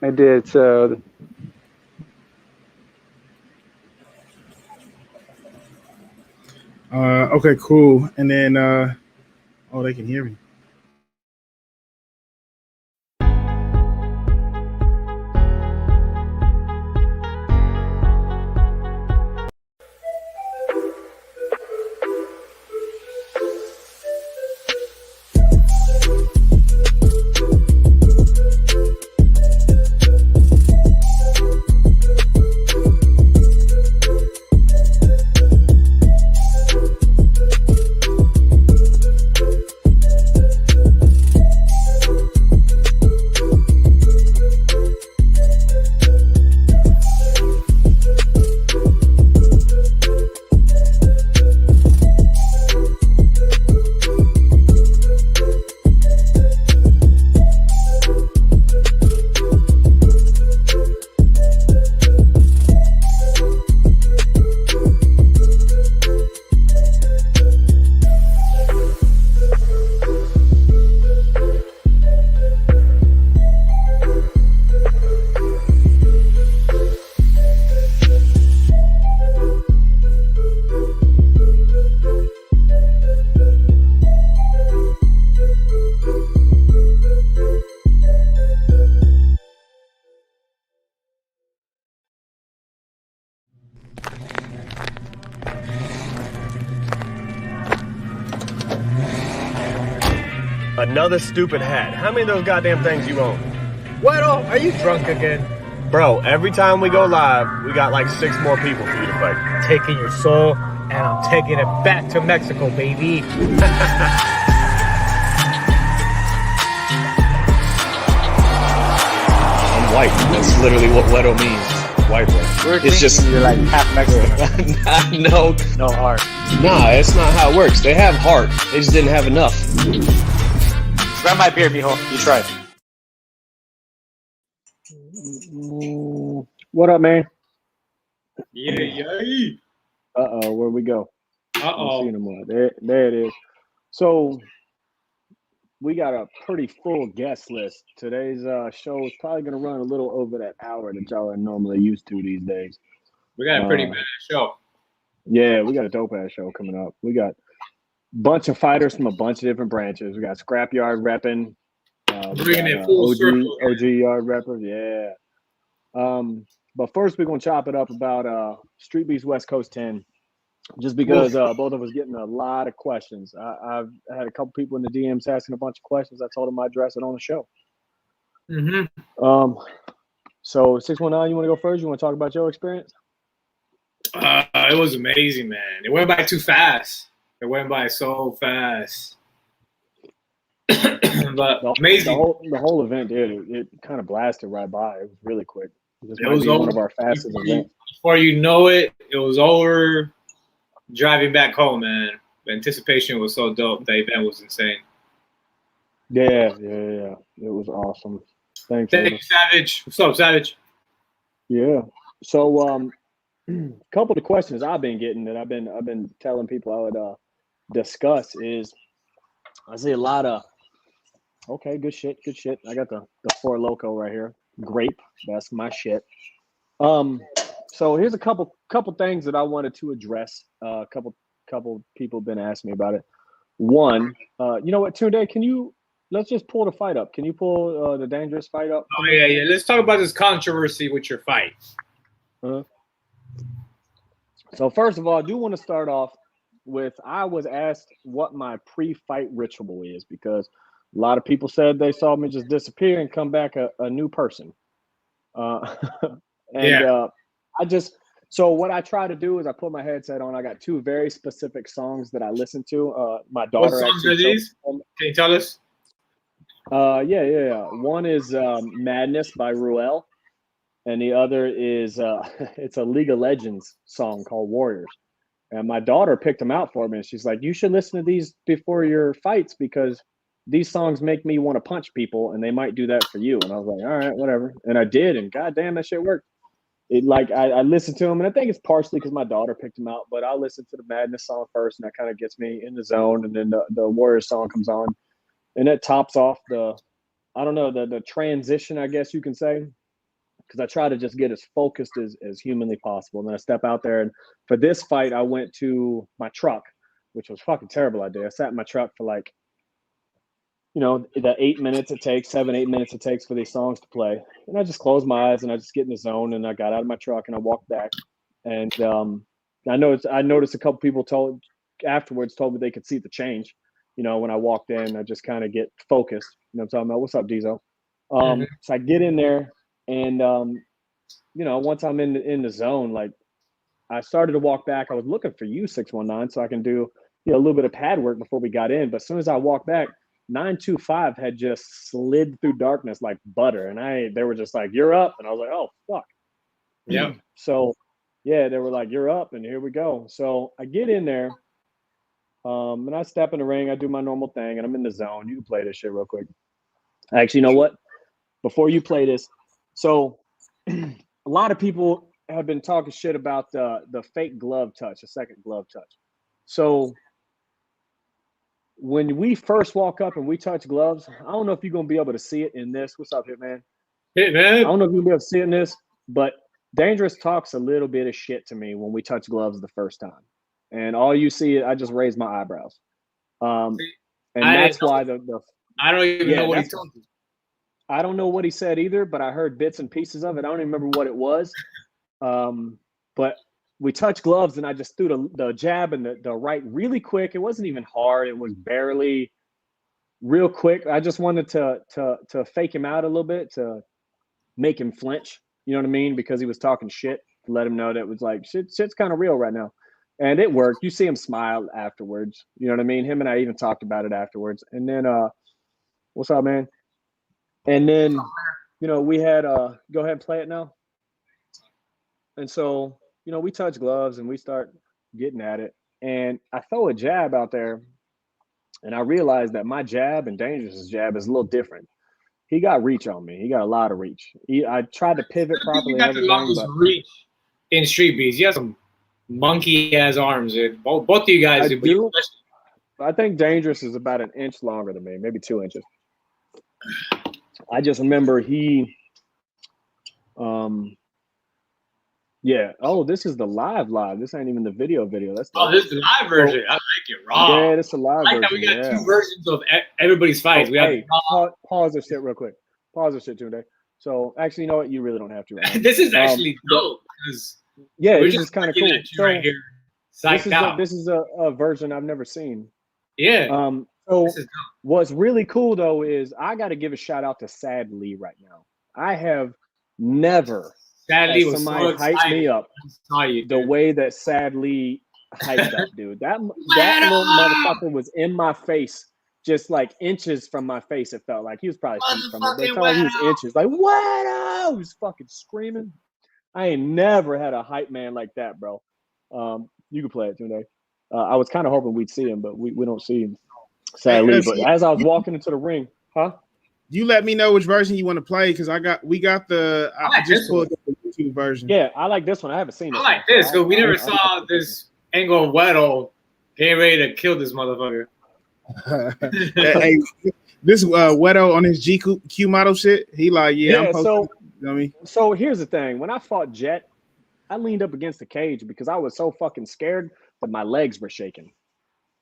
I did. So Okay, cool. And then, oh, they can hear me. Another stupid hat. How many of those goddamn things you own? Wero, are you drunk again? Bro, every time we go live, we got like 6 more people for you to fight. Taking your soul, and I'm taking it back to Mexico, baby. I'm white. That's literally what Wero means. White boy. It's just you're like half Mexican. no, No heart. nah. It's not how it works. They have heart. They just didn't have enough. Grab my beer, mijo. You try. What up, man? Yeah. Where we go? Uh-oh. I'm seeing them all. There it is. So we got a pretty full guest list. Today's show is probably going to run a little over that hour that y'all are normally used to these days. We got a pretty bad show. Yeah, we got a dope ass show coming up. We got a bunch of fighters from a bunch of different branches. We got Scrapyard repping. Bringing it full circle. OG yard reppers, yeah. But first we're gonna chop it up about Streetbeefs Westcoast 10. Just because both of us getting a lot of questions. I've had a couple people in the DMs asking a bunch of questions. I told them I'd address it on the show. Mm-hmm. So 619, you want to go first? You want to talk about your experience? It was amazing, man. It went by too fast. It went by so fast. But amazing. The whole event did. It kind of blasted right by. It was really quick. It was one of our fastest events. Before you know it, it was over. Driving back home, man. The anticipation was so dope. The event was insane. Yeah. It was awesome. Thanks. Savage. What's up, Savage? Yeah. So a couple of the questions I've been getting that I've been telling people I would discuss is I see a lot of good shit. I got the Four Loco right here. Grape. That's my shit. So here's a couple things that I wanted to address. A couple people have been asking me about it. One, you know what, Tunde, let's just pull the fight up. Can you pull the dangerous fight up? Oh yeah. Let's talk about this controversy with your fight. So first of all, I do want to start off with I was asked what my pre-fight ritual is because a lot of people said they saw me just disappear and come back a new person. So what I try to do is I put my headset on. I got 2 very specific songs that I listen to. My daughter. What songs are these? Can you tell us? Yeah. One is Madness by Ruel, and the other is it's a League of Legends song called Warriors. And my daughter picked them out for me, and she's like, "You should listen to these before your fights because these songs make me want to punch people, and they might do that for you." And I was like, "All right, whatever." And I did, and goddamn, that shit worked. I listened to them, and I think it's partially because my daughter picked them out. But I listen to the Madness song first, and that kind of gets me in the zone. And then the Warriors song comes on, and it tops off the transition, I guess you can say. because I try to just get as focused as humanly possible. And then I step out there, and for this fight, I went to my truck, which was a fucking terrible idea. I sat in my truck for like, you know, the 8 minutes it takes, 7-8 minutes it takes for these songs to play. And I just closed my eyes and I just get in the zone, and I got out of my truck and I walked back. And I noticed a couple people afterwards told me they could see the change. You know, when I walked in, I just kind of get focused. You know what I'm talking about? What's up, Diesel? So I get in there, and you know, once I'm in the zone, like I started to walk back. I was looking for you, 619, so I can do, you know, a little bit of pad work before we got in. But as soon as I walked back, 925 had just slid through darkness like butter, and they were just like, "You're up," and I was like, "Oh fuck." Yeah. So yeah, they were like, "You're up," and here we go. So I get in there, and I step in the ring. I do my normal thing, and I'm in the zone. You can play this shit real quick. Actually, you know what? Before you play this, so a lot of people have been talking shit about the fake glove touch, the second glove touch. So when we first walk up and we touch gloves, I don't know if you're gonna be able to see it in this. What's up, Hitman? Hitman. I don't know if you'll be able to see it in this, but Dangerous talks a little bit of shit to me when we touch gloves the first time, and all you see, I just raise my eyebrows, and that's why I don't even know what he told you. I don't know what he said either, but I heard bits and pieces of it. I don't even remember what it was. But we touched gloves, and I just threw the jab and the right really quick. It wasn't even hard. It was barely real quick. I just wanted to fake him out a little bit, to make him flinch. You know what I mean? Because he was talking shit, to let him know that it was like, shit's kind of real right now. And it worked. You see him smile afterwards. You know what I mean? Him and I even talked about it afterwards. And then, what's up, man? And then, you know, we had, go ahead and play it now. And so, you know, we touch gloves and we start getting at it. And I throw a jab out there, and I realized that my jab and Dangerous's jab is a little different. He got reach on me. He got a lot of reach. I tried to pivot properly. You got the longest reach in Streetbeefs. You have some monkey-ass arms. Both of you guys do. I think Dangerous is about an inch longer than me, maybe 2 inches. I just remember he, yeah. Oh, this is the live. This ain't even the video. That's this is the live version. I like it raw. Yeah, it's the live version. That we got two versions of everybody's fights. Pause this shit real quick. Pause this shit, Tunde. So actually, you know what? You really don't have to. Right? This is actually dope. Yeah, this is kind of cool. So, right here. This is a version I've never seen. Yeah. So what's really cool though is I got to give a shout out to Sad Lee right now. I have never had somebody hype me up the way that Sad Lee hyped up, dude. That little motherfucker was in my face, just like inches from my face. It felt like he was probably feet from it. They felt like he was inches. Like, Wero! He was fucking screaming. I ain't never had a hype man like that, bro. You can play it today. I was kind of hoping we'd see him, but we don't see him, sadly. But as I was walking into the ring, you let me know which version you want to play, because I just pulled up the YouTube version. Yeah, I like this one. I haven't seen it. I like this because we never saw this angle of Wero getting ready to kill this motherfucker. Hey, this Wero on his GQ model shit. He like, I'm posting. So, you know what I mean? So here's the thing. When I fought Jet, I leaned up against the cage because I was so fucking scared that my legs were shaking.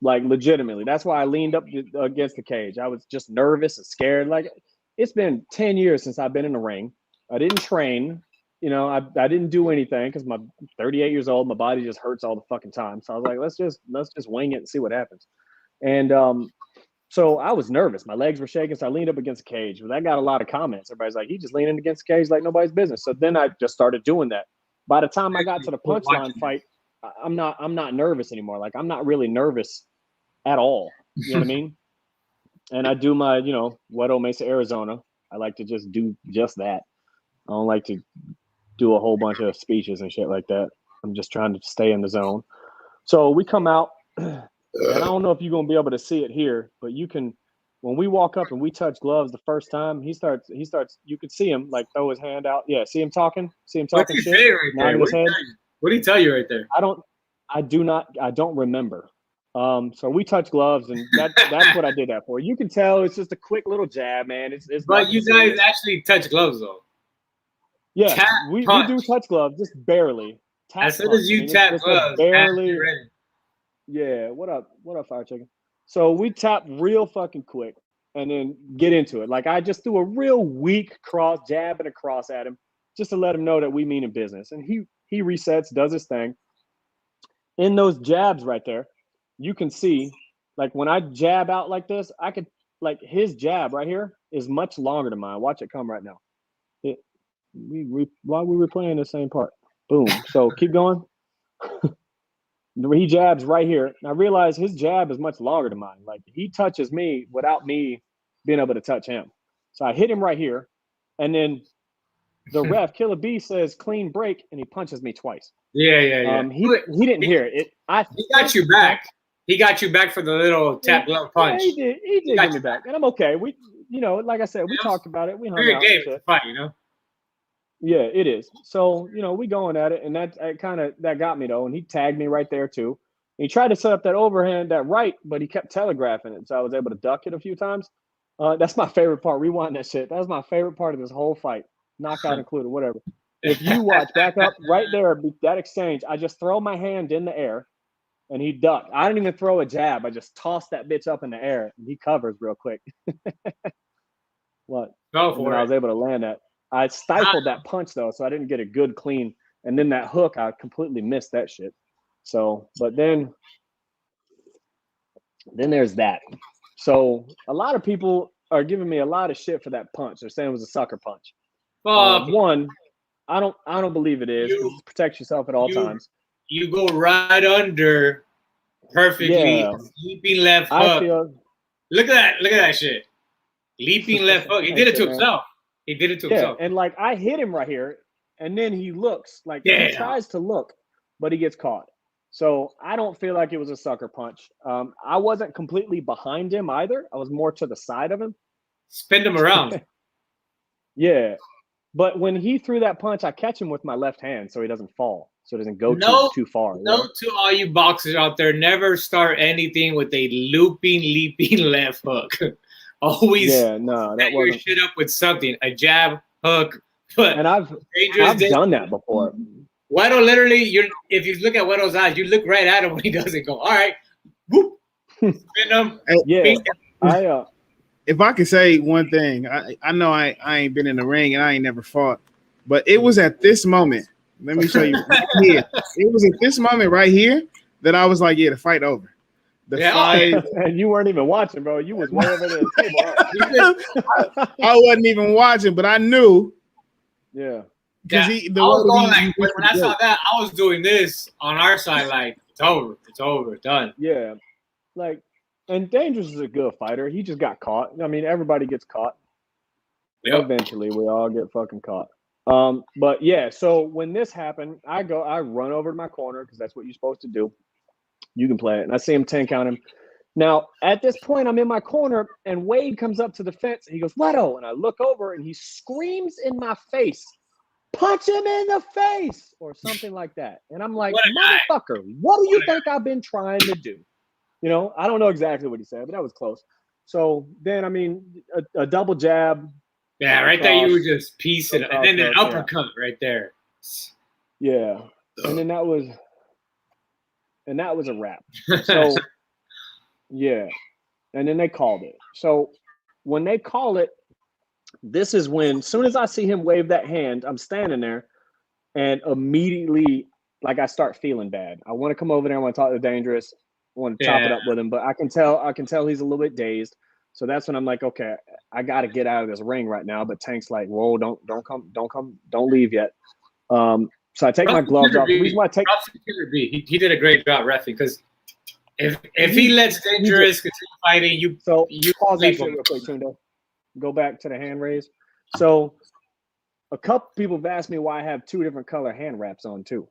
Like, legitimately. That's why I leaned up against the cage. I was just nervous and scared. Like, it's been 10 years since I've been in the ring. I didn't train. You know, I didn't do anything because I'm 38 years old. My body just hurts all the fucking time. So I was like, let's just wing it and see what happens. And so I was nervous. My legs were shaking. So I leaned up against the cage. But I got a lot of comments. Everybody's like, he just leaning against the cage like nobody's business. So then I just started doing that. By the time I got to the punchline fight, I'm not nervous anymore. Like, I'm not really nervous at all. You know what I mean? And I do my, Wero Mesa, Arizona. I like to just do just that. I don't like to do a whole bunch of speeches and shit like that. I'm just trying to stay in the zone. So we come out, and I don't know if you're gonna be able to see it here, but you can. When we walk up and we touch gloves the first time, he starts. You can see him like throw his hand out. Yeah, see him talking. What's he saying right there? What did he tell you right there? I don't remember. So we touch gloves, and that's what I did that for. You can tell it's just a quick little jab, man. It's but you guys actually touch gloves though. Yeah, Tap we punch. do touch gloves, just barely. Tap As soon punch. as you it's tap just a gloves, barely. ready. Yeah, what up, Firechicken? So we tap real fucking quick and then get into it. Like I just threw a real weak cross jab and a cross at him just to let him know that we mean in business. And he resets, does his thing. In those jabs right there, you can see, like when I jab out like this, I could, like his jab right here is much longer than mine. Watch it come right now. While we were playing the same part. Boom. So keep going. He jabs right here. And I realize his jab is much longer than mine. Like he touches me without me being able to touch him. So I hit him right here. And then the ref, Killer B, says clean break, and he punches me twice. Yeah. He didn't hear it. He got you back. He got you back for the little tap glove punch. Yeah, he did get me back. And I'm okay. We, like I said, we talked about it. We hung out. Game to fight, Yeah, it is. So, we going at it, and that got me though. And he tagged me right there too. And he tried to set up that overhand, that right, but he kept telegraphing it. So I was able to duck it a few times. That's my favorite part. Rewind that shit. That was my favorite part of this whole fight. Knockout included, whatever. If you watch back up right there, that exchange, I just throw my hand in the air and he ducked. I didn't even throw a jab. I just tossed that bitch up in the air and he covers real quick. What? Go for it. I was able to land that. I stifled that punch though, so I didn't get a good clean. And then that hook, I completely missed that shit. So, but then there's that. So a lot of people are giving me a lot of shit for that punch. They're saying it was a sucker punch. One, I don't believe it is. Protect yourself at all times. You go right under perfectly. Yeah. Leaping left hook. Look at that shit. Leaping left hook. He did it to himself. He did it to himself. And like I hit him right here, and then he looks like he tries to look, but he gets caught. So I don't feel like it was a sucker punch. I wasn't completely behind him either. I was more to the side of him. Spin him around. Yeah. But when he threw that punch, I catch him with my left hand so he doesn't fall. So it doesn't go too far. Note to all you boxers out there, never start anything with a leaping left hook. Always set your shit up with something. A jab, hook. And I've done that before. Wero literally, if you look at Wero's eyes, you look right at him when he does it. Go, all right, whoop, spin him. Yeah, if I could say one thing, I know I ain't been in the ring and I ain't never fought, but it was at this moment. Let me show you. Here, it was at this moment right here that I was like, the fight over. The fight, and you weren't even watching, bro. You was way over the table. I wasn't even watching, but I knew. Yeah. When I saw that, I was doing this on our side, like it's over, done. Yeah, like, and Dangerous is a good fighter. He just got caught. I mean, everybody gets caught. Yep. Eventually, we all get fucking caught. But yeah, so when this happened, I run over to my corner because that's what you're supposed to do. You can play it, and I see him 10 count him. Now, at this point, I'm in my corner, and Wade comes up to the fence, and he goes, "Wero," and I look over, and he screams in my face, "Punch him in the face," or something like that. And I'm like, motherfucker, what do you think I've been trying to do? I don't know exactly what he said, but that was close. So then, I mean, a double jab. Yeah, right there, you were just piecing it. And then an uppercut right there. Yeah. And then that was a wrap. So, yeah. And then they called it. So when they call it, this is when, as soon as I see him wave that hand, I'm standing there and immediately, like, I start feeling bad. I want to come over there. I want to talk to Dangerous. I want to chop it up with him, but I can tell he's a little bit dazed. So that's when I'm like, okay, I got to get out of this ring right now. But Tank's like, whoa, don't leave yet. So I take my gloves off. The reason why I take he did a great job reffing, because if he lets Dangerous continue fighting, you pause that shit real quick, Tundo. Go back to the hand raise. So a couple people have asked me why I have 2 different color hand wraps on too.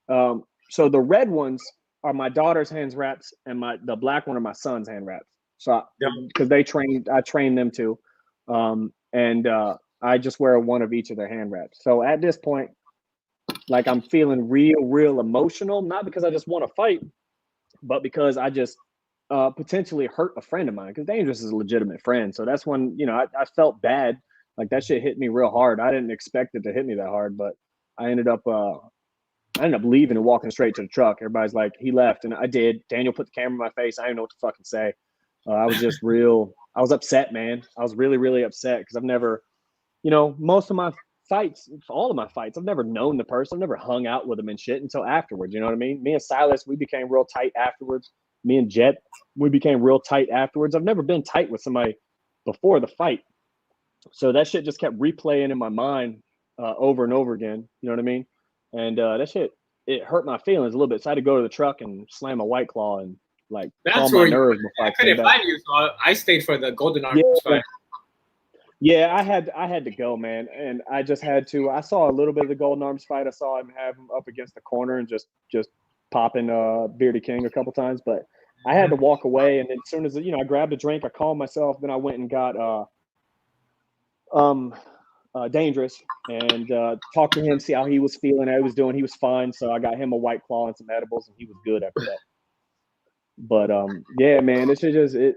So the red ones are my daughter's hand wraps, and the black one are my son's hand wraps. So because I train them too. And I just wear one of each of their hand wraps. So at this point, like, I'm feeling real emotional, not because I just want to fight, but because I just potentially hurt a friend of mine, because Dangerous is a legitimate friend. So that's when, I felt bad Like that shit hit me real hard. I didn't expect it to hit me that hard, but I ended up leaving and walking straight to the truck. Everybody's like, he left, and I did. Daniel put the camera in my face. I didn't know what to fucking say. I was just I was upset, man. I was really, really upset because I've never, most of my fights, all of my fights, I've never known the person. I've never hung out with them and shit until afterwards. You know what I mean? Me and Silas, we became real tight afterwards. Me and Jet, we became real tight afterwards. I've never been tight with somebody before the fight. So that shit just kept replaying in my mind over and over again. You know what I mean? And that shit, it hurt my feelings a little bit. So I had to go to the truck and slam a White Claw and like calm my nerves before I couldn't find you, so I stayed for the Golden Arms fight. Yeah, I had to go, man, and I just had to. I saw a little bit of the Golden Arms fight. I saw him have him up against the corner and just popping Beardy King a couple times, but I had to walk away. And then as soon as I grabbed a drink, I calmed myself. Then I went and got Dangerous and talked to him, see how he was feeling, how he was doing. He was fine, so I got him a White Claw and some edibles, and he was good after that. But yeah, man, this is just it.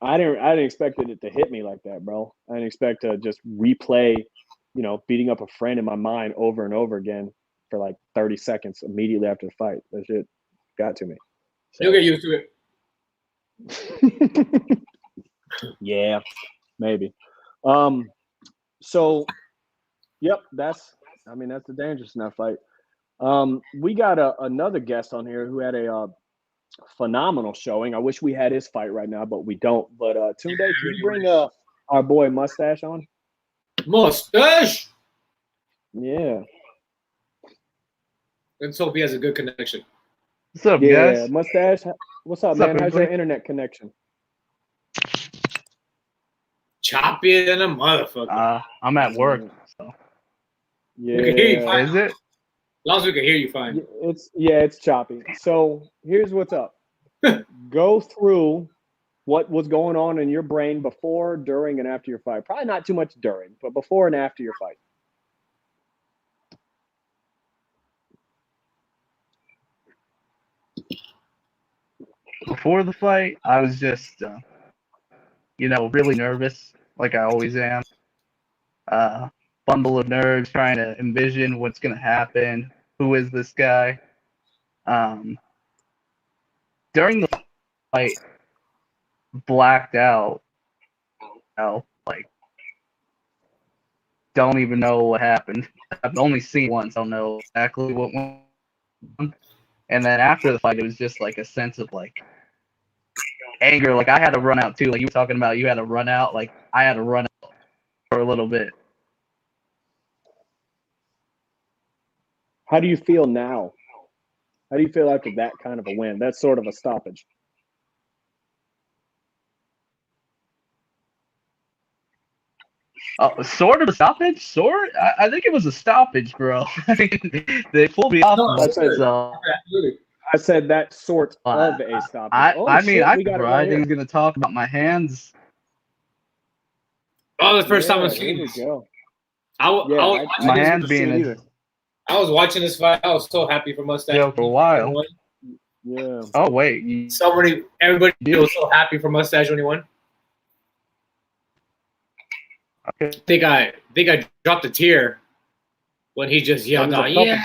I didn't expect it to hit me like that, bro. I didn't expect to just replay, beating up a friend in my mind over and over again for like 30 seconds immediately after the fight. That shit got to me. So. You'll get used to it. Yeah, maybe. So, yep, that's the Dangerous in that fight. We got another guest on here who had a phenomenal showing. I wish we had his fight right now, but we don't. But Tunde, can you bring our boy Mustache on? Mustache. Yeah. Let's hope he has a good connection. What's up, guys? Yeah, Mustache. What's up, man? How's your internet connection? Choppy than a motherfucker. I'm at work, so. Yeah. We can hear you fine. Is it? As long as we can hear you fine. It's choppy. So here's what's up. Go through what was going on in your brain before, during, and after your fight. Probably not too much during, but before and after your fight. Before the fight, I was just, really nervous, like I always am. Bundle of nerves, trying to envision what's going to happen. Who is this guy? During the fight, blacked out. Don't even know what happened. I've only seen once. I don't know exactly what went on. And then after the fight, it was just like a sense of anger. Like I had to run out too. Like you were talking about, you had to run out. Like I had to run out for a little bit. How do you feel now? How do you feel after that kind of a win? That's sort of a stoppage. Sort of a stoppage? I think it was a stoppage, bro. They pulled me off. I said that sort of a stoppage. I was going to talk about my hands. Oh, the first time I've seen it. My hands being... I was watching this fight. I was so happy for Mustache. Yeah, for a while. Yeah. Oh, wait. Everybody was so happy for Mustache when he won. Okay. I think I dropped a tear when he just yelled out, "Yeah!"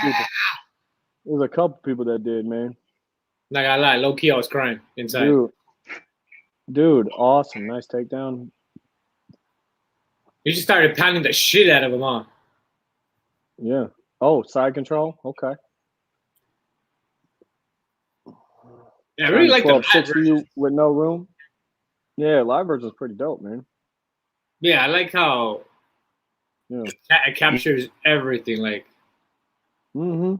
There's a couple people that did, man. Not gonna lie, low key, I was crying inside. Dude, awesome, nice takedown. He just started pounding the shit out of him, huh? Yeah. Oh, side control. Okay. Yeah, I really like the live version with no room. Yeah, live version is pretty dope, man. Yeah, I like how it captures everything. Like, oof.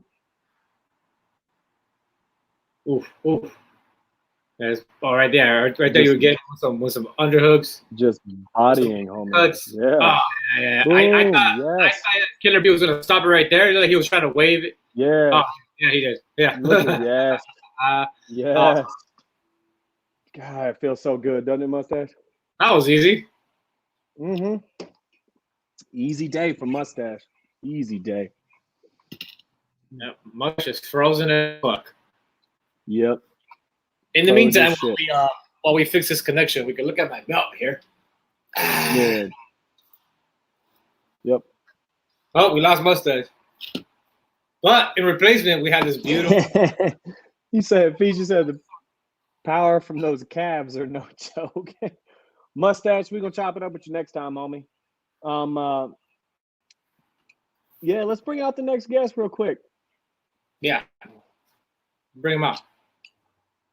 That's right there. Right there, you were getting with some underhooks. Just bodying, homie. Cuts. Yeah. Oh, yeah. I thought Killer B was gonna stop it right there. Like he was trying to wave it. Yeah. Oh, yeah, he did. Yeah. Yes. Yes. God, it feels so good, doesn't it, Mustache? That was easy. Easy day for Mustache. Easy day. Yeah, Mustache is frozen as fuck. Yep. In the meantime, while we fix this connection, we can look at my belt here. Yeah. Yep. Oh, we lost Mustache. But in replacement, we have this beautiful. He said, Fiji said the power from those calves are no joke. Mustache, we're gonna chop it up with you next time, homie. Yeah, let's bring out the next guest real quick. Yeah. Bring him out.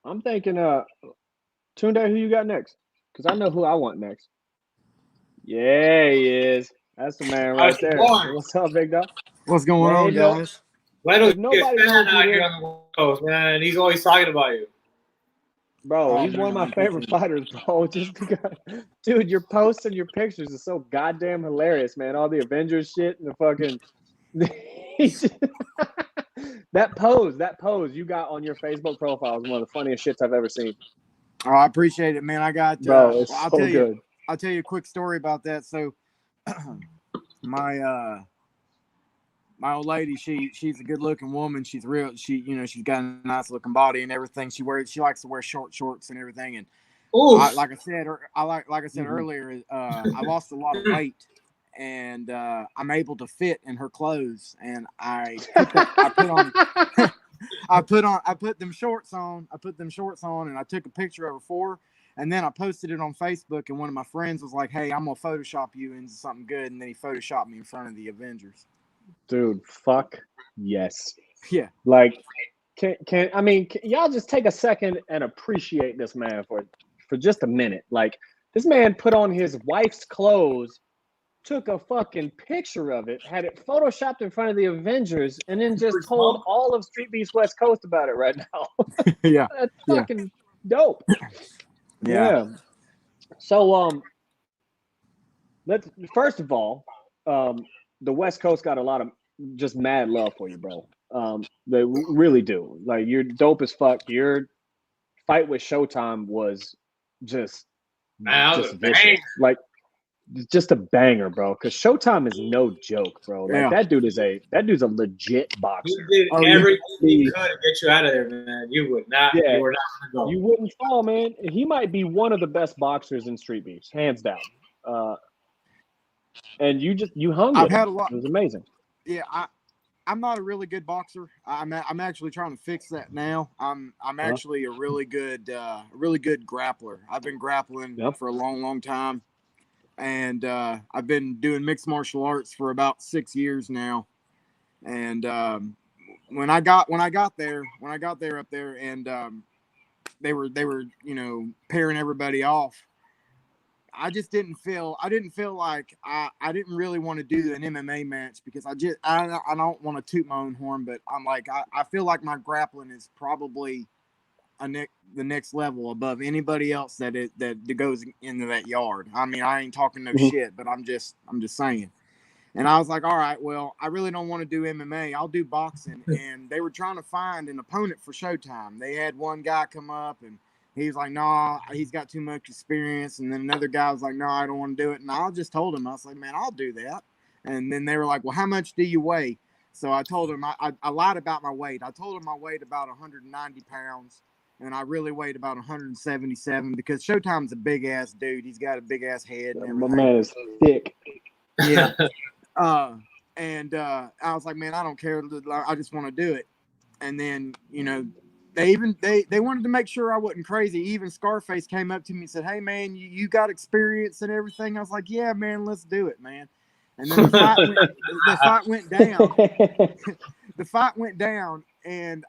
I'm thinking, Tunde, who you got next? Because I know who I want next. Yeah, he is. That's the man right there. What's up, big dog? What's going on, guys? Leto's nobody fan knows out here on the West Coast, man. He's always talking about you. Bro, he's one of my favorite fighters, bro. Just because, dude, your posts and your pictures are so goddamn hilarious, man. All the Avengers shit and the fucking that pose you got on your Facebook profile is one of the funniest shits I've ever seen. Oh, I appreciate it, man. I got bro, it's I'll so tell good. I'll tell you a quick story about that. So my old lady, she's a good looking woman. She's she's got a nice looking body and everything. She likes to wear short shorts and everything. And like I said earlier, I lost a lot of weight, and I'm able to fit in her clothes. And I put them shorts on. And I took a picture of her for her. And then I posted it on Facebook, and one of my friends was like, "Hey, I'm gonna Photoshop you into something good." And then he Photoshopped me in front of the Avengers. Dude, fuck yes. Yeah. Like, can y'all just take a second and appreciate this man for just a minute? Like, this man put on his wife's clothes, took a fucking picture of it, had it photoshopped in front of the Avengers, and then just told all of Streetbeefs West Coast about it right now. Yeah. That's fucking dope. Yeah. So let's first of all, the West Coast got a lot of just mad love for you, bro. They really do. Like, you're dope as fuck. Your fight with Showtime was just vicious. Like, just a banger, bro. Because Showtime is no joke, bro. Like, that dude's a legit boxer. He did everything he could to get you out of there, man. You would not. Yeah, you were not gonna go. You wouldn't fall, man. He might be one of the best boxers in Street Beefs, hands down. And you hung. I've had a lot. It was amazing. Yeah, I'm not a really good boxer. I'm actually trying to fix that now. I'm actually a really good grappler. I've been grappling for a long time, and I've been doing mixed martial arts for about 6 years now. And when I got there up there, and they were pairing everybody off, I didn't feel like I didn't really want to do an MMA match, because I don't want to toot my own horn, but I'm like, I feel like my grappling is probably the next level above anybody else that goes into that yard. I mean, I ain't talking no shit, but I'm just saying. And I was like, all right, well, I really don't want to do MMA. I'll do boxing. And they were trying to find an opponent for Showtime. They had one guy come up, and he was like, nah, he's got too much experience. And then another guy was like, no, I don't want to do it. And I just told him, I was like, man, I'll do that. And then they were like, well, how much do you weigh? So I told him, I lied about my weight. I told him I weighed about 190 pounds, and I really weighed about 177, because Showtime's a big-ass dude. He's got a big-ass head. And my man is thick. Yeah. And I was like, man, I don't care. I just want to do it. And then, they wanted to make sure I wasn't crazy. Even Scarface came up to me and said, hey, man, you got experience and everything. I was like, yeah, man, let's do it, man. And then the fight went down. The fight went down, and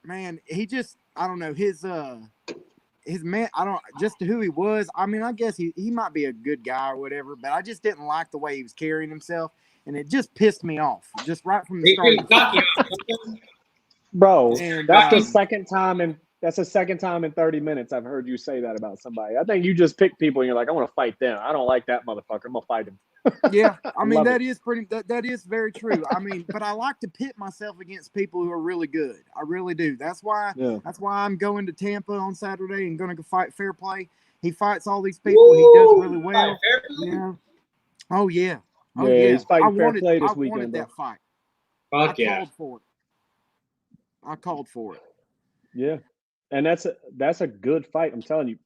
man, he just, I don't know, his man, just who he was. I mean, I guess he might be a good guy or whatever, but I just didn't like the way he was carrying himself, and it just pissed me off, just right from the start. Bro, that's the second time in 30 minutes I've heard you say that about somebody. I think you just pick people and you're like, I want to fight them. I don't like that motherfucker. I'm gonna fight him. Yeah, I mean, that is very true. I mean, but I like to pit myself against people who are really good. I really do. That's why I'm going to Tampa on Saturday and going to go fight Fair Play. He fights all these people. He does really well. Yeah. Oh yeah. Oh yeah. He's fighting Fair Play this weekend. I wanted that fight. Fuck I called for it. Yeah, and that's a good fight. I'm telling you.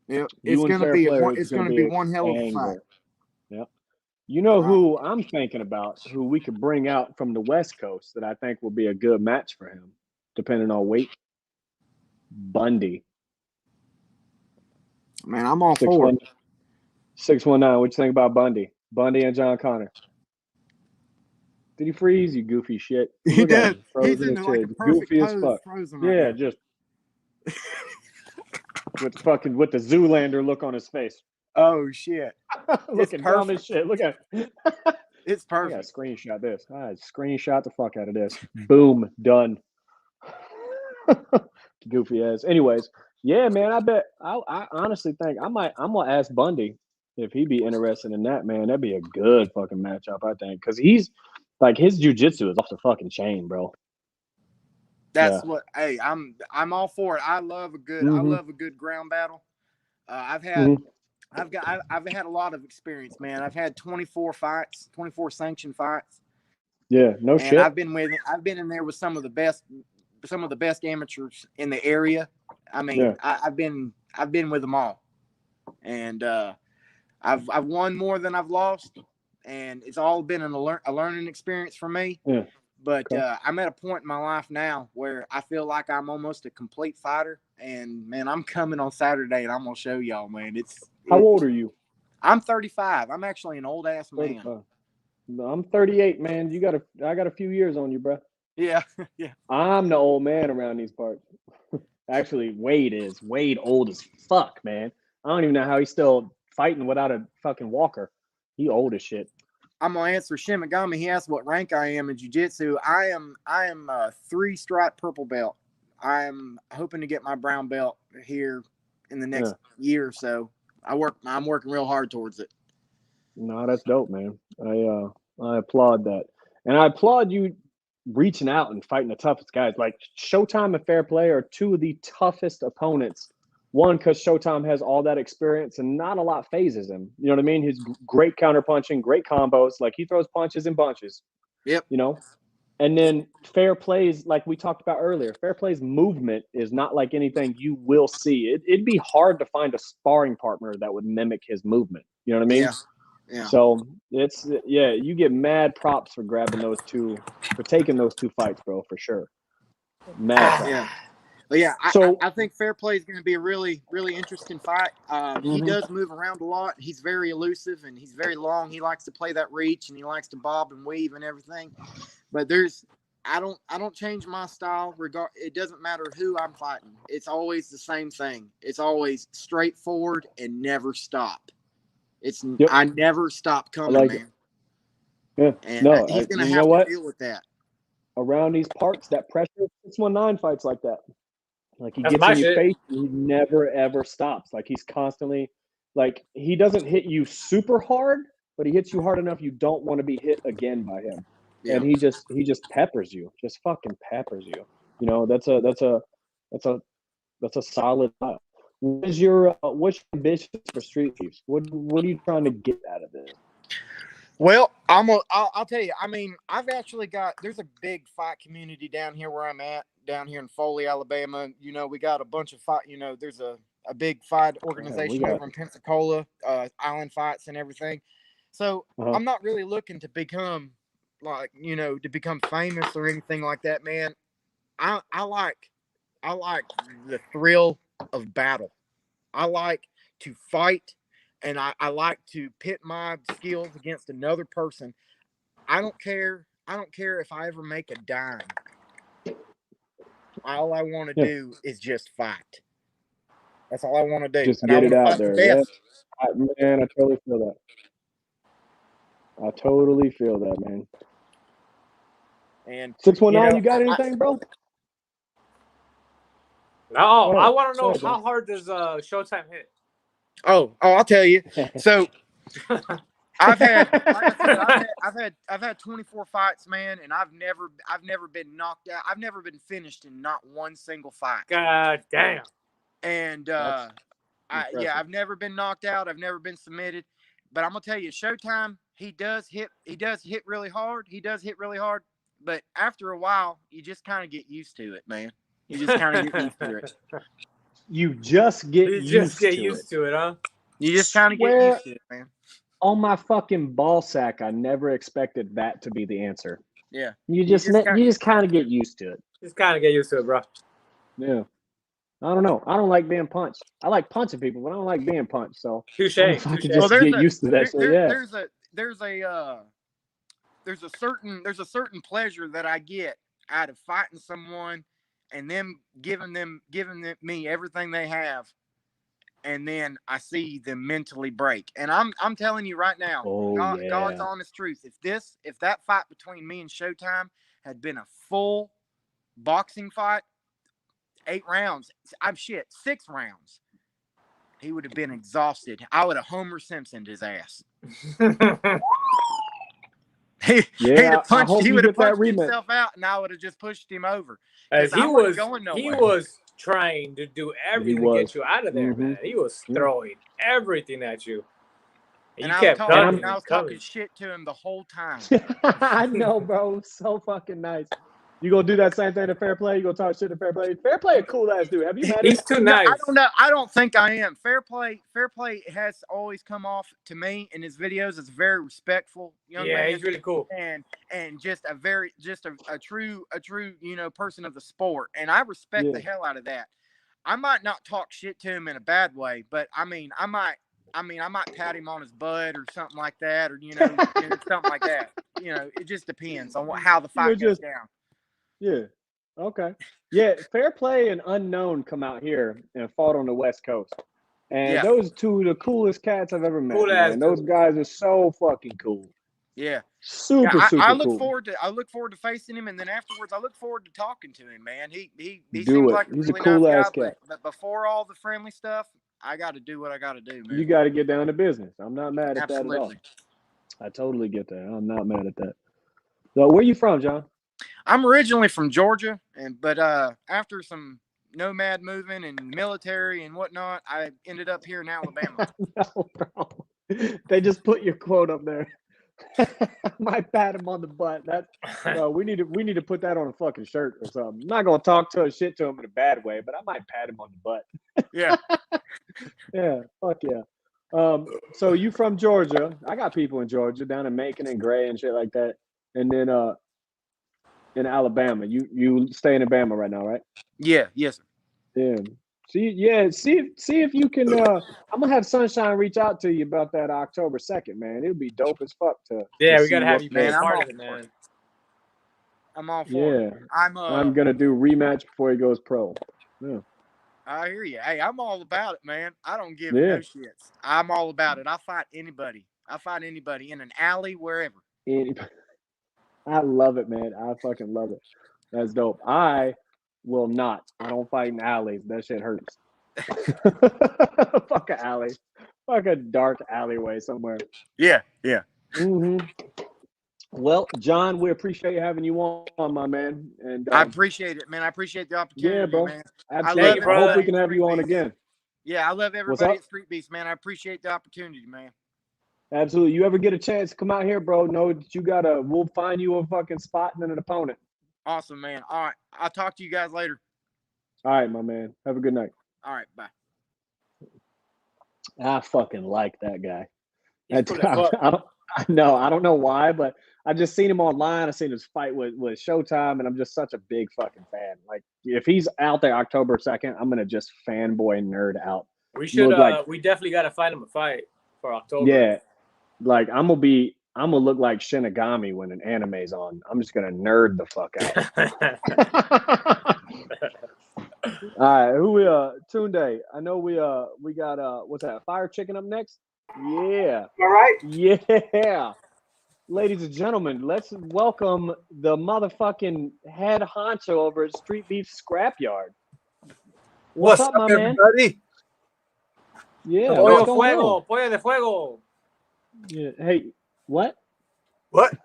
Yeah, it's gonna be one hell of a fight. Yeah. You know who I'm thinking about, who we could bring out from the West Coast that I think will be a good match for him, depending on weight? Bundy. Man, I'm all for it. 619. What you think about Bundy? Bundy and John Connor. Did he freeze? You goofy shit. He did. He's in like a perfect goofy pose, as fuck. Frozen right now. Just with the Zoolander look on his face. Oh shit! Looking dumb as shit. Look at it. It's perfect. I gotta screenshot this. I screenshot the fuck out of this. Boom, done. Goofy ass. Anyways, yeah, man. I bet. I honestly think I'm gonna ask Bundy if he'd be interested in that. Man, that'd be a good fucking matchup. I think because he's like his jiu-jitsu is off the fucking chain, bro. That's what. Hey, I'm all for it. I love a good. I love a good ground battle. I've had a lot of experience, man. I've had 24 fights, 24 sanctioned fights. Yeah, no shit. I've been in there with some of the best amateurs in the area. I mean, I've been with them all, and I've won more than I've lost, and it's all been a learning experience for me. Yeah. But I'm at a point in my life now where I feel like I'm almost a complete fighter, and man, I'm coming on Saturday, and I'm gonna show y'all, man. How old are you? I'm 35. I'm actually an old ass man. 35. No, I'm 38, man. I got a few years on you, bro. Yeah, yeah. I'm the old man around these parts. Actually, Wade old as fuck, man. I don't even know how he's still fighting without a fucking walker. He old as shit. I'm gonna answer Shinigami. He asked what rank I am in jiu-jitsu. I am a 3-stripe purple belt. I'm hoping to get my brown belt here in the next year or so. I'm working real hard towards it. No, that's dope, man. I applaud that. And I applaud you reaching out and fighting the toughest guys. Like Showtime and Fair Play are two of the toughest opponents. One, because Showtime has all that experience and not a lot phases him. You know what I mean? He's great counterpunching, great combos. Like he throws punches in bunches. Yep. You know? And then Fair Play's, like we talked about earlier, Fair Play's movement is not like anything you will see. It'd be hard to find a sparring partner that would mimic his movement. You know what I mean? Yeah. Yeah. So you get mad props for grabbing those two, for taking those two fights, bro, for sure. Mad props. Yeah. But yeah, I think Fair Play is going to be a really, really interesting fight. He does move around a lot. He's very elusive and he's very long. He likes to play that reach and he likes to bob and weave and everything. But I don't change my style. It doesn't matter who I'm fighting. It's always the same thing. It's always straightforward and never stop. I never stop coming, man. Yeah. And he's going to have to deal with that. Around these parts, that pressure, 619 fights like that. Like he gets in your face, he never ever stops. Like he's constantly, like he doesn't hit you super hard, but he hits you hard enough you don't want to be hit again by him. Yeah. And he just peppers you, just fucking peppers you. You know, that's a solid style. What's your ambition for Streetbeefs? What are you trying to get out of this? Well, I'll tell you. I mean, there's a big fight community down here where I'm at, down here in Foley, Alabama. You know, we got a bunch of fight. You know, there's a big fight organization over in Pensacola, Island Fights and everything. So I'm not really looking to become famous or anything like that, man. I like the thrill of battle. I like to fight. And I like to pit my skills against another person. I don't care if I ever make a dime. All I want to do is just fight. That's all I want to do. Just get it out there. Yeah. Man, I totally feel that. Man. And 619, you got anything, bro? No, I want to know how hard does Showtime hit? Oh, I'll tell you. So I've had 24 fights, man, and I've never been knocked out. I've never been finished in not one single fight. God damn. And I've never been knocked out. I've never been submitted. But I'm gonna tell you, Showtime, he does hit really hard. But after a while, you just kind of get used to it, man. You just kind of get used to it. You just get used to it, huh? You just kind of get used to it, man. on my fucking ball sack, I never expected that to be the answer. Yeah. You just kind of get used to it. Just kind of get used to it, bro. Yeah. I don't know. I don't like being punched. I like punching people, but I don't like being punched. So Touche. I can just get used to that. There's a certain pleasure that I get out of fighting someone and them giving me everything they have, and then I see them mentally break. And I'm telling you right now, God's honest truth. If that fight between me and Showtime had been a full boxing fight, 8 rounds, 6 rounds, he would have been exhausted. I would have Homer Simpsoned his ass. He would have punched himself out, and I would have just pushed him over. As he was trying to do everything to get you out of there, man. He was throwing everything at you. And I was talking shit to him the whole time. I know, bro. So fucking nice. You gonna do that same thing to Fair Play? You gonna talk shit to Fair Play? Fair Play, a cool ass dude. Have you met him? He's too nice. I don't know. I don't think I am. Fair Play has always come off to me in his videos as a very respectful young man. Yeah, he's really cool. And just a true person of the sport. And I respect the hell out of that. I might not talk shit to him in a bad way, but I might pat him on his butt or something like that, or something like that. It just depends on how the fight goes down. Yeah. Okay. Yeah. Fair Play and Unknown come out here and fought on the West Coast, and those two the coolest cats I've ever met. And those guys are so fucking cool. Yeah. Super I look cool. forward to facing him, and then afterwards I look forward to talking to him. Man, he seems like he's really a cool nice ass guy, cat. but before all the friendly stuff, I got to do what I got to do, man. You got to get down to business. I'm not mad at that at all. Absolutely. I totally get that. I'm not mad at that. So, where you from, John? I'm originally from Georgia, but after some nomad moving and military and whatnot, I ended up here in Alabama. No, bro. They just put your quote up there. I might pat him on the butt. We need to put that on a fucking shirt or something. I'm not gonna talk shit to him in a bad way, but I might pat him on the butt. Yeah. Yeah. Fuck yeah. So you from Georgia? I got people in Georgia, down in Macon and Gray and shit like that, and then in Alabama. You stay in Alabama right now, right? Yeah. Yes, sir. Yeah. See if you can. I'm gonna have Sunshine reach out to you about that October 2nd, man. It would be dope as fuck to. Yeah, to we gotta have you, man. Man. I'm all for it. I'm gonna do rematch before he goes pro. Yeah. I hear you. Hey, I'm all about it, man. I don't give no shits. I'm all about it. I fight anybody. In an alley, wherever. I love it, man. I fucking love it. That's dope. I will not. I don't fight in alleys. That shit hurts. Fuck an alley. Fuck a dark alleyway somewhere. Yeah. Mm-hmm. Well, John, we appreciate having you on, my man. And I appreciate it, man. I appreciate the opportunity, yeah, bro. man. Absolutely. I hope we can have you on again. Yeah, I love everybody at Streetbeefs, man. I appreciate the opportunity, man. Absolutely. You ever get a chance to come out here, bro, know that we'll find you a fucking spot and an opponent. Awesome, man. All right. I'll talk to you guys later. All right, my man. Have a good night. All right. Bye. I fucking like that guy. I don't know why, but I just seen him online. I seen his fight with Showtime, and I'm just such a big fucking fan. Like, if he's out there October 2nd, I'm gonna just fanboy nerd out. We should. We definitely gotta find him a fight for October. Yeah, like I'm gonna look like Shinigami when an anime's on. I'm just gonna nerd the fuck out. All right, who we Tunde? I know we got what's that? Firechicken up next? Yeah. All right. Yeah. Ladies and gentlemen, let's welcome the motherfucking head honcho over at Streetbeefs Scrapyard. What's up, my everybody? Man? Yeah. Pollo de fuego. Yeah. Hey, what? What?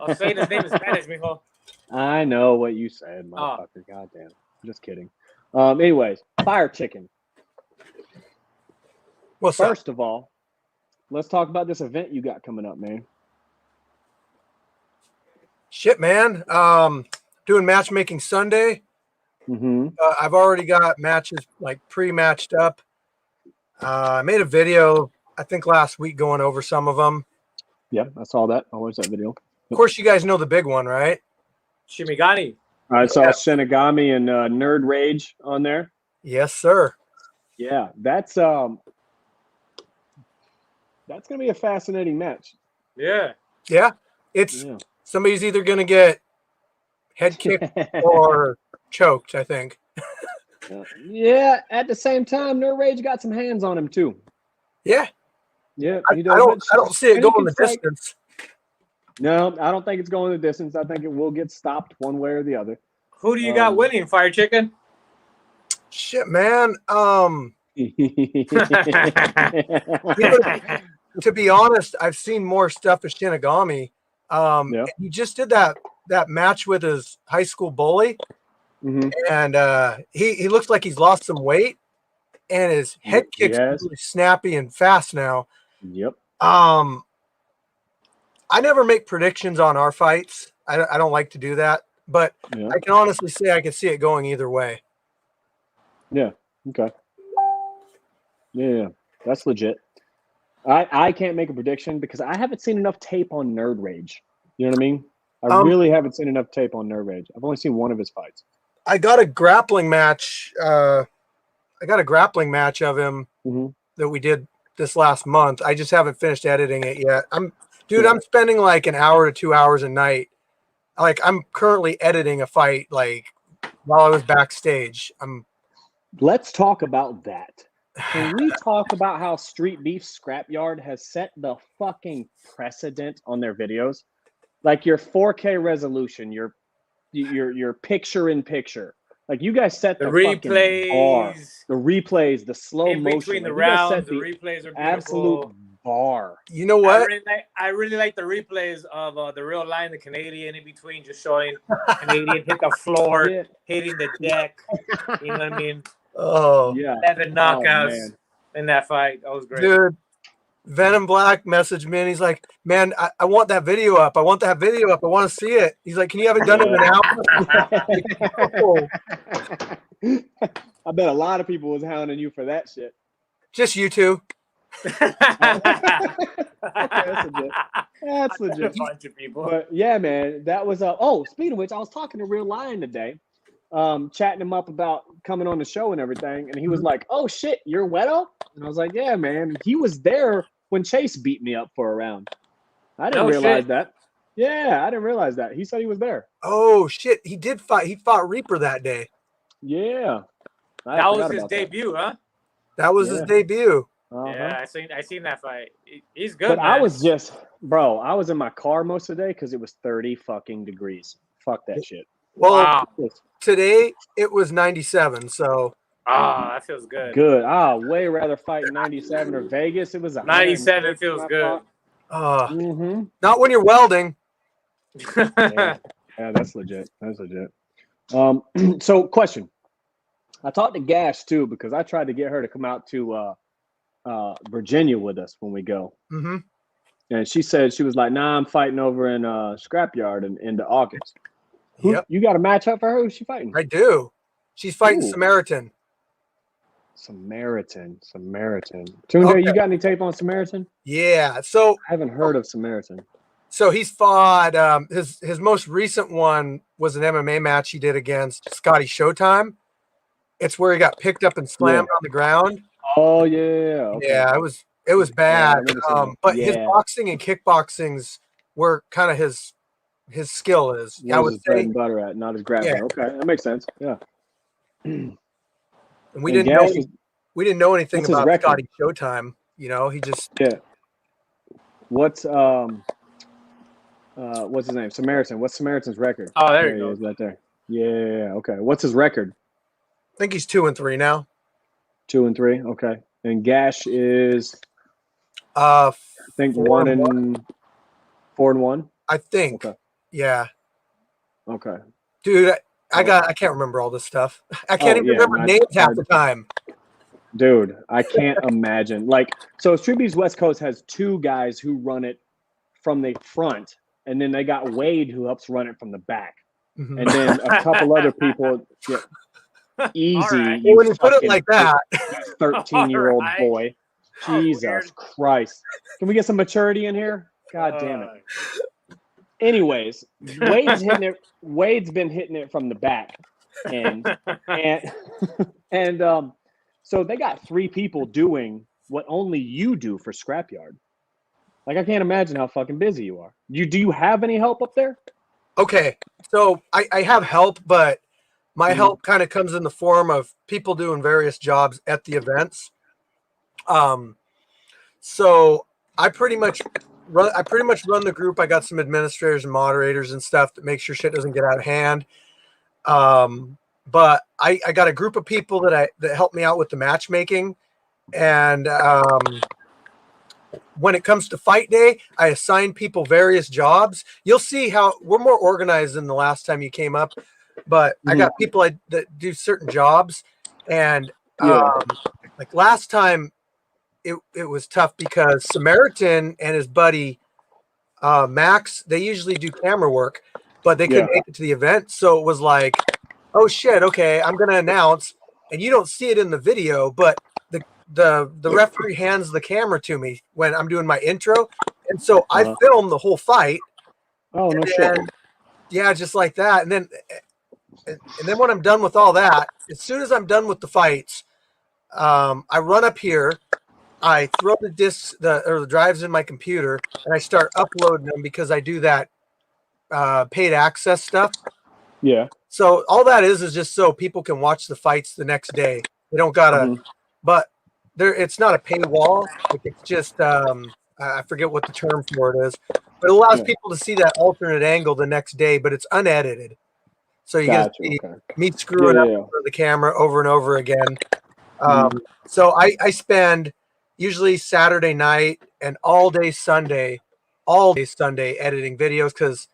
I'll say his name in Spanish, mijo. I know what you said, motherfucker. Goddamn. Just kidding. Anyways, Firechicken. First of all, let's talk about this event you got coming up, man. Shit, man. Doing matchmaking Sunday. Mm-hmm. I've already got matches like pre-matched up. I made a video I think last week going over some of them. Yeah, I saw that. I watched that video. Of course, you guys know the big one, right? Shinigami. I saw Shinigami and Nerd Rage on there. Yes, sir. Yeah, that's gonna be a fascinating match. Yeah. Yeah. It's somebody's either gonna get head kicked or choked, I think. Yeah, at the same time, Nerd Rage got some hands on him too. Yeah. Yeah. I don't see it going the distance. No, I don't think it's going the distance. I think it will get stopped one way or the other. Who do you got winning, Firechicken? Shit, man. You know, to be honest, I've seen more stuff as Shinigami. He just did that match with his high school bully, and he looks like he's lost some weight, and his head kicks really snappy and fast now. Yep. I never make predictions on our fights. I don't like to do that, but I can honestly say I can see it going either way. Yeah. Okay. Yeah, that's legit. I can't make a prediction because I haven't seen enough tape on Nerd Rage. You know what I mean? I really haven't seen enough tape on Nerd Rage. I've only seen one of his fights. I got a grappling match. I got a grappling match of him that we did this last month. I just haven't finished editing it yet. I'm spending like an hour to 2 hours a night. Like I'm currently editing a fight like while I was backstage. Let's talk about that. Can we talk about how Streetbeefs Scrapyard has set the fucking precedent on their videos? Like your 4K resolution, your picture in picture. Like you guys set the replays, bar. The replays, the slow in motion. between the Like, rounds, the replays are beautiful. Absolute bar. You know what? I really like the replays of the real line, the Canadian in between, just showing Canadian hit the floor, hitting the deck. You know what I mean? Oh yeah, 11 knockouts in that fight. That was great, dude. Venom Black messaged me and he's like, "Man, I want that video up. I want that video up. I want to see it." He's like, "Can you have it done in an hour?" I bet a lot of people was hounding you for that shit. Just you two. Okay, that's legit. That's legit. A bunch of people. But yeah, man, that was speaking of which, I was talking to Real Lion today. Chatting him up about coming on the show and everything, and he was like, "Oh shit, you're Wero?" And I was like, "Yeah, man." He was there when Chase beat me up for a round. I didn't realize that. Yeah, I didn't realize that. He said he was there. Oh shit, he did fight. He fought Reaper that day. Yeah, that was his debut, huh? That was his debut. Yeah, I seen that fight. He's good. But man. I was in my car most of the day because it was 30 fucking degrees. Fuck that shit. Well, today it was 97, so. That feels good. Good. Way rather fight 97 or Vegas. It was 97 feels good. Not when you're welding. Yeah, that's legit. That's legit. So question. I talked to Gash too because I tried to get her to come out to Virginia with us when we go. And she said she was like, "Nah, I'm fighting over in Scrapyard into August." You got a match up for her? Who's she fighting? I do. She's fighting Samaritan. Samaritan. Tunde, you got any tape on Samaritan? Yeah. So I haven't heard of Samaritan. So he's fought. His most recent one was an MMA match he did against Scotty Showtime. It's where he got picked up and slammed on the ground. Oh yeah. Okay. Yeah, it was bad. But his boxing and kickboxings were kind of his skill is. I would say bread and butter at, not his grappling. Yeah. Okay, that makes sense. Yeah. And we didn't know anything about Scotty Showtime. You know, he just What's his name? Samaritan. What's Samaritan's record? Oh, there you go. Is right there. Yeah. Okay. What's his record? I think he's 2-3 now. 2-3. Okay. And Gash is I think 4-1. I think. Okay. Yeah. Okay. Dude, I can't remember all this stuff. I can't even remember names half the time. Dude, I can't imagine. Like, so Streetbeefs Westcoast has two guys who run it from the front, and then they got Wade who helps run it from the back. And then a couple other people. Easy. Right. Well, when you put it like that, 13-year-old boy. Jesus Christ. Can we get some maturity in here? God damn it. Anyways, Wade's been hitting it from the back. And so they got 3 people doing what only you do for Scrapyard. Like, I can't imagine how fucking busy you are. Do you have any help up there? Okay, so I have help, but my help kind of comes in the form of people doing various jobs at the events. So I pretty much run the group. I got some administrators and moderators and stuff that make sure shit doesn't get out of hand. But I got a group of people that help me out with the matchmaking, and when it comes to fight day, I assign people various jobs. You'll see how we're more organized than the last time you came up, but I got people that do certain jobs, and like last time it was tough because Samaritan and his buddy Max, they usually do camera work, but they couldn't make it to the event. So it was like, oh shit, okay, I'm gonna announce, and you don't see it in the video, but the referee hands the camera to me when I'm doing my intro, and so I film the whole fight. Oh no shit. Yeah, just like that. And then when I'm done with all that, as soon as I'm done with the fights, I run up here, I throw the discs or the drives in my computer, and I start uploading them because I do that paid access stuff. Yeah. So all that is just so people can watch the fights the next day. They don't gotta, but it's not a paywall. Like, it's just I forget what the term for it is, but it allows people to see that alternate angle the next day, but it's unedited. So you get to see me screwing up the camera over and over again. So I spend usually Saturday night and all day Sunday editing videos because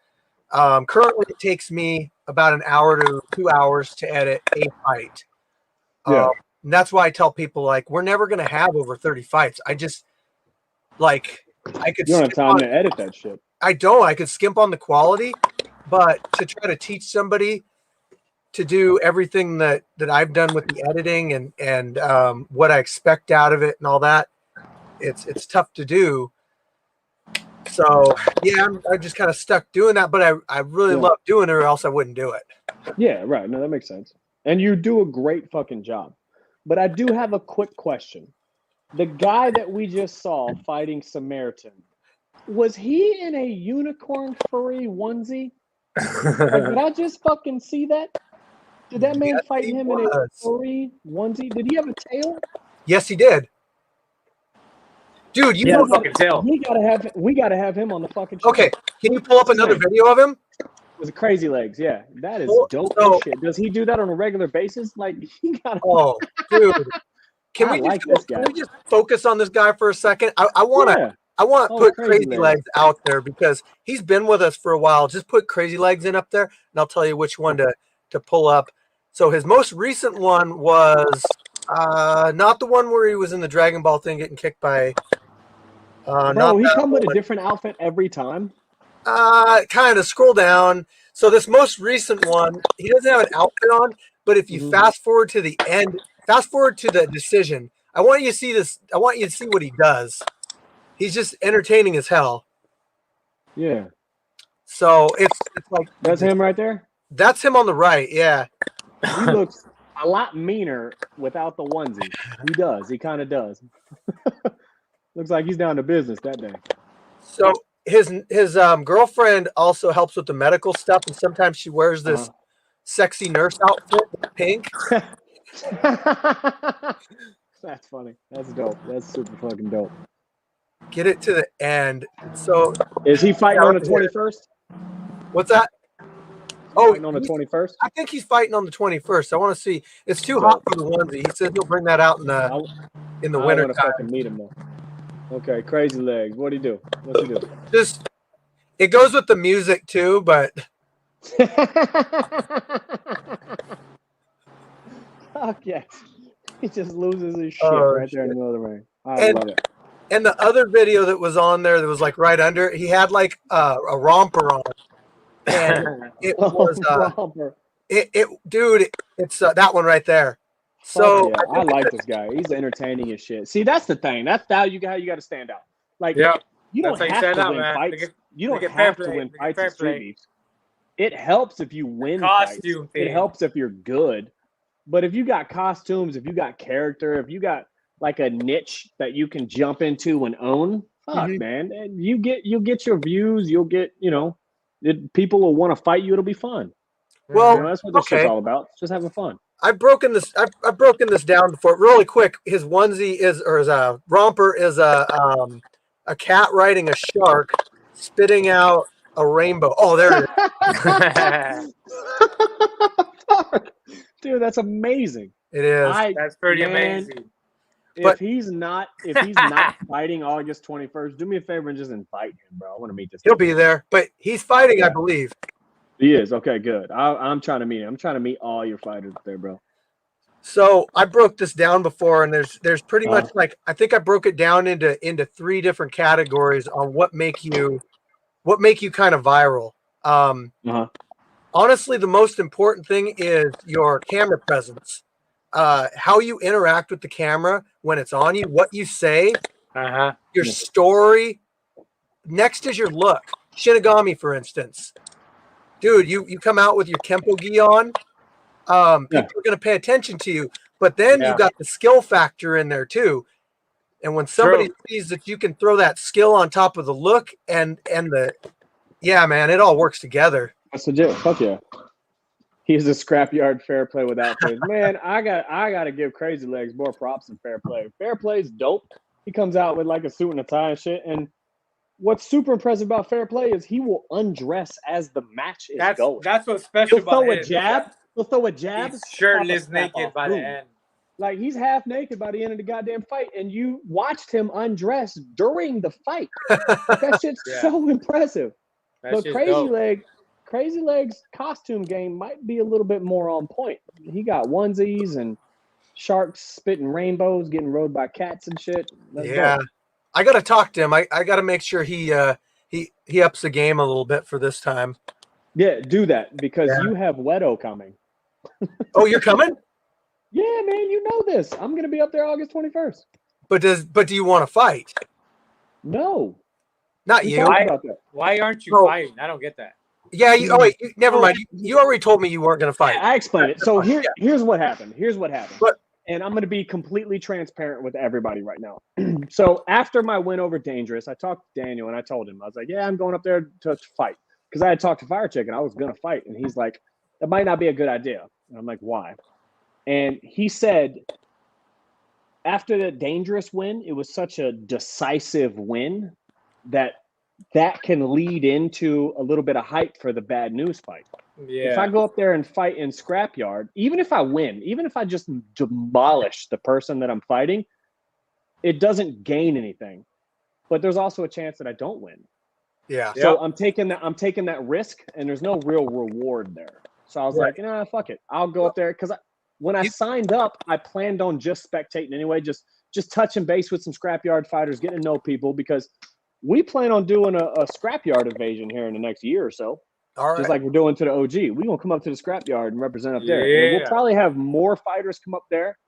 currently it takes me about an hour to 2 hours to edit a fight. And that's why I tell people, like, we're never going to have over 30 fights. I just, like, I could. You don't have time to edit that shit. I don't. I could skimp on the quality, but to try to teach somebody to do everything that I've done with the editing and what I expect out of it and all that, it's tough to do. So yeah, I'm just kind of stuck doing that, but I really love doing it, or else I wouldn't do it. Yeah, right. No, that makes sense. And you do a great fucking job. But I do have a quick question. The guy that we just saw fighting Samaritan, was he in a unicorn furry onesie? Like, did I just fucking see that? Did that man fight him in a furry onesie? Did he have a tail? Yes, he did. Dude, you fucking tail. We gotta have him on the fucking show. Okay, can you pull up another video of him? With Crazy Legs, yeah, that is dope as shit. Does he do that on a regular basis? Like, he got. Oh, dude, can we just focus on this guy for a second? I want to put Crazy Legs out there because he's been with us for a while. Just put Crazy Legs in up there, and I'll tell you which one to pull up. So his most recent one was not the one where he was in the Dragon Ball thing getting kicked by. Bro, he come with a different outfit every time. Kind of scroll down. So this most recent one, he doesn't have an outfit on, but if you fast forward to the end, fast forward to the decision, I want you to see this. I want you to see what he does. He's just entertaining as hell. Yeah. So it's like that's him right there. That's him on the right. Yeah. He looks a lot meaner without the onesie. He does. He kind of does. Looks like he's down to business that day. So his girlfriend also helps with the medical stuff, and sometimes she wears this sexy nurse outfit, pink. That's funny. That's dope. That's super fucking dope. Get it to the end. So is he fighting on the 21st? What's that? Oh, on the 21st? I think he's fighting on the 21st. I want to see. It's too hot for the onesie. He said he'll bring that out in the winter time. Fucking meet him though. Okay, Crazy Legs. What'd he do? What's he do? Just it goes with the music too, but fuck yes. He just loses his shit right there in the middle of the ring. I love it. And the other video that was on there that was like right under it, he had like a romper on. And it was romper. Dude, it's that one right there. So yeah. I like this guy. He's entertaining as shit. See, that's the thing. That's how you got to stand out. Like, you don't have to win fights. You don't have to win fights at Street Beefs. It helps if you win fights. It helps if you're good. But if you got costumes, if you got character, if you got like a niche that you can jump into and own, man, you'll get your views. You'll get, people will want to fight you. It'll be fun. Well, that's what this shit's all about. It's just having fun. I've broken this down before really quick. His onesie is a romper is a cat riding a shark, spitting out a rainbow. Oh, there it is. Dude, that's amazing. It is. That's pretty amazing. If he's not fighting August 21st, do me a favor and just invite him, bro. I want to meet this. He'll be there, but he's fighting, I believe. He is. Okay, good. I'm trying to meet him. I'm trying to meet all your fighters there, bro. So I broke this down before, and there's pretty much like, I think I broke it down into 3 different categories on what make you kind of viral. Honestly, the most important thing is your camera presence, how you interact with the camera when it's on you, what you say, your story. Next is your look. Shinigami, for instance. Dude, you come out with your Kempo gi on, people are going to pay attention to you. But then you've got the skill factor in there too. And when somebody sees that you can throw that skill on top of the look and the, man, it all works together. That's legit. Fuck yeah. He's a scrapyard fair play without face. Man, I got to give Crazy Legs more props than fair play. Fair play's dope. He comes out with like a suit and a tie and shit. And what's super impressive about fair play is he will undress as the match is going. That's what's special about him. He'll throw a jab. He's shirtless naked by the end. Like, he's half naked by the end of the goddamn fight, and you watched him undress during the fight. That shit's so impressive. But Crazy Legs costume game might be a little bit more on point. He got onesies and sharks spitting rainbows, getting rode by cats and shit. Let's go. I got to talk to him. I got to make sure he ups the game a little bit for this time. Yeah, do that because you have Wero coming. Oh, you're coming? Yeah, man, you know this. I'm going to be up there August 21st. But do you want to fight? No. Not you. Why aren't you fighting? I don't get that. Yeah, never mind. You already told me you weren't going to fight. I explained it. So here's what happened. And I'm going to be completely transparent with everybody right now. So after my win over Dangerous, I talked to Daniel and I told him, I was like, yeah, I'm going up there to fight. Because I had talked to Firechicken. I was going to fight. And he's like, that might not be a good idea. And I'm like, why? And he said, after the Dangerous win, it was such a decisive win that can lead into a little bit of hype for the Bad News fight. Yeah. If I go up there and fight in Scrapyard, even if I win, even if I just demolish the person that I'm fighting, it doesn't gain anything. But there's also a chance that I don't win. Yeah. So I'm taking that risk, and there's no real reward there. So I was like, fuck it. I'll go up there because when I signed up, I planned on just spectating anyway, just touching base with some Scrapyard fighters, getting to know people, because we plan on doing a Scrapyard invasion here in the next year or so. All right. Just like we're doing to the OG. We're going to come up to the Scrapyard and represent up there. And we'll probably have more fighters come up there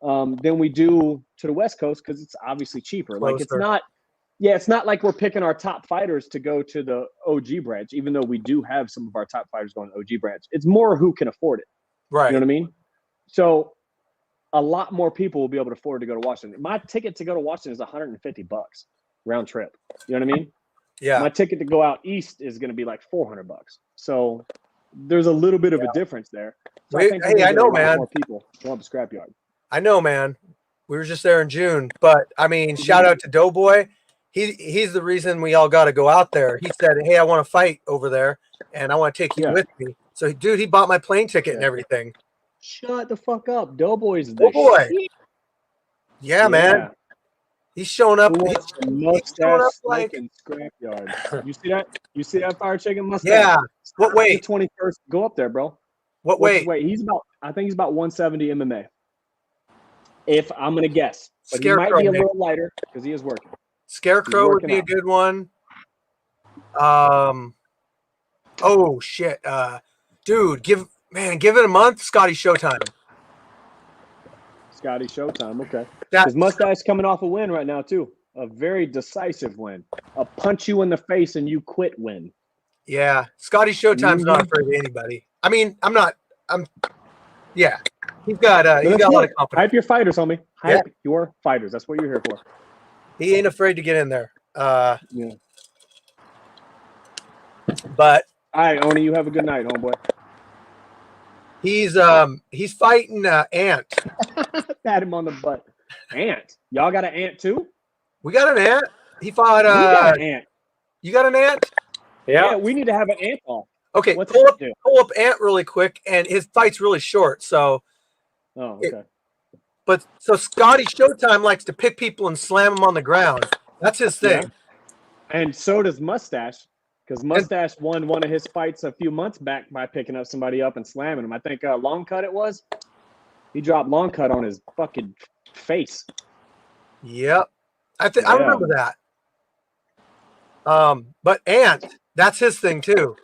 than we do to the West Coast because it's obviously cheaper. Like, it's not like we're picking our top fighters to go to the OG branch, even though we do have some of our top fighters going to the OG branch. It's more who can afford it. Right. You know what I mean? So a lot more people will be able to afford to go to Washington. My ticket to go to Washington is $150 round trip. You know what I mean? Yeah. My ticket to go out east is going to be like $400. So there's a little bit of a difference there. So I know, man. More people go up to Scrapyard. I know, man. We were just there in June, but I mean, shout out to Doughboy. He's the reason we all got to go out there. He said, "Hey, I want to fight over there, and I want to take you with me." So, dude, he bought my plane ticket and everything. Shut the fuck up, Doughboy's the Doughboy. shit. Yeah, man. He's showing up. He's showing up like in Scrapyard. You see that? You see that Firechicken mustache? Yeah. What weight? 21st. Go up there, bro. What weight? I think he's about 170 MMA. If I'm gonna guess, but Scarecrow, he might be a little lighter because he is working. Scarecrow would be a good one. Oh shit, dude, give it a month. Scotty Showtime. Scotty Showtime. Okay. His Mustache coming off a win right now too. A very decisive win. A punch you in the face and you quit win. Yeah, Scotty Showtime's not afraid of anybody. I mean, yeah. He's got a lot of confidence. Hype your fighters, homie. Hype your fighters. That's what you're here for. He ain't afraid to get in there. Yeah. But all right, Oni, you have a good night, homeboy. He's fighting Ant. Pat him on the butt. Ant. Y'all got an Ant too? We got an Ant. He fought we got an Ant. You got an Ant? Yeah, we need to have an Ant off. Okay, pull up Ant really quick, and his fight's really short, so. Oh, okay. But so Scotty Showtime likes to pick people and slam them on the ground. That's his thing. Yeah. And so does Mustache, because Mustache won one of his fights a few months back by picking up somebody up and slamming him. I think Long Cut it was. He dropped Long Cut on his fucking face. Yep. I remember that. But Ant, that's his thing too.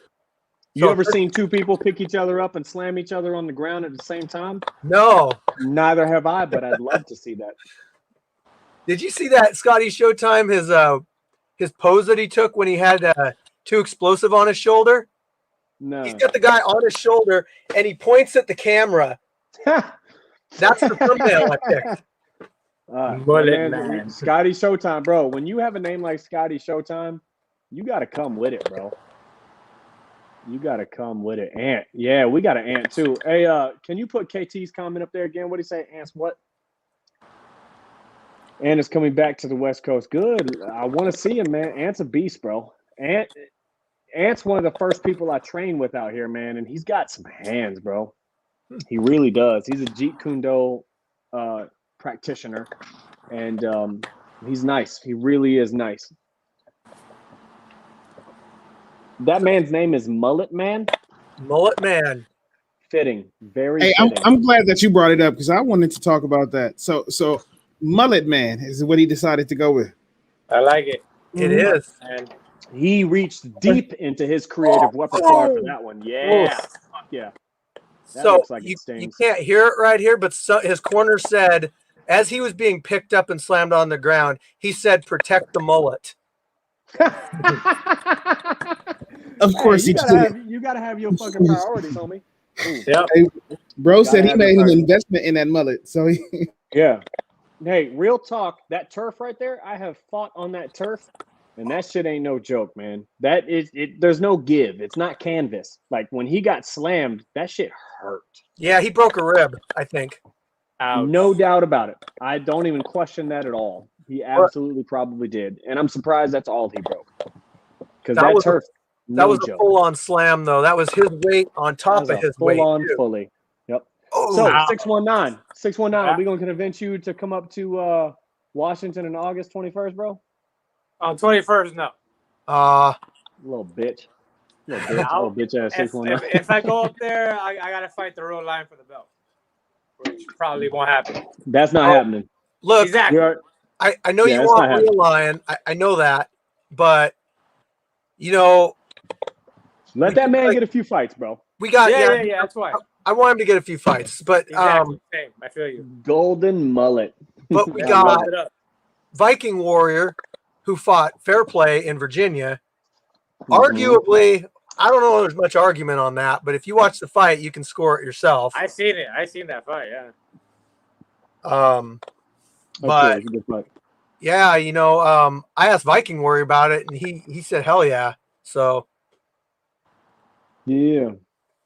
You ever seen two people pick each other up and slam each other on the ground at the same time? No. Neither have I, but I'd love to see that. Did you see that Scotty Showtime, his pose that he took when he had two explosive on his shoulder? No. He's got the guy on his shoulder and he points at the camera. That's the thumbnail I picked. Man, Scotty Showtime, bro. When you have a name like Scotty Showtime, you got to come with it, bro. You got to come with it. Ant. Yeah, we got an Ant too. Hey, can you put KT's comment up there again? What do you say? Ant's what? Ant is coming back to the West Coast. Good. I want to see him, man. Ant's a beast, bro. Ant's one of the first people I train with out here, man, and he's got some hands, bro. He really does. He's a Jeet Kune Do practitioner, and he's nice. He really is nice. That man's name is Mullet Man. Mullet Man. Fitting. Very fitting. I'm glad that you brought it up because I wanted to talk about that. So Mullet Man is what he decided to go with. I like it. It is. And he reached deep into his creative repertoire for that one. Yeah. Fuck yeah. That so looks like you can't hear it right here, but his corner said, as he was being picked up and slammed on the ground, he said, "Protect the mullet." Of course, you gotta have your fucking priorities, homie. Yeah, bro said he made an investment in that mullet. So yeah. Hey, real talk. That turf right there, I have fought on that turf, and that shit ain't no joke, man. That is it. There's no give. It's not canvas. Like when he got slammed, that shit hurt. Yeah, he broke a rib, I think. Ouch. No doubt about it. I don't even question that at all. He absolutely probably did, and I'm surprised that's all he broke. Because that turf. That was a full-on slam, though. That was his weight on top of his weight. Full-on, fully. Yep. Oh, so, 619. 619, are we going to convince you to come up to Washington on August 21st, bro? On 21st, no. Little bitch. Little bitch-ass 619. If I go up there, I got to fight the real line for the belt, which probably won't happen. That's not happening. Look, exactly. I know you want real lion. I know that, but, you know, let that man get a few fights, bro. We got yeah. That's why I want him to get a few fights, but exactly. Same. I feel you. Golden mullet. But we got Viking Warrior, who fought Fair Play in Virginia. Arguably, I don't know if there's much argument on that, but if you watch the fight, you can score it yourself. I seen it. I seen that fight. Yeah. But yeah, you know, I asked Viking Warrior about it, and he said, "Hell yeah!" So. Yeah.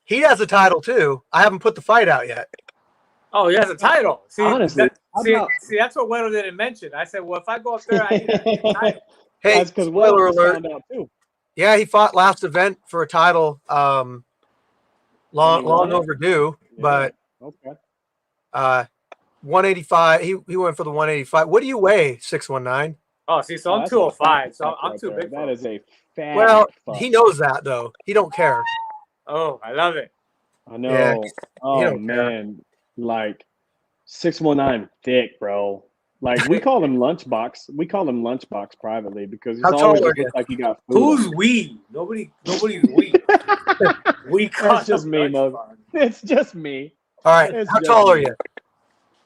He has a title too. I haven't put the fight out yet. Oh, he has a title. See, honestly, see, that's what Wero didn't mention. I said, well, if I go up there, I need a title. Hey, spoiler alert. Yeah, he fought last event for a title. Long overdue, but 185. He went for the 185. What do you weigh? 619. Oh, see, so I'm 205. So I'm too big. That is a fat. Well, he knows that though. He don't care. Oh, I love it. I know. Yeah, oh man, like 619 thick, bro. Like we call him Lunchbox. We call him Lunchbox privately because he's always looks like he got food. Who's we? Nobody's we. We. It's just me, Mo. It's just me. All right. How tall are you?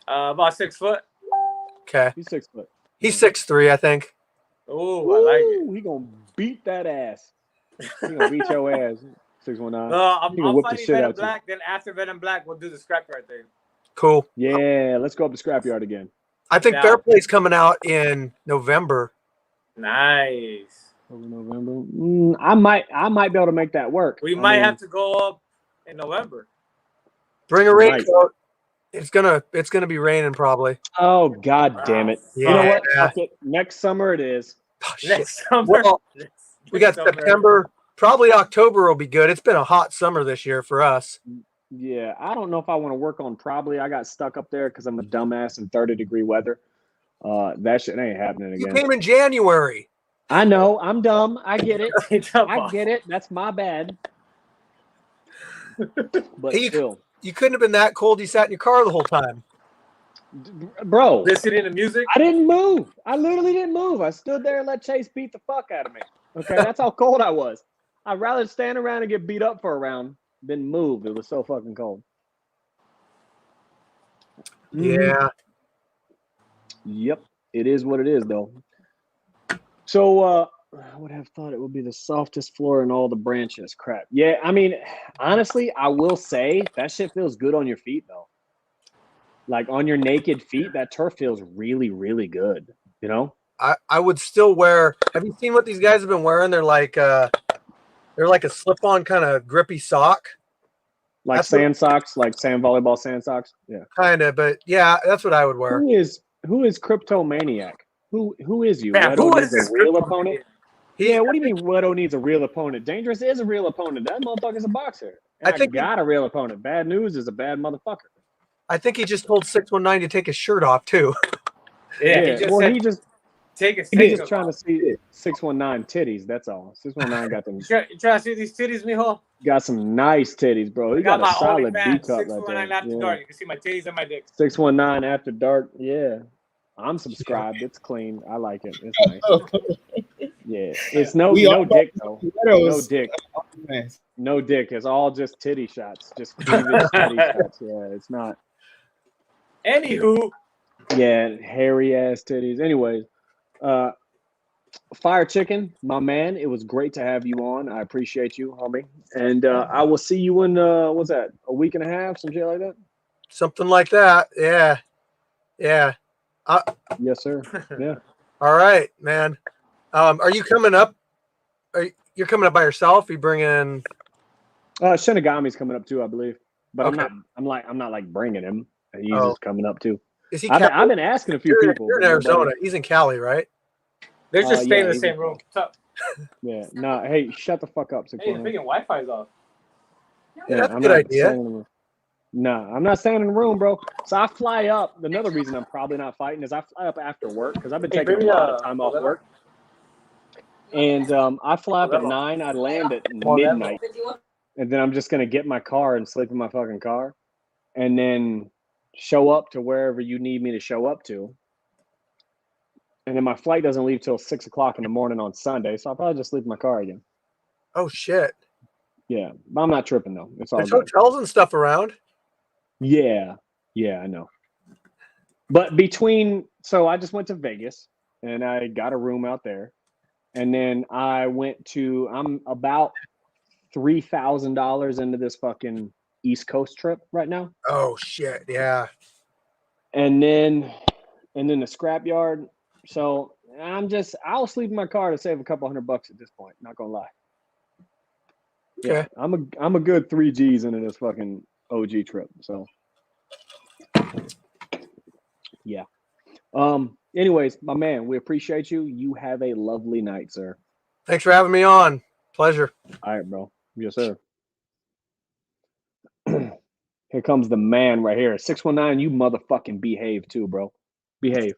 About 6 foot. Okay. He's 6 foot. He's 6'3", I think. Oh, I like it. He gonna beat that ass. He gonna beat your ass. 619. I'm fighting Venom Black. Then after Venom Black, we'll do the Scrapyard thing. Cool. Yeah, let's go up to Scrapyard again. I think Fair Play's coming out in November. Nice. November. I might be able to make that work. We might have to go up in November. Bring a raincoat. It's gonna be raining probably. Oh God damn it! Yeah. You know what? Fuck it. Next summer it is. Oh, next summer. Well, we got September. Probably October will be good. It's been a hot summer this year for us. Yeah, I don't know if I want to work on probably. I got stuck up there because I'm a dumbass in 30-degree weather. That shit ain't happening again. You came in January. I know. I'm dumb. I get it. I get it. That's my bad. But still. You couldn't have been that cold. You sat in your car the whole time. Bro. Listening to music? I didn't move. I literally didn't move. I stood there and let Chase beat the fuck out of me. Okay, that's how cold I was. I'd rather stand around and get beat up for a round than move. It was so fucking cold. Yeah. Yep. It is what it is, though. So, I would have thought it would be the softest floor in all the branches. Crap. Yeah, I mean, honestly, I will say that shit feels good on your feet, though. Like, on your naked feet, that turf feels really, really good, you know? I would still wear – have you seen what these guys have been wearing? They're like a slip-on kind of grippy sock. Like that's sand socks, like sand volleyball sand socks? Yeah. Kind of, but, yeah, that's what I would wear. Who is Cryptomaniac? Who is you? Man, who is this real opponent? Yeah, what do you mean Wero needs a real opponent? Dangerous is a real opponent. That motherfucker's a boxer. And I think got a real opponent. Bad News is a bad motherfucker. I think he just told 619 to take his shirt off, too. Yeah, he just take his He's just trying to see 619 titties, that's all. 619 got them. You trying to see these titties, mijo? Got some nice titties, bro. He got a solid B cup right 619 After Dark. You can see my titties and my dick. 619 After Dark, yeah. I'm subscribed. It's clean. I like it. It's nice. Yeah. It's no dick though. No dick. No dick. It's all just titty shots. Just cleavage titty shots. Yeah, it's not. Anywho. Yeah, hairy ass titties. Anyways, Firechicken, my man, it was great to have you on. I appreciate you, homie. And I will see you in what's that? A week and a half, some shit like that? Something like that. Yeah. Yeah. Yes, sir. Yeah. All right, man. Are you coming up? You're coming up by yourself? You bringing? Shinigami's coming up too, I believe. But okay. I'm not like bringing him. He's just coming up too. Is he? I've been asking a few people. You're in Arizona. He's in Cali, right? They're just staying in the same room. Yeah. No. Hey, shut the fuck up. Hey, the freaking Wi-Fi's off. Yeah, that's a good idea. No, I'm not staying in the room, bro. So I fly up. Another reason I'm probably not fighting is I fly up after work because I've been taking a lot of time off work. And I fly up at 9. I land at midnight. And then I'm just going to get my car and sleep in my fucking car. And then show up to wherever you need me to show up to. And then my flight doesn't leave till 6 o'clock in the morning on Sunday. So I'll probably just leave my car again. Oh, shit. Yeah. But I'm not tripping, though. It's all There's good. hotels and stuff around. Yeah, I know. But so I just went to Vegas and I got a room out there. And then I'm about $3,000 into this fucking East Coast trip right now. Oh shit, yeah. And then the Scrapyard. So I'll sleep in my car to save a couple $100 at this point, not gonna lie. Okay. Yeah, I'm a good 3 G's into this fucking OG trip. So yeah. Anyways, my man, we appreciate you. You have a lovely night, sir. Thanks for having me on. Pleasure. All right, bro. Yes, sir. Here comes the man right here. 619, you motherfucking behave too, bro. Behave.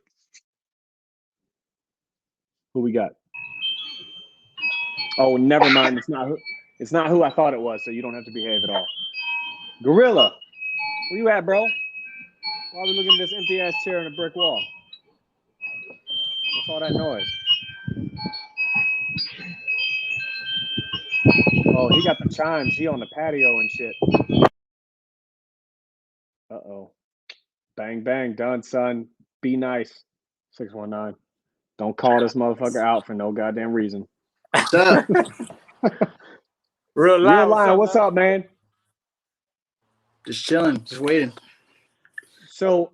Who we got? Oh, never mind. It's not who I thought it was, so you don't have to behave at all. Gorilla, where you at, bro? Why are we looking at this empty ass chair and a brick wall? What's all that noise? Oh, he got the chimes. He on the patio and shit. Uh-oh. Bang, bang, done, son. Be nice. 619. Don't call this motherfucker out for no goddamn reason. What's up? Real Lion, what's up, man? Just chilling, just waiting. So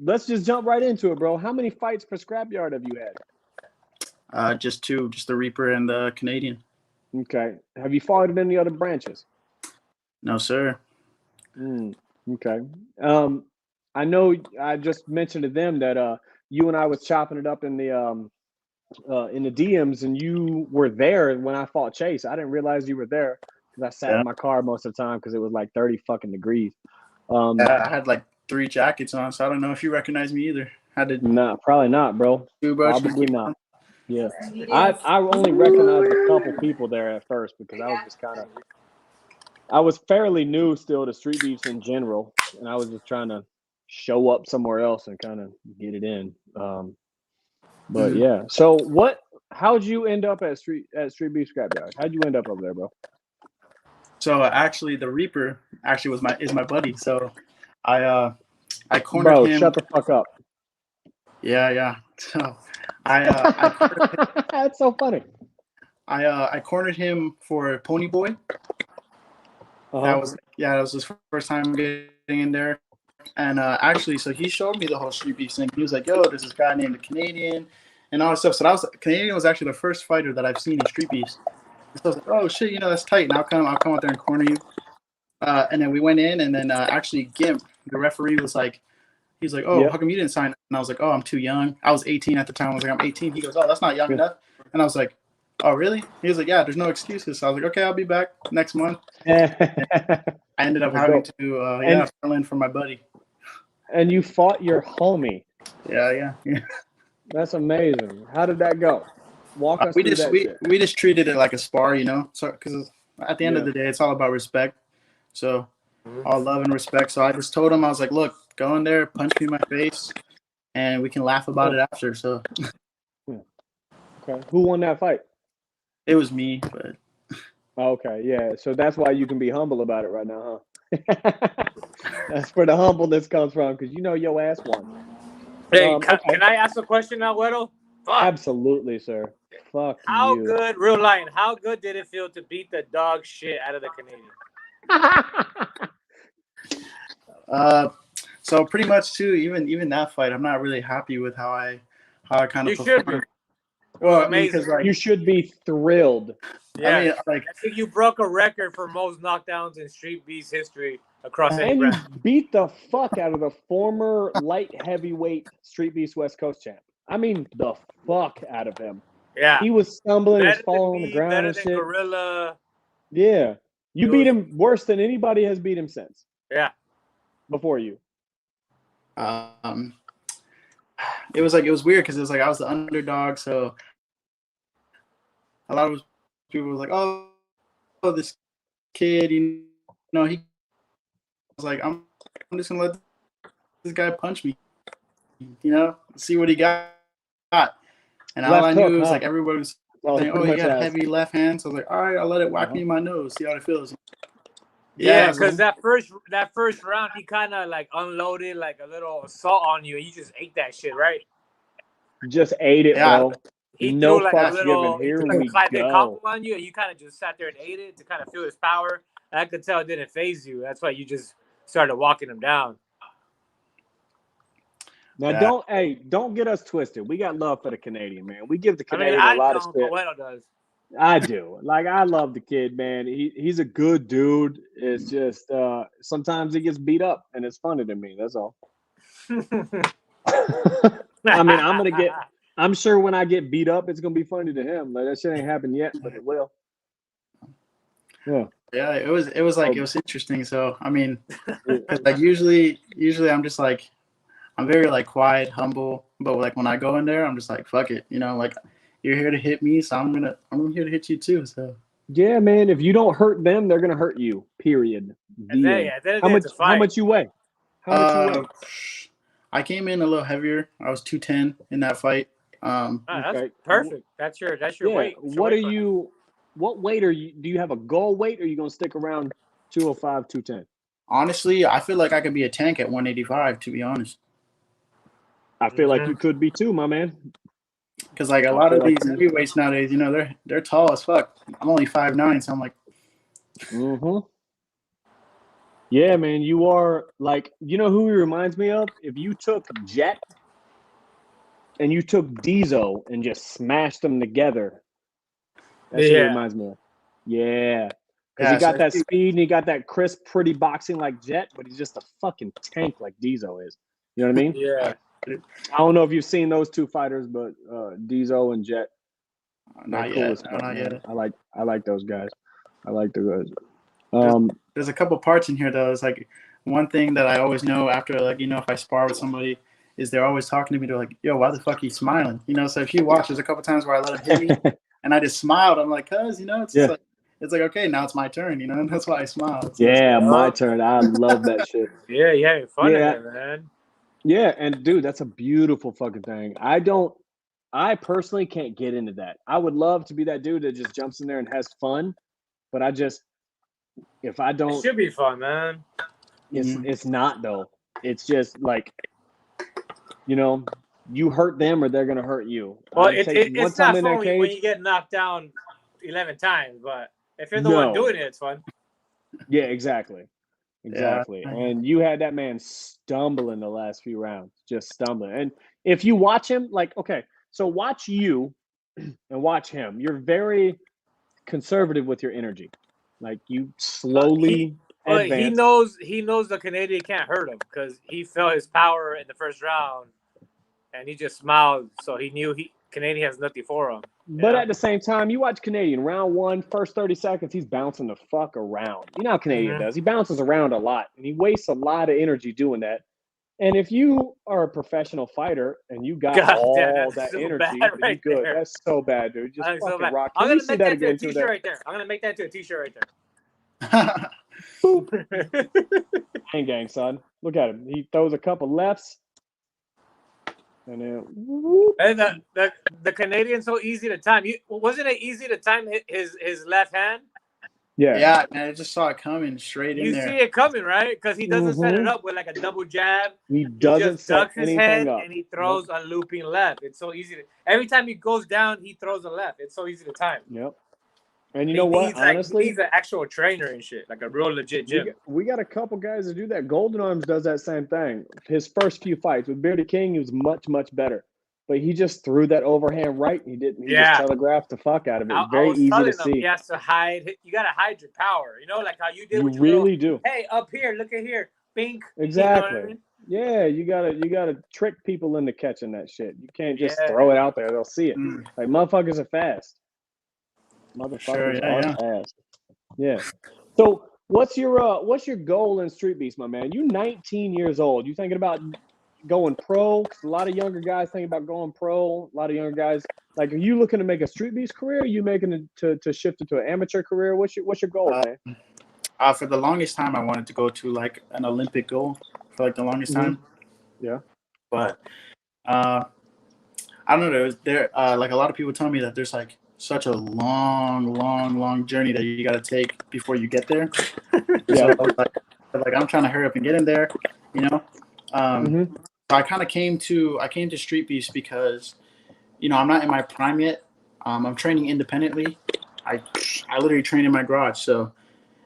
let's just jump right into it, bro. How many fights for Scrapyard have you had? Just two, just the Reaper and the Canadian. Okay. Have you fought in any other branches? No, sir. Okay. I know I just mentioned to them that you and I was chopping it up in the DMs, and you were there when I fought Chase. I didn't realize you were there because I sat in my car most of the time because it was like 30 fucking degrees. I had like 3 jackets on, so I don't know if you recognize me either. Nah, probably not, bro. Probably not. Yeah. I only recognized a couple people there at first because I was just I was fairly new still to Streetbeefs in general, and I was just trying to show up somewhere else and kind of get it in. But yeah. So how'd you end up at Streetbeef Scrapyard? How'd you end up over there, bro? So actually the Reaper is my buddy. So I cornered him. Shut the fuck up. Yeah. So that's so funny. I cornered him for Pony Boy. That was his first time getting in there. And actually, so he showed me the whole Streetbeef thing. He was like, "Yo, there's this guy named the Canadian," and all that stuff. So Canadian was actually the first fighter that I've seen in Streetbeefs. So I was like, "Oh shit, that's tight." And I'll come out there and corner you. And then we went in, and then actually Gimp, the referee, was like, he's like, "Oh, how come you didn't sign?" And I was like, "Oh, I'm too young." I was 18 at the time. I was like, "I'm 18." He goes, "Oh, that's not young enough." And I was like, "Oh, really?" He was like, "Yeah, there's no excuses." So I was like, "Okay, I'll be back next month." I ended up having to fill in for my buddy. And you fought your homie. Yeah. That's amazing. How did that go? Walk us through that shit. We just treated it like a spar, So because at the end of the day, it's all about respect. So all love and respect. So I just told him, I was like, "Look, go in there, punch me in my face, and we can laugh about it after." So. Okay. Who won that fight? It was me, but. Okay, yeah. So that's why you can be humble about it right now, huh? That's where the humbleness comes from, because your ass won. Hey, can I ask a question now, Wero? Absolutely, sir. Fuck How you. good, Real Lion, how good did it feel to beat the dog shit out of the Canadian? So pretty much too, even that fight, I'm not really happy with how I kind of performed. Should be. Well, because you should be thrilled. Yeah, I mean, I think you broke a record for most knockdowns in Streetbeefs history across any brand. And you beat the fuck out of the former light heavyweight Streetbeefs West Coast champ. I mean, the fuck out of him. Yeah, he was stumbling, was falling on the ground and shit. Gorilla. Yeah, you beat him worse than anybody has beat him since. Yeah, before you. It was weird because it was like I was the underdog, so a lot of people were like, "Oh, this kid, he was like, I'm just gonna let this guy punch me, see what he got." And all I knew was like everybody was saying, "Oh, he got a heavy left hand." So I was like, "All right, I'll let it whack me in my nose, see how it feels." Yeah, because that first round, he kind of like unloaded like a little assault on you, and you just ate that shit, right? Just ate it, bro. He no threw like a little combo on you, and you kind of just sat there and ate it to kind of feel his power. And I could tell it didn't phase you. That's why you just started walking him down. Now, don't get us twisted. We got love for the Canadian, man. We give the Canadian a lot of shit. Does. I do. Like, I love the kid, man. He's a good dude. It's just sometimes he gets beat up, and it's funny to me. That's all. I mean, I'm sure when I get beat up, it's gonna be funny to him. Like, that shit ain't happened yet, but it will. Yeah. Yeah, it was interesting. So I mean, like usually I'm just like, I'm very like quiet, humble, but like when I go in there, I'm just like, fuck it, like you're here to hit me, so I'm here to hit you too. So yeah, man, if you don't hurt them, they're gonna hurt you. Period. How much you weigh? How much you weigh? I came in a little heavier. I was 210 in that fight. That's perfect. That's your weight. What weight are you? Do you have a goal weight, or are you gonna stick around 205, 210? Honestly, I feel like I could be a tank at 185. To be honest, I feel like you could be too, my man. Because like a lot of these heavyweights nowadays, you know, they're tall as fuck. I'm only 5'9", so I'm like, yeah, man, you are like, you know who he reminds me of? If you took Jet and you took Diesel and just smashed them together, that's what he reminds me of. Yeah. Because he got that speed and he got that crisp, pretty boxing like Jet, but he's just a fucking tank like Diesel is. You know what I mean? Yeah. I don't know if you've seen those two fighters, but Diesel and Jet. Not yet. Not yet. I like those guys. I like the guys. There's a couple parts in here though. It's like one thing that I always know after, like, you know, if I spar with somebody, is they're always talking to me. They're like, "Yo, why the fuck are you smiling?" You know. So if you watch, there's a couple times where I let him hit me, and I just smiled. I'm like, "Cuz, you know, it's just like, it's like, okay, now it's my turn." You know, and that's why I smiled. So my turn. I love that shit. Yeah, you having fun in it, man. Yeah, and dude, that's a beautiful fucking thing. I personally can't get into that. I would love to be that dude that just jumps in there and has fun, but if I don't, it should be fun, man. It's not though. It's just like, you know, you hurt them or they're gonna hurt you. Well, it's not fun when you get knocked down 11 times, but if you're the one doing it, it's fun. Yeah, exactly. Exactly. Yeah. And you had that man stumbling the last few rounds, just stumbling. And if you watch him, like, okay, so watch you and watch him. You're very conservative with your energy. Like, you slowly advance. He knows the Canadian can't hurt him because he felt his power in the first round and he just smiled. So he knew Canadian has nothing for him. But at the same time, you watch Canadian, round one, first 30 seconds, he's bouncing the fuck around. You know how Canadian does. He bounces around a lot, and he wastes a lot of energy doing that. And if you are a professional fighter and you got all that energy, right good. There. That's so bad, dude. Just fucking rock. I'm going to make that into a t-shirt right there. I'm going to make that into a t-shirt right there. Gang gang, son. Look at him. He throws a couple lefts. And then, and the Canadian's so easy to time. Wasn't it easy to time his left hand? Yeah, man. I just saw it coming straight in there. You see it coming, right? Because he doesn't set it up with like a double jab. He doesn't just ducks his head up. And he throws a looping left. It's so easy to. Every time he goes down, he throws a left. It's so easy to time. Yep. And you know what? Honestly, he's an actual trainer and shit, like a real legit gym. We got a couple guys that do that. Golden Arms does that same thing. His first few fights with Bearded King, he was much, much better. But he just threw that overhand right. He didn't. He just telegraphed the fuck out of it. Very easy to see. He has to hide. You got to hide your power. You know, like how you did. You really do. Hey, up here, look at here, bink. Exactly. You know what I mean? Yeah, you gotta trick people into catching that shit. You can't just throw it out there. They'll see it. Like, motherfuckers are fast. Motherfuckers are fast. Yeah. So what's your goal in Streetbeefs, my man? You 19 years old. You thinking about going pro? A lot of younger guys thinking about going pro. A lot of younger guys, like, are you looking to make a Streetbeefs career? Are you making it to shift into an amateur career? What's your goal, man? For the longest time, I wanted to go to like an Olympic goal for like the longest time. Yeah. But I don't know. There like a lot of people tell me that there's like such a long journey that you got to take before you get there. So like I'm trying to hurry up and get in there, you know. So I kind of came to Streetbeefs because, you know, I'm not in my prime yet. I'm training independently. I literally train in my garage. So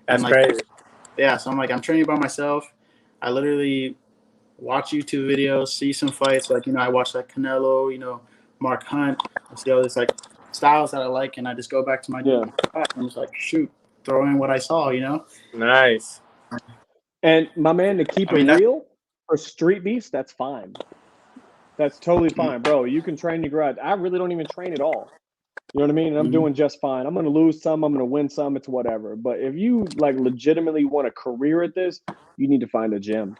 that's crazy. Yeah, so I'm training by myself. I literally watch YouTube videos, see some fights. Like, you know, I watch like Canelo, you know, Mark Hunt. I see all this like styles that I like, and I just go back to my I'm just like, shoot, throw in what I saw, you know. Nice. And my man, to keep it real for Streetbeefs, that's fine. That's totally fine, bro. You can train your garage. I really don't even train at all. You know what I mean? And I'm doing just fine. I'm going to lose some. I'm going to win some. It's whatever. But if you like legitimately want a career at this, you need to find a gym,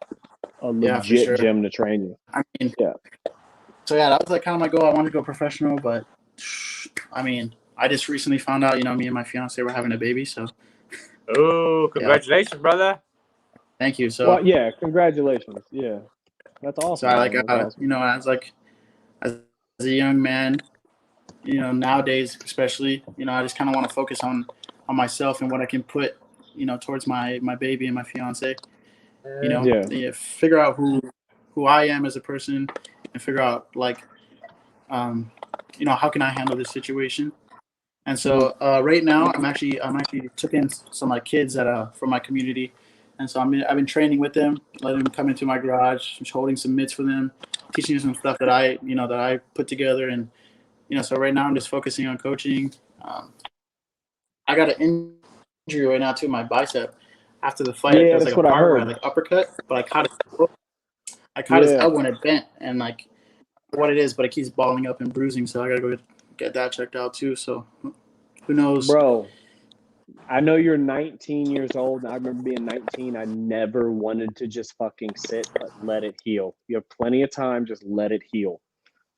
a legit gym to train you. I mean, So yeah, that was like kind of my goal. I wanted to go professional, but I mean, I just recently found out, you know, me and my fiance were having a baby. So. Oh, congratulations, brother. Thank you. So. Well, yeah, congratulations. Yeah, that's awesome. So I like, you know, as a young man, you know, nowadays especially, you know, I just kind of want to focus on myself and what I can put, you know, towards my baby and my fiance. You know, figure out who I am as a person, and figure out like, you know, how can I handle this situation. And so right now, I'm actually took in some of my kids that from my community, and so I've been training with them, letting them come into my garage, holding some mitts for them, teaching them some stuff that I put together, and you know, so right now I'm just focusing on coaching. I got an injury right now to my bicep after the fight. Yeah, it was that's like what I heard. Like uppercut, but I caught his elbow and it bent, and like what it is, but it keeps balling up and bruising, so I gotta go get that checked out too. So who knows, bro? I know you're 19 years old, and I remember being 19. I never wanted to just fucking sit, but let it heal. You have plenty of time. Just let it heal.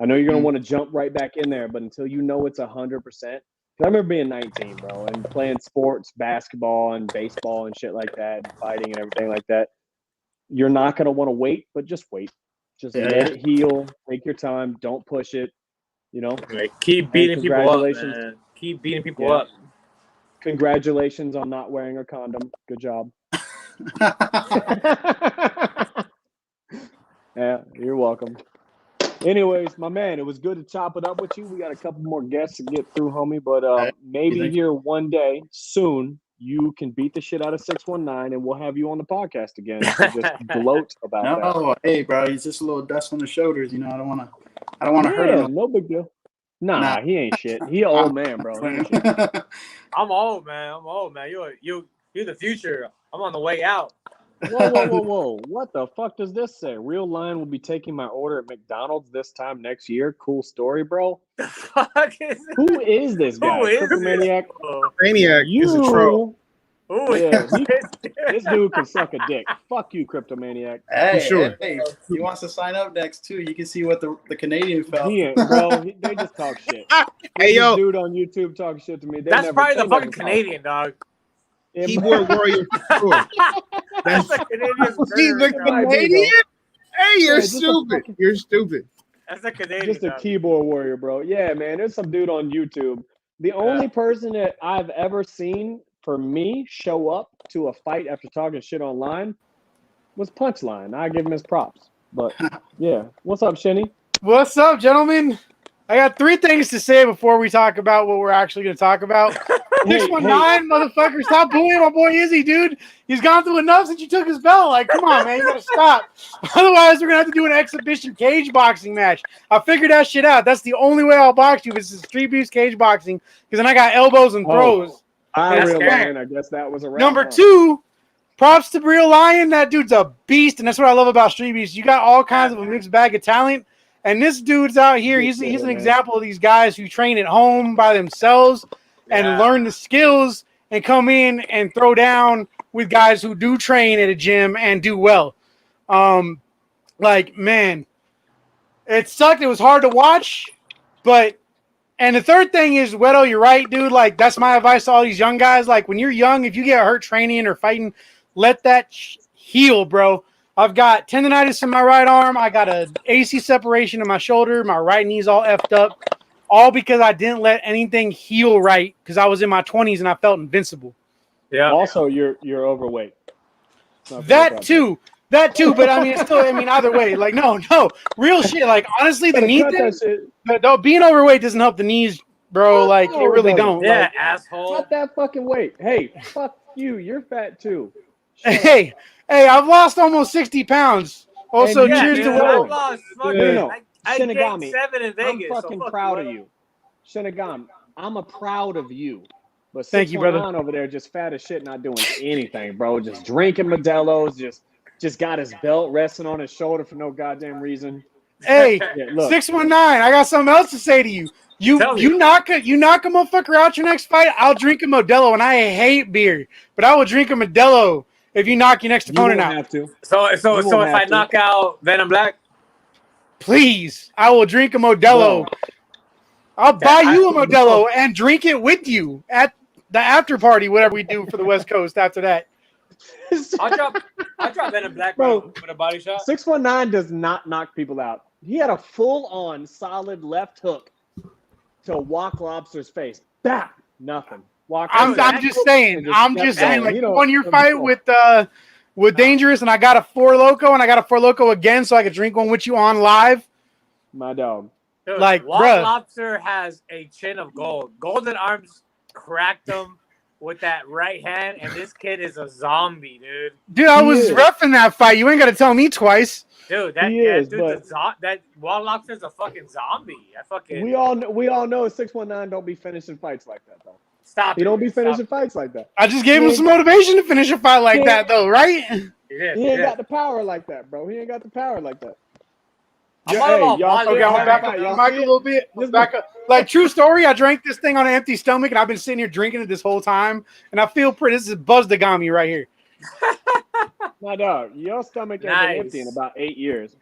I know you're gonna want to jump right back in there, but until you know it's 100%. I remember being 19, bro, and playing sports, basketball and baseball and shit like that, and fighting and everything like that. You're not gonna want to wait, but just wait. Just let it heal. Take your time. Don't push it. You know, keep beating people up, man. Keep beating people up. Congratulations on not wearing a condom. Good job. Yeah, you're welcome. Anyways, my man, it was good to chop it up with you. We got a couple more guests to get through, homie, but maybe here one day soon you can beat the shit out of 619, and we'll have you on the podcast again to just gloat about that. Oh, hey, bro, he's just a little dust on the shoulders. You know, I don't want to hurt him. No big deal. Nah, he ain't shit. He an old man, bro. I'm old, man. You're the future. I'm on the way out. Whoa. What the fuck does this say? Real Lion will be taking my order at McDonald's this time next year. Cool story, bro. The fuck is it? Who is this guy? Who is Maniac? Maniac is a troll. This dude can suck a dick. Fuck you, Cryptomaniac. Hey, sure. Hey, he wants to sign up next too. You can see what the Canadian felt. They just talk shit. Hey, yo, dude on YouTube talking shit to me. That's probably the fucking Canadian, dog. Keyboard warrior. That's a Canadian. He's the Canadian. Hey, you're stupid. You're stupid. That's a Canadian. Just a keyboard warrior, bro. Yeah, man. There's some dude on YouTube. The only person that I've ever seen for me show up to a fight after talking shit online was Punchline. I give him his props. But yeah, what's up, Shinny? What's up, gentlemen? I got 3 things to say before we talk about what we're actually going to talk about. 619, motherfucker, stop bullying my boy Izzy, dude. He's gone through enough since you took his belt. Like, come on, man, you got to stop. Otherwise, we're going to have to do an exhibition cage boxing match. I figured that shit out. That's the only way I'll box you. This is Streetbeefs cage boxing because then I got elbows and throws. I guess that was a round. Number 2, props to Real Lion. That dude's a beast, and that's what I love about Streetbeefs. You got all kinds of a mixed bag of talent. And this dude's out here. He's an example of these guys who train at home by themselves and learn the skills and come in and throw down with guys who do train at a gym and do well. Like, man, it sucked. It was hard to watch. And the third thing is, Wero, you're right, dude. Like, that's my advice to all these young guys. Like, when you're young, if you get hurt training or fighting, let that heal, bro. I've got tendonitis in my right arm. I got an AC separation in my shoulder. My right knee's all effed up. All because I didn't let anything heal right because I was in my 20s and I felt invincible. Yeah. Also, you're overweight. That too. But I mean, either way, like, no, real shit. Like, honestly, the knee thing, being overweight doesn't help the knees, bro. Like, it really don't. Yeah, like, asshole. Cut that fucking weight. Hey, fuck you. You're fat too. Hey, I've lost almost 60 pounds. Also, cheers to Wero. Shinigami, 7 in Vegas. I'm fucking proud of you. Shinigami, I'm proud of you. But thank you, brother. Over there, just fat as shit, not doing anything, bro. Just drinking Modelo's, just got his belt resting on his shoulder for no goddamn reason. Hey, 619, I got something else to say to you. You knock a motherfucker out your next fight, I'll drink a Modelo, and I hate beer, but I will drink a Modelo if you knock your next opponent out. Have to. So if I knock out Venom Black, please, I will drink a Modelo. I'll buy you a Modelo and drink it with you at the after party, whatever we do for the West Coast after that. I'll drop Venom Black with a body shot. 619 does not knock people out. He had a full-on solid left hook to Walk Lobster's face. Bah! Nothing. I'm just saying. Like, you won your fight with with Dangerous, and I got a Four Loko, and I got a Four Loko again, so I could drink one with you on live. My dog. Dude, like, Wild bruh. Lobster has a chin of gold. Golden Arms cracked him with that right hand, and this kid is a zombie, dude. Dude, I was reffing that fight. You ain't got to tell me twice. Dude, that Wild Lobster's a fucking zombie. We all know 619 don't be finishing fights like that, though. Stop. He don't be finishing fights like that. I just gave him some motivation to finish a fight like that, though, right? He ain't got the power like that, bro. He ain't got the power like that. I'm back up a little bit. Back up. Like, true story, I drank this thing on an empty stomach, and I've been sitting here drinking it this whole time, and I feel pretty. This is Buzdagami right here. My dog, your stomach has been empty in about 8 years.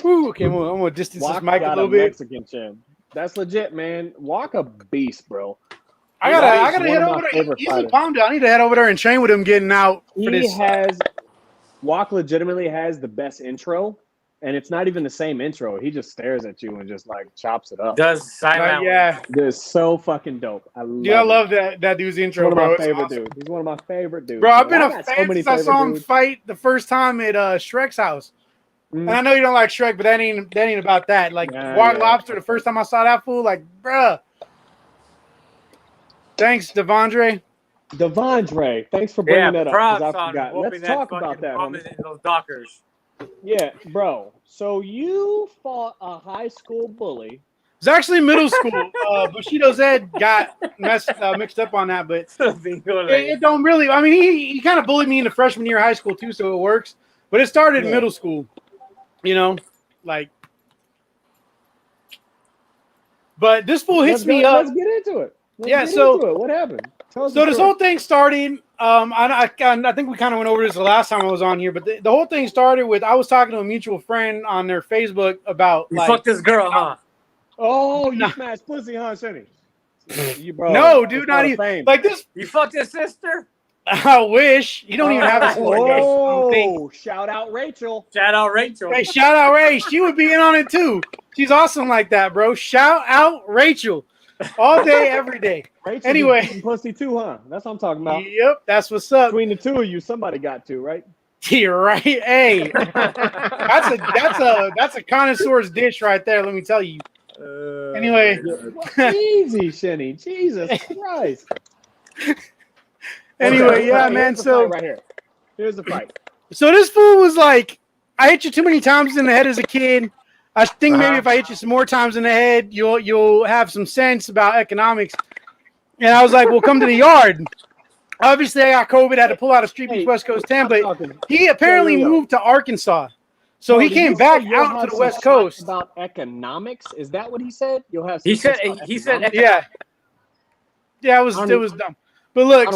Ooh, okay, I'm gonna distance this mic a little bit. Mexican chin. That's legit, man. Walk a beast, bro. I gotta head over there. He's in Palmdale. I need to head over there and train with him getting out. Walk legitimately has the best intro, and it's not even the same intro. He just stares at you and just like chops it up. Does silent? Yeah, this is so fucking dope. I love that dude's intro, bro. He's one of my favorite dudes. He's one of my favorite dudes. Bro, I've been a fan since I saw him fight the first time at Shrek's house. And I know you don't like Shrek, but that ain't about that. Like Wild Lobster, the first time I saw that fool, like, bruh. Thanks, Devondre. Thanks for bringing that up. Props I forgot. Let's talk about that. Those Dockers. Yeah, bro. So you fought a high school bully. It's actually middle school. Bushido Zed got mixed up on that, but it don't really. I mean, he kind of bullied me in the freshman year of high school too, so it works. But it started in middle school. You know, like, but this fool hits me up. Let's get into it. What happened? So this whole thing started. I think we kind of went over this the last time I was on here, but the whole thing started with I was talking to a mutual friend on their Facebook about you fucked this girl, huh? Oh, you smashed pussy, huh, Shinny? No, dude, not even like this. You fucked his sister. I wish. You don't even have a Oh, shout out Rachel. Shout out Rachel. Hey, shout out Ray. She would be in on it too. She's awesome like that, bro. Shout out Rachel. All day, every day. Rachel anyway. Pussy too, huh? That's what I'm talking about. Yep, that's what's up. Between the two of you, somebody got to, right? You're right. Hey. that's a connoisseur's dish right there, let me tell you. Anyway. Easy, Shinny. Jesus Christ. Anyway, yeah, man. So right here. Here's the fight. So this fool was like, I hit you too many times in the head as a kid. I think maybe if I hit you some more times in the head, you'll have some sense about economics. And I was like, well, come to the yard. Obviously, I got COVID, had to pull out a Streetbeefs West Coast 10, but he apparently moved to Arkansas. So he came back out to the West Coast. About economics? Is that what he said? You'll have. He said. Yeah. Yeah, it was dumb. But look,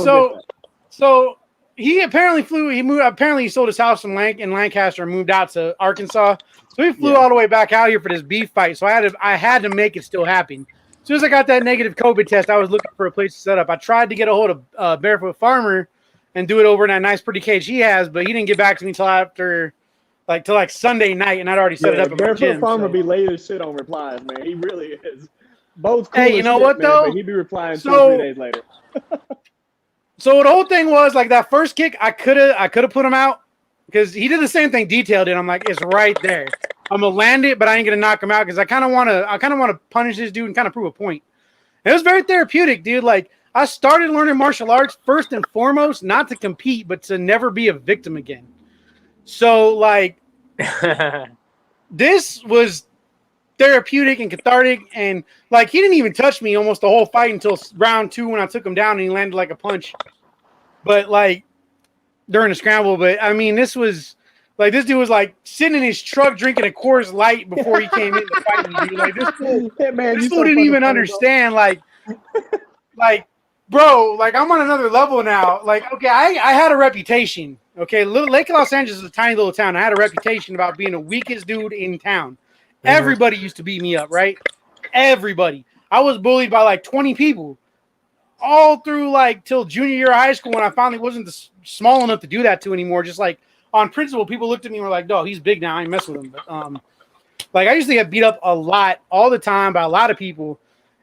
so he apparently flew. He moved. Apparently, he sold his house in Lancaster and moved out to Arkansas. So he flew all the way back out here for this beef fight. So I had to make it still happen. As soon as I got that negative COVID test, I was looking for a place to set up. I tried to get a hold of Barefoot Farmer and do it over in that nice, pretty cage he has, but he didn't get back to me till after, till Sunday night, and I'd already set it up. Barefoot Farmer be late as shit on replies, man. He really is. Both. Hey, you know what though? He'd be replying 2 or 3 days later. So the whole thing was like that first kick, I could have put him out because he did the same thing Detail did. I'm like, it's right there. I'm gonna land it, but I ain't gonna knock him out because I kind of want to punish this dude and kind of prove a point. And it was very therapeutic, dude. Like I started learning martial arts first and foremost, not to compete, but to never be a victim again. So like, this was therapeutic and cathartic, and like he didn't even touch me almost the whole fight until round 2 when I took him down and he landed like a punch. But like during the scramble, but I mean this was like this dude was like sitting in his truck drinking a Coors Light before he came in to fight me. Dude. Like this fool, this fool didn't even understand. Like bro, like I'm on another level now. Like okay, I had a reputation. Okay, Lake Los Angeles is a tiny little town. I had a reputation about being the weakest dude in town. Everybody used to beat me up, right? Everybody. I was bullied by like 20 people all through like till junior year of high school when I finally wasn't small enough to do that to anymore. Just like on principle, people looked at me and were like, "Dog, he's big now. I ain't mess with him." But like I used to get beat up a lot all the time by a lot of people.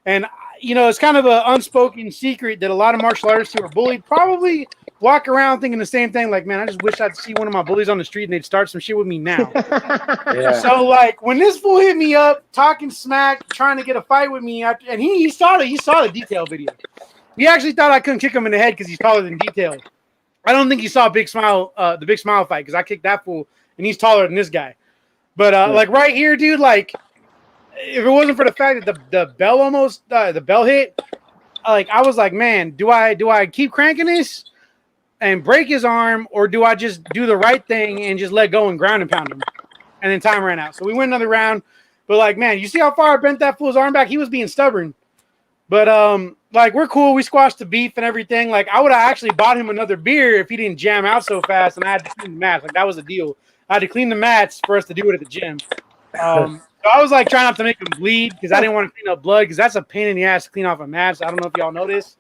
And you know, it's kind of an unspoken secret that a lot of martial artists who are bullied probably walk around thinking the same thing. Like, man, I just wish I'd see one of my bullies on the street and they'd start some shit with me now. So like when this fool hit me up, talking smack, trying to get a fight with me, and he saw the detail video. He actually thought I couldn't kick him in the head because he's taller than Detail. I don't think he saw Big Smile, the Big Smile fight, because I kicked that fool and he's taller than this guy. But like right here, dude, like if it wasn't for the fact that the bell almost the bell hit, like I was like, man, do I keep cranking this and break his arm, or do I just do the right thing and just let go and ground and pound him? And then time ran out, so we went another round. But like, man, you see how far I bent that fool's arm back? He was being stubborn. But like we're cool. We squashed the beef and everything. Like I would have actually bought him another beer if he didn't jam out so fast, and I had to clean the mats. Like that was the deal. I had to clean the mats for us to do it at the gym. So I was like trying not to make him bleed because I didn't want to clean up blood because that's a pain in the ass to clean off a mat. I don't know if y'all know this,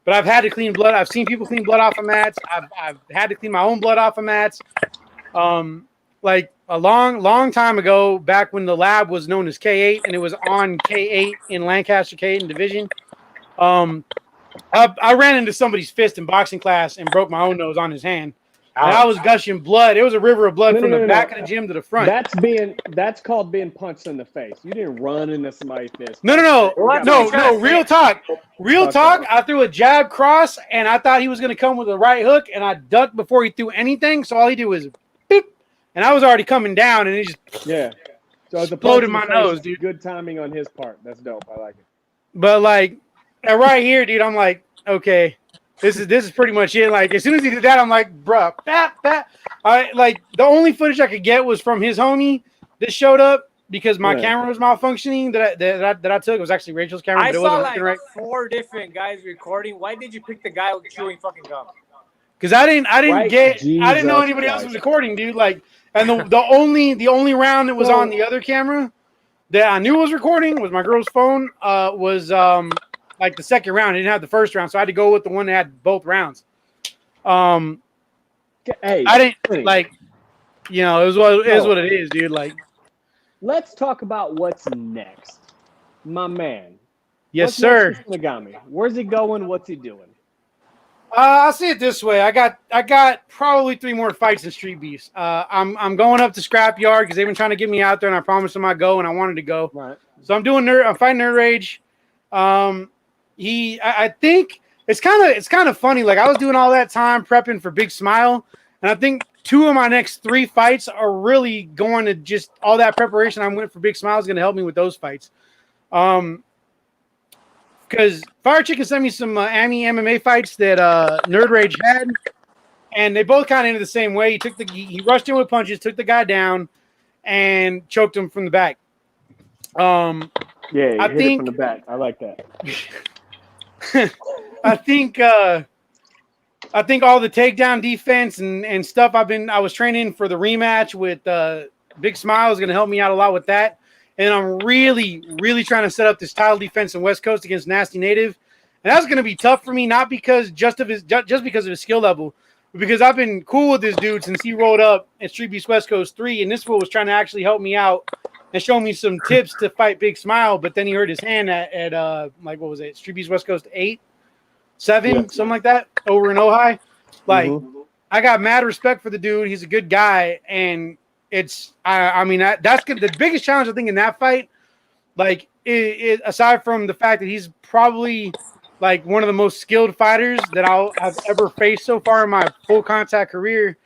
but I've had to clean blood. I've seen people clean blood off of mats. I've had to clean my own blood off of mats. Like a long time ago, back when the lab was known as K8 and it was on K8 in Lancaster K8 in division. I ran into somebody's fist in boxing class and broke my own nose on his hand. And I was gushing blood. It was a river of blood from the back of the gym to the front. That's called being punched in the face. You didn't run into somebody's fist. No. Real talk. Real talk. I threw a jab cross, and I thought he was going to come with a right hook, and I ducked before he threw anything. So all he did was beep, and I was already coming down, and he just So it's exploded my nose, dude. Good timing on his part. That's dope. I like it. But like right here, dude, I'm like, okay. This is pretty much it. Like as soon as he did that, I'm like, bruh, I like the only footage I could get was from his homie that showed up because my camera was malfunctioning. That I took. It was actually Rachel's camera. I but it saw wasn't like right. 4 different guys recording. Why did you pick the guy chewing fucking gum? Because I didn't know anybody else was recording, dude. Like, and the only round that was on the other camera that I knew was recording was my girl's phone. Like the second round, I didn't have the first round, so I had to go with the one that had both rounds. I didn't like, you know, it is what it is, dude. Like, let's talk about what's next, my man. Yes, sir. Shinigami. Where's he going? What's he doing? I'll see it this way. I got probably 3 more fights in Streetbeefs. I'm going up to Scrapyard because they've been trying to get me out there, and I promised them I'd go, and I wanted to go. Right. So I'm fighting Nerd Rage. I think it's kind of funny. Like I was doing all that time prepping for Big Smile, and I think 2 of my next 3 fights are really going to just all that preparation I went for Big Smile is going to help me with those fights. Because Firechicken sent me some Ami MMA fights that Nerd Rage had, and they both kind of ended the same way. He rushed in with punches, took the guy down, and choked him from the back. Yeah, I think it from the back. I like that. I think all the takedown defense and stuff I was training for the rematch with Big Smile is going to help me out a lot with that. And I'm really, really trying to set up this title defense in Westcoast against Nasty Native. And that's going to be tough for me, not because just because of his skill level, but because I've been cool with this dude since he rolled up at Streetbeefs Westcoast 3, and this fool was trying to actually help me out and show me some tips to fight Big Smile, but then he hurt his hand at like what was it, Streetbeefs Westcoast 8, 7, something like that, over in Ojai. Like I got mad respect for the dude. He's a good guy, and it's that's the biggest challenge I think in that fight. Like it aside from the fact that he's probably like one of the most skilled fighters that I've ever faced so far in my full contact career,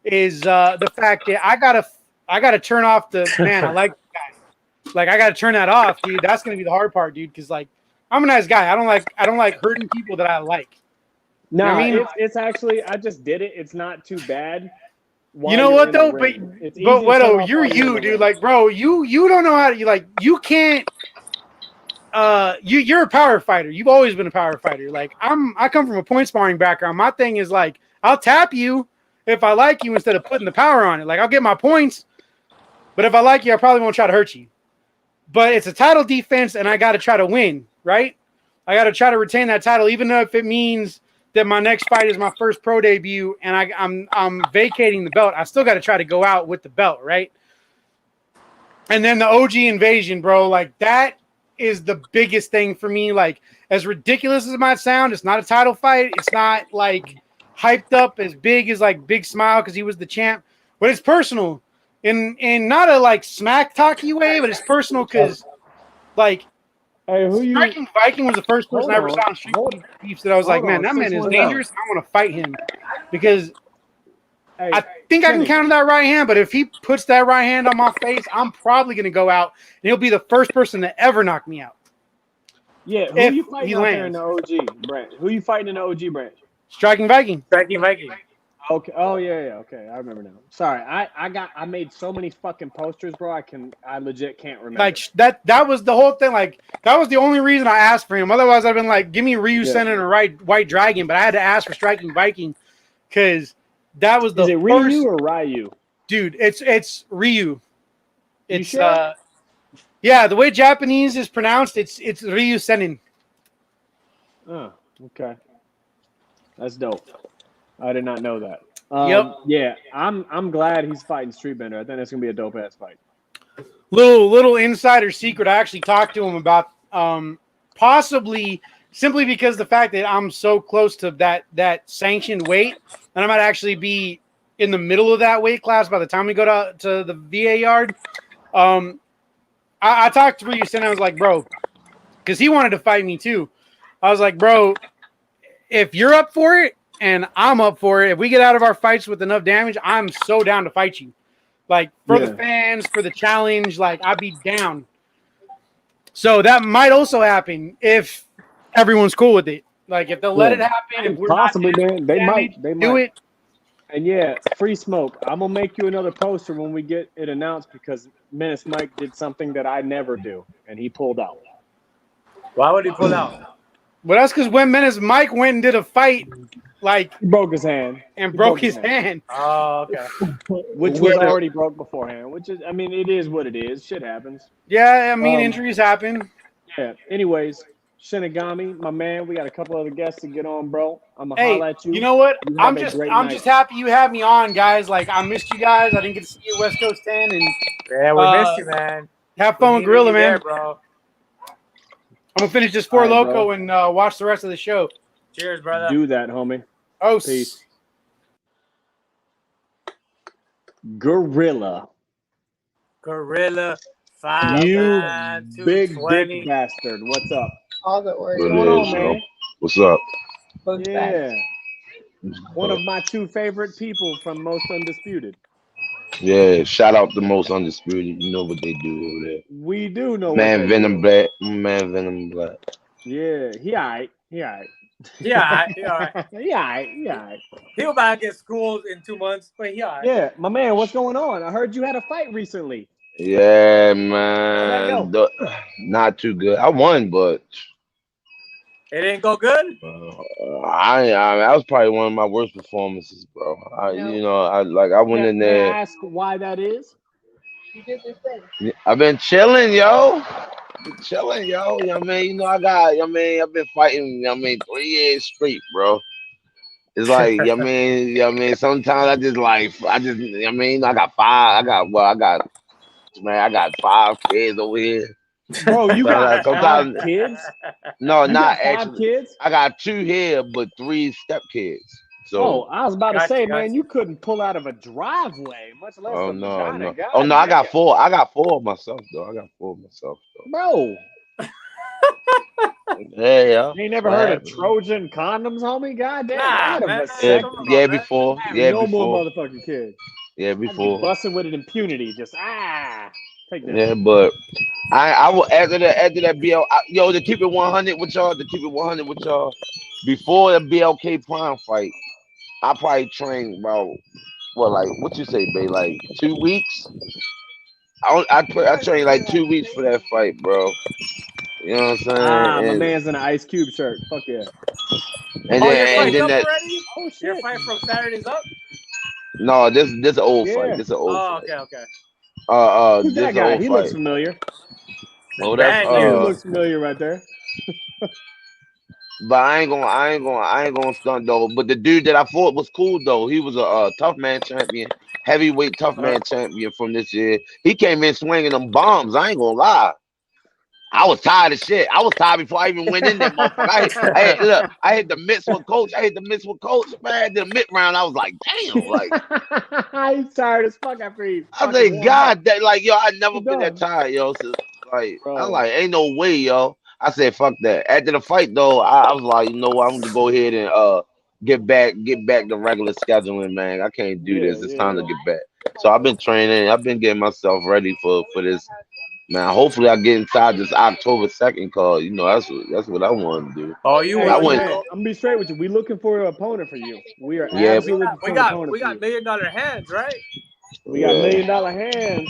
is the fact that I gotta turn off the man. I like. Like I gotta turn that off, dude. That's gonna be the hard part, dude. Because like I'm a nice guy. I don't like hurting people that I like. No, you know I mean? It's actually I just did it. It's not too bad. You know what though? But Wero, you're you, dude. Like, bro, you don't know how to. You can't. You're a power fighter. You've always been a power fighter. Like I come from a point sparring background. My thing is like I'll tap you if I like you instead of putting the power on it. Like I'll get my points, but if I like you, I probably won't try to hurt you. But it's a title defense, and I got to try to win, right? I got to try to retain that title, even though if it means that my next fight is my first pro debut, and I'm vacating the belt. I still got to try to go out with the belt, right? And then the OG invasion, bro, like that is the biggest thing for me. Like as ridiculous as it might sound, it's not a title fight. It's not like hyped up as big as like Big Smile because he was the champ, but it's personal in not a like smack talky way, but it's personal because like Striking Viking was the first person I ever saw on Streetbeefs that I was like, man, that man is dangerous. I want to fight him because I think I can counter that right hand, but if he puts that right hand on my face, I'm probably going to go out, and he'll be the first person to ever knock me out. Yeah, who are you fighting out there in the OG branch? Who are you fighting in the OG branch? Striking Viking. Striking Viking. Okay. Oh yeah. Okay, I remember now. Sorry, I made so many fucking posters, bro. I legit can't remember. Like that was the whole thing. Like that was the only reason I asked for him. Otherwise, I've been like, give me Ryu Senin and White Dragon. But I had to ask for Striking Viking because that was the Is it Ryu or Ryu? Dude, it's Ryu. It's sure? Yeah, the way Japanese is pronounced, it's Ryu Senin. Oh, okay. That's dope. I did not know that. Yep. Yeah, I'm glad he's fighting Streetbender. I think that's gonna be a dope ass fight. Little insider secret. I actually talked to him about possibly simply because the fact that I'm so close to that sanctioned weight, and I might actually be in the middle of that weight class by the time we go to the VA yard. I talked to Ryu and I was like, bro, because he wanted to fight me too. I was like, bro, if you're up for it and I'm up for it, if we get out of our fights with enough damage, I'm so down to fight you. Like for the fans, for the challenge, like I'd be down. So that might also happen if everyone's cool with it. Like if they'll let it happen, if we're possibly, man, they might do it. And yeah, free smoke. I'm gonna make you another poster when we get it announced because Menace Mike did something that I never do, and he pulled out. Why would he pull out? Well, that's because when Menace Mike went and did a fight, like he broke his hand and broke his hand. Oh, okay. Which was already broke beforehand. Which is, I mean, it is what it is. Shit happens. Yeah, I mean, injuries happen. Yeah. Anyways, Shinigami, my man, we got a couple other guests to get on, bro. I'm gonna hey, holler at you. You know what? I'm just happy you had me on, guys. Like I missed you guys. I didn't get to see you West Coast 10, and yeah, we missed you, man. Have fun with Gorilla, man. There, bro. I'm gonna finish this Four Loko and watch the rest of the show. Cheers, brother. Do that, homie. Oh, peace. Gorilla. 5, you 9, 2, big 20. dick bastard. What's up? All that works. What's going on, man? What's up? Yeah. One of my two favorite people from Most Undisputed. Yeah, shout out to Most Undisputed. You know what they do over there. We do know. Man Venom Black. Man Venom Black. Yeah, he alright. He alright. Yeah, he alright. He alright. He alright. He'll about to get schooled in 2 months, but he alright. Yeah, my man, what's going on? I heard you had a fight recently. Yeah, man. Not too good. I won, but it didn't go good. I that was probably one of my worst performances, bro. I went in there. Can I ask why that is? You did this thing. I've been chilling, yo. Chilling, yo. You know what I mean? I've been fighting, 3 years straight, bro. It's like, sometimes I got 5 kids over here. Bro, you got sometimes 5 kids? No, you not got 5 actually. Kids? I got 2 here, but 3 stepkids. So I was about to say, man, you couldn't pull out of a driveway, much less a vagina. No, I got 4. I got 4 of myself, though. Bro. Yeah. You ain't never heard of Trojan condoms, homie? God damn. Yeah, before. Yeah, no before. more motherfucking kids. Yeah, before. Busting with an impunity. Just, take that. Yeah, but I will, after that BL, to keep it 100 with y'all, before the BLK Prime fight, I probably trained about, what you say, babe, like 2 weeks? I trained like 2 weeks for that fight, bro. You know what I'm saying? My man's in an Ice Cube shirt. Fuck yeah. And then that. Oh shit! Your fight from Saturday's up. No, this an old fight. This an old. Okay. Who's that guy? He looks familiar. Oh, that's he looks familiar right there. But I ain't gonna stunt though. But the dude that I fought was cool though. He was a tough man champion, heavyweight tough man champion from this year. He came in swinging them bombs. I ain't gonna lie. I was tired of shit. I was tired before I even went in that motherfucker. I had the mitts with coach. Man, the mid round, I was like, damn, like he's tired as fuck after he. I was like, God, that like yo, I never been that tired, yo. So, like, I'm like, ain't no way, yo. I said, fuck that. After the fight though, I was like, you know what, I'm gonna go ahead and get back to regular scheduling, man. I can't do this. It's time to get back. So I've been training. I've been getting myself ready for this. Man, hopefully I get inside this October 2nd call. You know, that's what I want to do. Oh, you I'm gonna be straight with you. We looking for an opponent for you. We are absolutely we got $1 million hands, right? We got $1 million hands.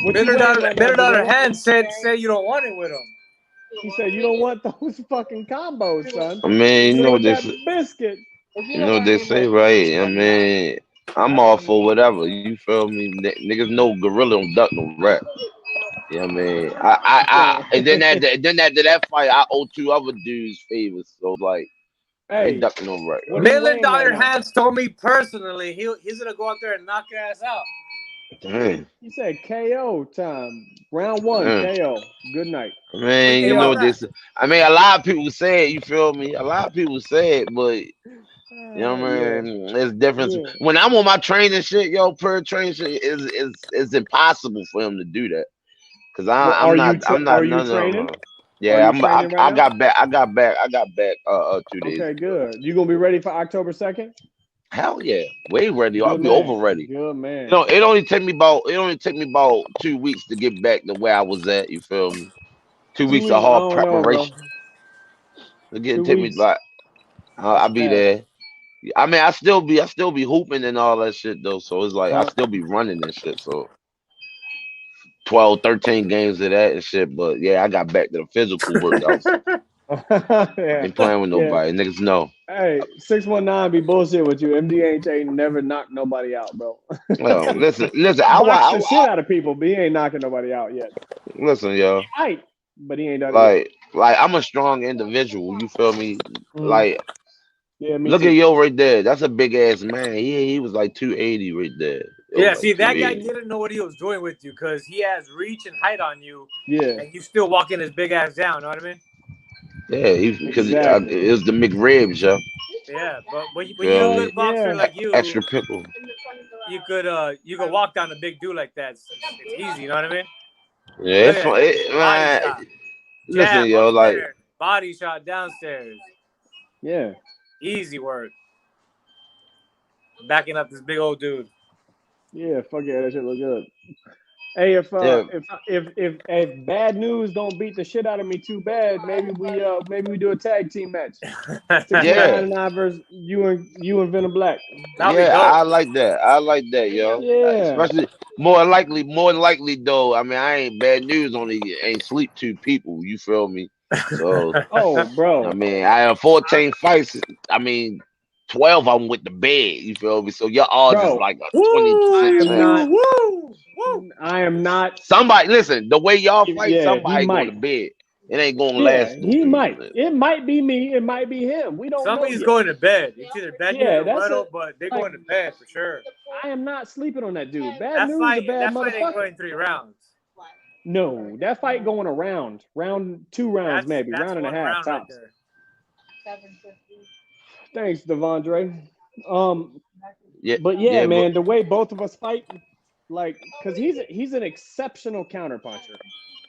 $1 million hands said you don't want it with them. He said you don't want those fucking combos, son. I mean, you know this biscuit. You know what they say, right? I mean, I'm all for whatever. You feel me? Niggas know gorilla don't duck no rat. Yeah, I mean, and then after that fight, I owe 2 other dudes favors. So like, I ain't ducking no rat. $1 million hands told me personally he's gonna go out there and knock your ass out. Damn. He said KO time. Round 1, KO. Good night. I mean, you know this. I mean, a lot of people say it. You feel me? A lot of people say it, but you know what I mean? It's different. Yeah. When I'm on my training shit, yo, per training shit is impossible for him to do that. Cause I'm not none of them. Yeah, I got back 2 days. Okay, good. You gonna be ready for October 2nd? Hell yeah, way ready. I'll be over ready. Good man. You know, it only take me about 2 weeks to get back to where I was at. You feel me? 2 weeks of hard preparation. Again, take me like I'll be there. I mean, I still be hooping and all that shit though. So it's like I still be running and shit. So 12, 13 games of that and shit. But yeah, I got back to the physical workouts. Ain't playing with nobody. Niggas know. Hey, 619 be bullshit with you. MDH ain't never knocked nobody out, bro. Well, listen. I watch the shit out of people, but he ain't knocking nobody out yet. Listen, yo. Right, but he ain't done it. Like I'm a strong individual. You feel me? Like, look at yo right there. That's a big ass man. He was like 280 right there. Yeah, see, that guy didn't know what he was doing with you because he has reach and height on you. Yeah, and you still walking his big ass down. Know what I mean? Yeah, because it was the McRibs, yo. Yeah, but when you're a good boxer like you, extra pickle. You could walk down a big dude like that. It's easy, you know what I mean? Yeah, it's fun. Man, listen, yo, like body shot downstairs. Yeah, easy work. Backing up this big old dude. Yeah, fuck yeah, that shit look good. Hey, if bad news don't beat the shit out of me too bad, maybe we do a tag team match. 699 versus you and Venom Black. I like that, yo. Yeah. Especially more likely though. I mean, I ain't bad news ain't sleep 2 people. You feel me? So oh, bro. I mean, I have 14 fights. I mean, 12 of them with the bed. You feel me? So your odds is like a 20%. I am not. Somebody listen. The way y'all fight, somebody going to bed. It ain't gonna last. He might. It might be me. It might be him. We don't. Somebody's going to bed. It's either bad news or Wero, but they're going to bed for sure. I am not sleeping on that dude. Bad news is a bad motherfucker. That fight ain't going 3 rounds. No, that fight going around 2 rounds, maybe round and a half tops. Right. Thanks, Devondre. But man, the way both of us fight, like, because he's an exceptional counterpuncher,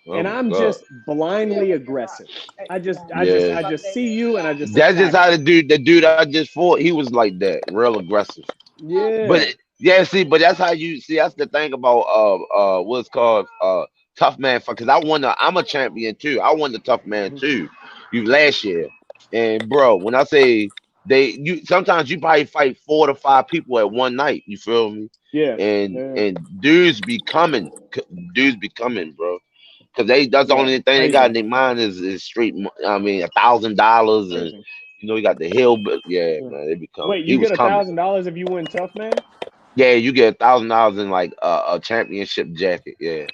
and I'm just blindly aggressive. I just see you and I just. That's just how the dude I just fought. He was like that, real aggressive. Yeah. But but that's how you see. That's the thing about what's called tough man fight. Because I'm a champion too. I won the tough man too. Last year, and bro, when I say. Sometimes you probably fight 4 to 5 people at one night. You feel me? Yeah. And dudes be coming, bro. Because that's the only thing they got in their mind is street. I mean, $1,000, and you got the hill. But man, they be coming. Wait, you get $1,000 if you win tough, man? Yeah, you get $1,000 in like a championship jacket. Yeah.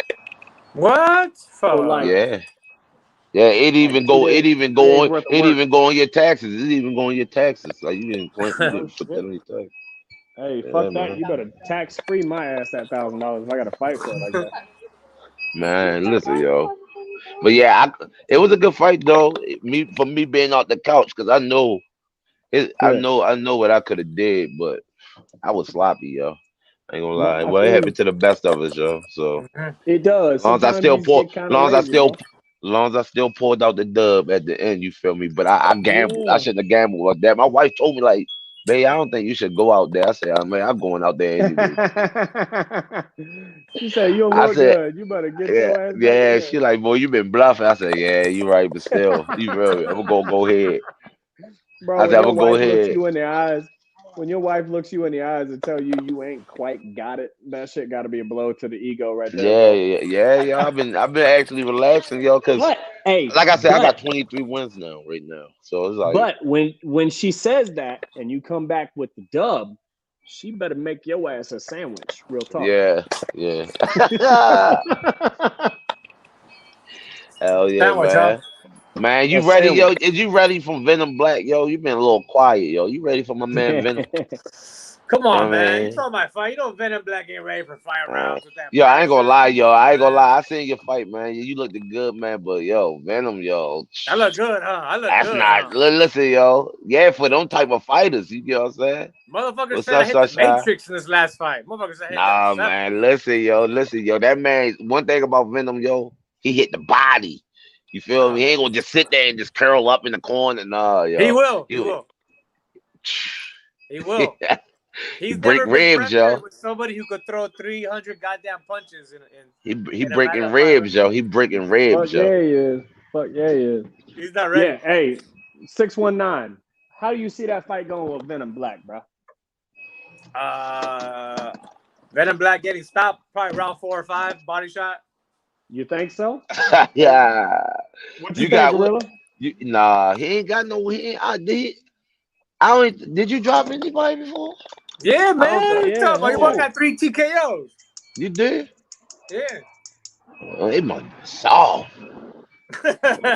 What? Yeah. Yeah, it even go on your taxes. It even go on your taxes. Like you didn't put that on your tax. Hey, fuck that. Man. You better tax free my ass that $1,000 if I gotta fight for it like that. Man, listen, yo. But yeah, it was a good fight though. For me being off the couch because I know I know what I could have did, but I was sloppy, yo. I ain't gonna lie. Well, it happened to the best of us, yo. So it does. As long as I still pour, long as I still pulled out the dub at the end, you feel me? But I gambled. I shouldn't have gambled like that. My wife told me like, babe, I don't think you should go out there. I said, man, I'm going out there anyway. She said, you look good. You better get your ass back Yeah, she like, boy, you been bluffing. I said, yeah, you right, but still, you really, I'm gonna go ahead. Bro, I said, I'm gonna go ahead. You in the eyes. When your wife looks you in the eyes and tell you ain't quite got it, that shit got to be a blow to the ego right there. Yeah. I've been actually relaxing, yo, because like I said, I got 23 wins now, right now. So it's like, but when she says that and you come back with the dub, she better make your ass a sandwich. Real talk. Yeah. Hell yeah, sandwich, man. Huh? Man, you ready, yo? Is you ready from Venom Black, yo? You been a little quiet, yo. You ready for my man Venom? Come on, man. You saw my fight. You know Venom Black ain't ready for 5 rounds with that. Yo, I ain't gonna lie, yo. I seen your fight, man. You looked good, man. But yo, Venom, yo. I look good, huh? That's not. Listen, yo. Yeah, for them type of fighters, you know what I'm saying? Motherfuckers said I hit the Matrix in this last fight. Motherfuckers said I hit man. Listen, yo. That man. One thing about Venom, yo, he hit the body. You feel me? He ain't gonna just sit there and just curl up in the corner. Nah, yo. He will. He's break ribs, yo. With somebody who could throw 300 goddamn punches he breaking ribs, yo. He breaking ribs, yo. Fuck yeah, he is. He's not ready. Yeah, hey, 619. How do you see that fight going with Venom Black, bro? Venom Black getting stopped probably round 4 or 5, body shot. You think so? Yeah. What you got, Gorilla? Nah, he ain't got no. Did you drop anybody before? Yeah, man. You got 3 TKOs. You did? Yeah. Oh, it might be soft. Good. How are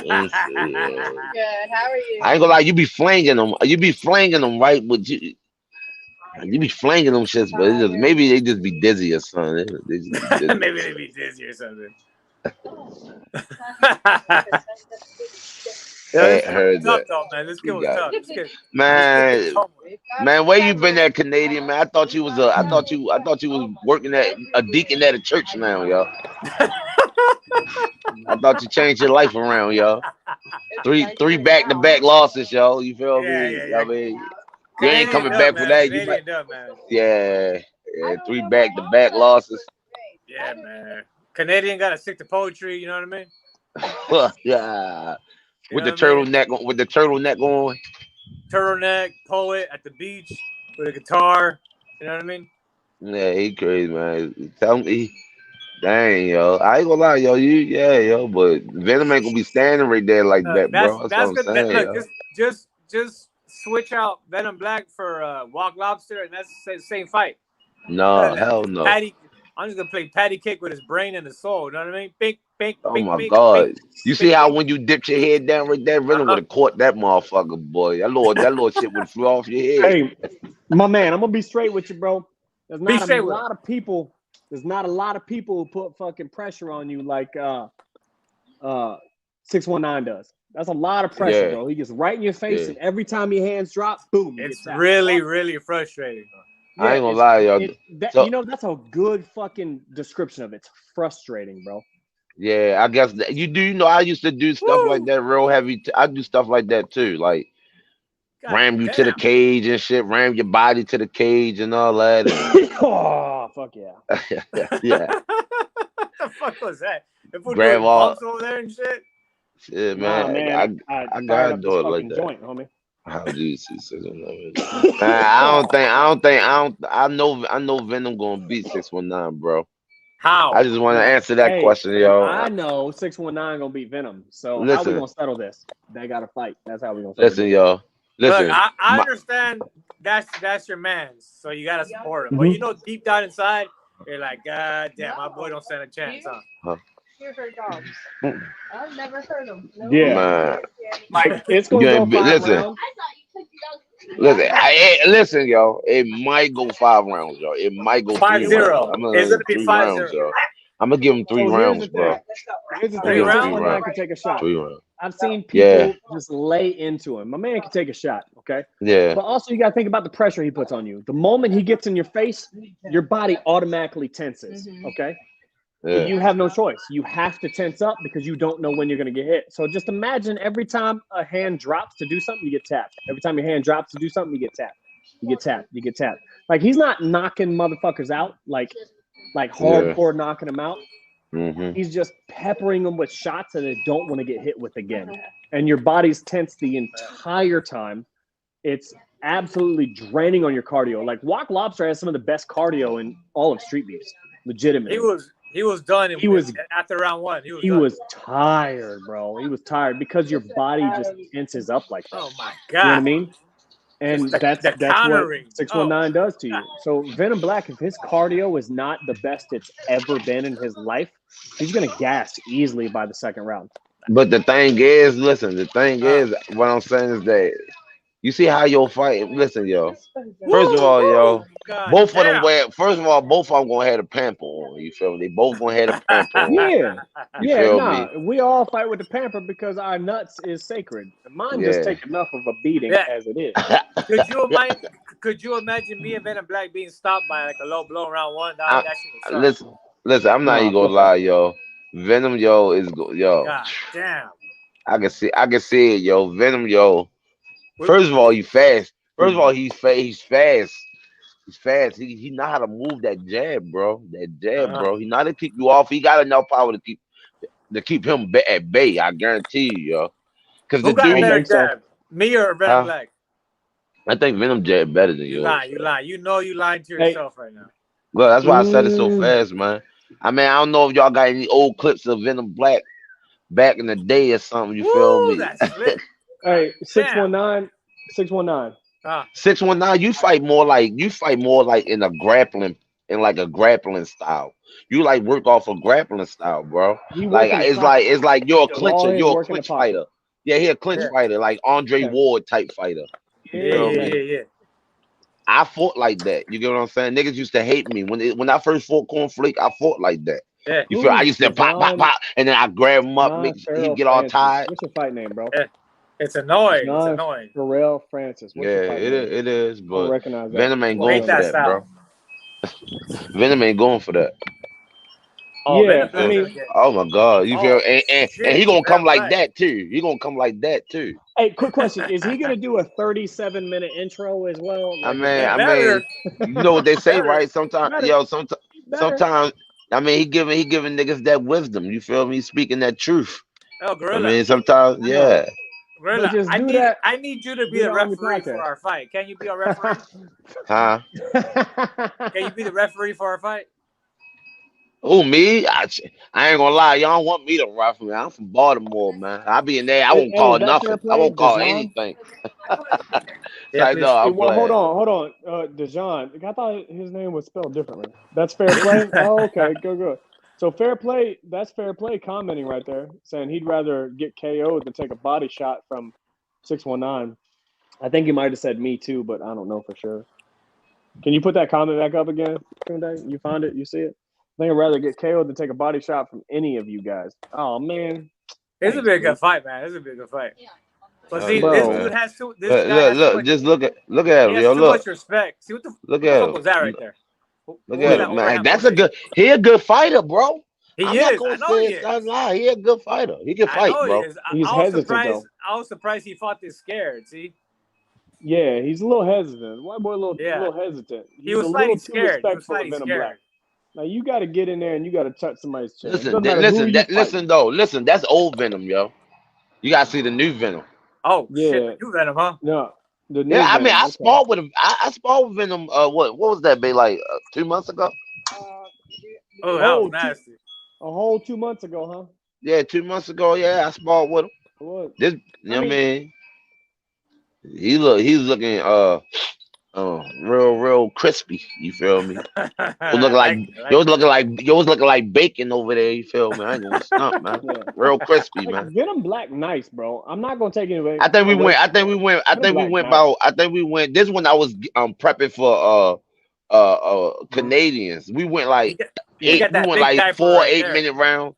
you? I ain't gonna lie. You be flanging them, right? But you be flanging them shits, but maybe they just be dizzy or something. Maybe they be dizzy or something. I heard tough, that. Though, man. This kid was tough. Man, where you been at, Canadian man? I thought you was working at a deacon at a church now, yo. I thought you changed your life around, yo. Three back-to-back losses, yo. You feel me? I mean, you ain't coming back for that. Yeah, 3 back-to-back losses. Yeah, man. Canadian got to stick to poetry. You know what I mean? Yeah. With the turtleneck on. Turtleneck, poet at the beach with a guitar. You know what I mean? Yeah, he crazy, man. Tell me, dang, yo. I ain't gonna lie, yo. But Venom ain't gonna be standing right there like that, bro. That's what I'm saying. Look, just switch out Venom Black for Walk Lobster, and that's the same fight. No, hell no. I'm just gonna play patty cake with his brain and his soul. You know what I mean? Bink. Oh my God! You see how when you dipped your head down right there, Venom would have caught that motherfucker, boy. That little shit would flew off your head. Hey, my man, I'm gonna be straight with you, bro. There's not a lot of people who put fucking pressure on you like 619 does. That's a lot of pressure, bro. He gets right in your face, and every time your hands drop, boom. It's really, really frustrating. Yeah, I ain't gonna lie, y'all. That's a good fucking description of it. It's frustrating, bro. Yeah, I guess you do. You know, I used to do stuff like that, real heavy. I do stuff like that too, like ram you to the cage and shit, ram your body to the cage and all that. Oh, fuck yeah! Yeah. What the fuck was that? Grab all over there and shit. Yeah, man. Man, I gotta do it like that. Joint, homie. How do you see 619? I know Venom gonna beat 619, bro. How? I just want to answer that question, yo. I know 619 gonna beat Venom. So how we gonna settle this? They gotta fight. That's how we gonna settle Listen, this. y'all. Listen. Look, I understand that's your man, so you gotta support him. But you know, deep down inside, you're like, God damn, my boy don't stand a chance, huh? Here's her dogs. I've never heard them. No. Yeah. Man. It's gonna go 5 rounds. Listen, yo. It might go 5 rounds, yo. It might go 5-0. It's gonna be 5-0. yo. I'm gonna give him 3 rounds, bro. Here's the I'm thing. gonna give him 3 Man rounds. can take a shot. 3 rounds. I've seen people Yeah. just lay into him. My man can take a shot, okay? Yeah. But also, you got to think about the pressure he puts on you. The moment he gets in your face, your body automatically tenses, okay? Yeah. You have no choice. You have to tense up because you don't know when you're going to get hit. So just imagine every time a hand drops to do something, you get tapped. Every time your hand drops to do something, you get tapped. You get tapped. You get tapped. Like, he's not knocking motherfuckers out, like hardcore knocking them out. Mm-hmm. He's just peppering them with shots that they don't want to get hit with again. And your body's tense the entire time. It's absolutely draining on your cardio. Like, Wok Lobster has some of the best cardio in all of Streetbeefs. Legitimately. He was done. After round 1. He was tired, bro. He was tired because your body just tenses up like that. Oh my god! You know what I mean? And that's what countering. 619 does to you. So Venom Black, if his cardio is not the best it's ever been in his life, he's gonna gas easily by the second round. But the thing is, listen, what I'm saying is that you see how your fight. Listen, yo. First of all, yo, both of them gonna have a pamper on. You feel me? They both gonna have a pamper on. We all fight with the pamper because our nuts is sacred. Mine just take enough of a beating as it is. Could you imagine me and Venom Black being stopped by like a low blow round 1? That shit was Listen, I'm not even gonna lie, yo. Venom, yo, yo. God damn. I can see it, yo. Venom, yo. First of all, he's fast. He's fast. He's fast. He know how to move that jab, bro. Bro. He know how to keep you off. He got enough power to keep him at bay. I guarantee you, yo. Because who got better jab? Me or Venom Black? I think Venom jab better than you. You lie. You know you lying to yourself right now. Well, that's why I said it so fast, man. I mean, I don't know if y'all got any old clips of Venom Black back in the day or something. You feel me? That's slick. Hey, 619. 619, you fight more like in a grappling style. You like work off a grappling style, bro. Like it's like you're a clincher, you're a clinch fighter. Yeah, he a clinch fighter, like Andre Ward type fighter. Yeah. I fought like that. You get what I'm saying? Niggas used to hate me when I first fought Cornflake. I fought like that. Yeah. You feel? I used to pop, and then I grab him up, he'd get all tired. What's your fight name, bro? Yeah. It's annoying. It's annoying. Pharrell Francis. What's your fight name? It is. But Venom ain't going for that, bro. Venom ain't going for that. Oh, yeah, I mean, oh my God, you feel? And he gonna come like that too. He gonna come like that too. Hey, quick question: is he gonna do a 37-minute intro as well? I mean, you know what they say, right? Sometimes, I mean, he giving niggas that wisdom. You feel me? Speaking that truth. Oh, Gorilla. I mean, sometimes, yeah. Gorilla, I need you to be the referee for our fight. Can you be a referee? Huh? Can you be the referee for our fight? Oh, me? I ain't gonna lie, y'all don't want me to ref me. I'm from Baltimore, man. I be in there. I won't call nothing. I won't call anything. Hold on, Dejan. I thought his name was spelled differently. That's fair play. Oh, okay, good. So fair play. That's fair play. Commenting right there, saying he'd rather get KO'd than take a body shot from 619. I think he might have said me too, but I don't know for sure. Can you put that comment back up again? You found it? You see it? I think I'd rather get KO'd than take a body shot from any of you guys. Oh, man. This will be a good fight, man. This will be a good fight. But see, bro, this dude has to. Look, just look at him, yo. Too look. Much respect. See what the fuck was that right there? Look at him, man. That's a good. He a good fighter, bro. He I'm is. not gonna say it's not lie. He a good fighter. He can fight, bro. He's hesitant, though. I was surprised he fought this scared. See. Yeah, he's a little hesitant. White boy, a little hesitant. He was fighting scared. He was fighting scared. Now you got to get in there and you got to touch somebody's chest. Listen. That's old Venom, yo. You gotta see the new Venom. Oh yeah, shit, the new Venom, huh? No, the new Venom. I mean, I sparred with him. I sparred with Venom. What was that? Be like 2 months ago? Oh, that was nasty. A whole 2 months ago, huh? Yeah, 2 months ago. Yeah, I sparred with him. What? This, you know what I mean? He's looking real crispy. You feel me? You was looking like bacon over there. You feel me? I ain't gonna stump, man. Yeah. Real crispy, man. Venom Black, nice, bro. I'm not gonna take it away. I think we went. This one I was prepping for Canadians. We went like We went like 4 8-minute rounds.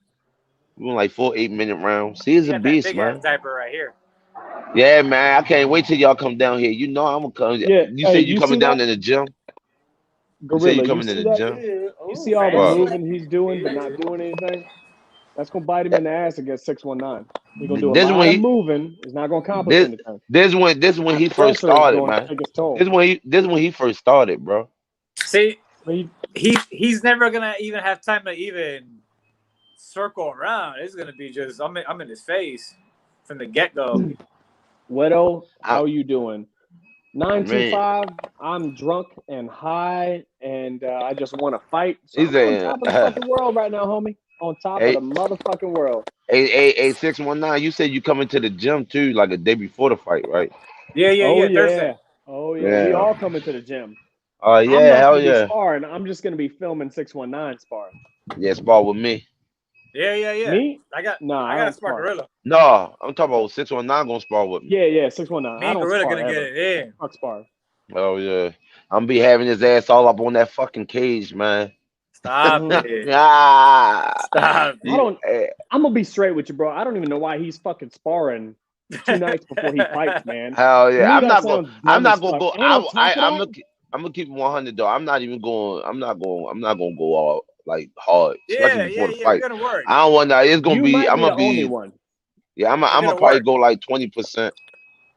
We went like 4 8-minute rounds. He's a beast, big man. ass diaper right here. Yeah, man. I can't wait till y'all come down here. You know I'm gonna come. Yeah. You said you coming down in the gym. Gorilla, you said you coming in the gym. You see all the moving he's doing, but not doing anything. That's gonna bite him in the ass against 619. He's gonna do a lot of moving. It's not gonna accomplish anything. This when he first started, man. This when he first started, bro. See, he's never gonna even have time to even circle around. It's gonna be just I'm in his face from the get go. Wero, how you doing? 925. I'm drunk and high, and I just want to fight. So I'm on top of the fucking world right now, homie. On top of the motherfucking world. Hey, 619. You said you coming to the gym too, like a day before the fight, right? Yeah. Thursday. Oh yeah. We all coming to the gym. Oh yeah, hell yeah. Sparring. I'm just gonna be filming 619 sparring. Yeah, spar with me. Yeah. Me? I got to spar Gorilla. No, I'm talking about 619 gonna spar with me. Yeah, 619. Me and Gorilla gonna get it in. Fuck spar. Oh yeah. I'm be having his ass all up on that fucking cage, man. Stop it. Stop. I'm gonna be straight with you, bro. I don't even know why he's fucking sparring 2 nights before he fights, man. Hell yeah. I'm not gonna go. I'm gonna keep 100 though. I'm not gonna go all like hard, especially before the fight. I don't want that. It's gonna be. I'm gonna be. One. Yeah, I'm gonna probably go like 20%.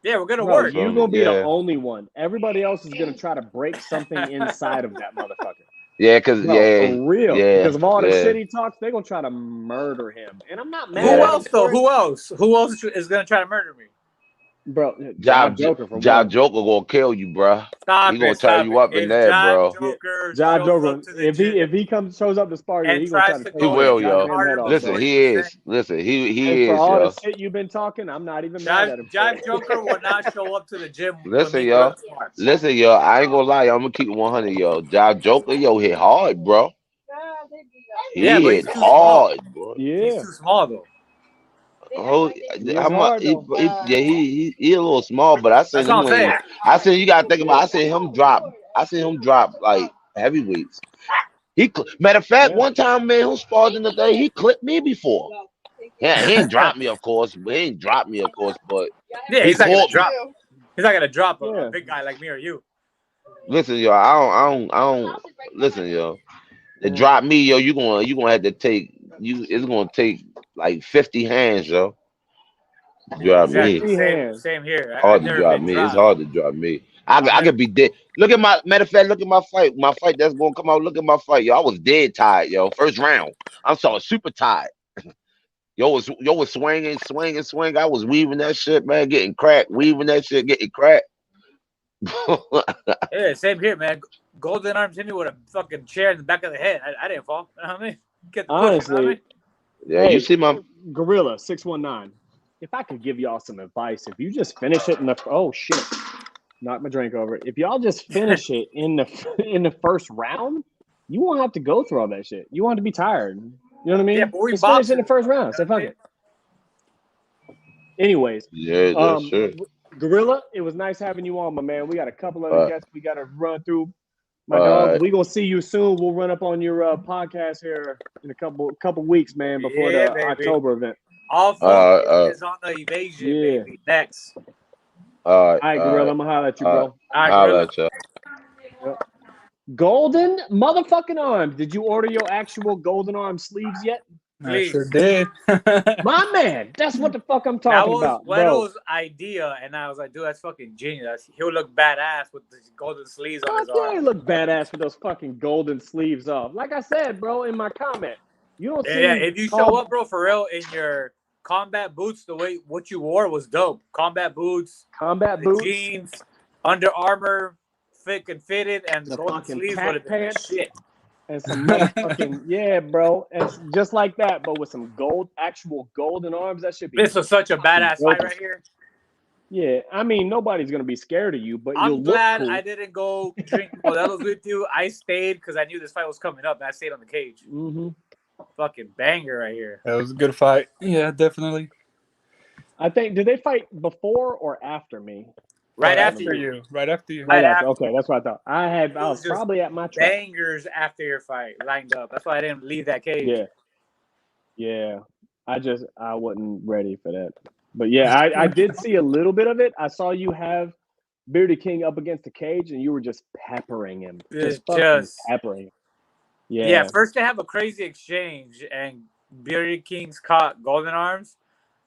Yeah, we're gonna work. You're gonna be the only one. Everybody else is gonna try to break something inside of that motherfucker. Yeah, for real. Yeah, because of all the shit he talks, they're gonna try to murder him, and I'm not mad. Who else though? Who else is gonna try to murder me? Bro, Job Joker gonna kill you, bro. He gonna tear you up in there, bro. Job Joker, if he shows up to spar you, he gonna try to kill you. He will, yo. Listen, he is. Listen, he is. For all yo. the shit you've been talking, I'm not even mad at him. Job Joker will not show up to the gym. Listen, yo. I ain't gonna lie, yo. I'm gonna keep it 100, yo. Job Joker, yo, hit hard, bro. He hit hard, bro. Yeah, he's too small though. Oh, he a little small, but I said you gotta think about. I seen him drop like heavyweights. Matter of fact, one time, man, who sparred in the day, he clipped me before. Yeah, he ain't dropped me, of course. But he's not gonna drop. He's not gonna drop a big guy like me or you. Listen, yo, I don't. Listen, yo, to drop me, yo, you gonna have to take you. It's gonna take like 50 hands, yo. Drop me. Same here. Hard to drop me. It's hard to drop me. I could be dead. Look at my look at my fight. My fight that's gonna come out. Look at my fight, yo. I was dead tired, yo. First round. I'm so super tired. Yo was swinging. I was weaving that shit, man, getting cracked. Weaving that shit, getting cracked. Yeah, same here, man. Golden Arms hit me with a fucking chair in the back of the head. I didn't fall. You know what I mean? Get the honestly, push, you know yeah, you see my Gorilla 619. If I could give y'all some advice, if you just finish it in the knock my drink over. If y'all just finish it in the first round, you won't have to go through all that shit. You won't have to be tired. You know what I mean? Yeah, but we just finish it in the first round. Say fuck it. Anyways, sure. Gorilla, it was nice having you on, my man. We got a couple other guests we got to run through. My dog, we gonna see you soon. We'll run up on your podcast here in a couple weeks, man, before the October event. All four is on the evasion, baby. Next. All right, Gorilla, I'm gonna holler at you, bro. All right, holler at you. Yep. Golden motherfucking arms. Did you order your actual golden arm sleeves yet? I sure did. My man, that's what the fuck I'm talking about. That was Wero's idea, and I was like, dude, that's fucking genius. He'll look badass with the golden sleeves on his arm. He look badass with those fucking golden sleeves off. Like I said, bro, in my comment, you don't see. Yeah, if you show up, bro, for real, in your combat boots, the way what you wore was dope. Combat boots, jeans, Under Armour, thick and fitted, and the golden sleeves would have been shit. And some motherfucking bro. And just like that, but with some actual golden arms. That should be. This was such a badass fight right here. Yeah, I mean nobody's gonna be scared of you, but I'm glad I didn't go drink Modelo's with you. I stayed because I knew this fight was coming up, and I stayed on the cage. Mm-hmm. Fucking banger right here. That was a good fight. Yeah, definitely. I think did they fight before or after me? Right after you. Right after you. Right after. Okay, that's what I thought. I was just probably at my truck. Bangers after your fight lined up. That's why I didn't leave that cage. Yeah. I wasn't ready for that. But yeah, I did see a little bit of it. I saw you have Bearded King up against the cage, and you were just peppering him. Just peppering him. Yeah. First they have a crazy exchange, and Bearded King's caught Golden Arms.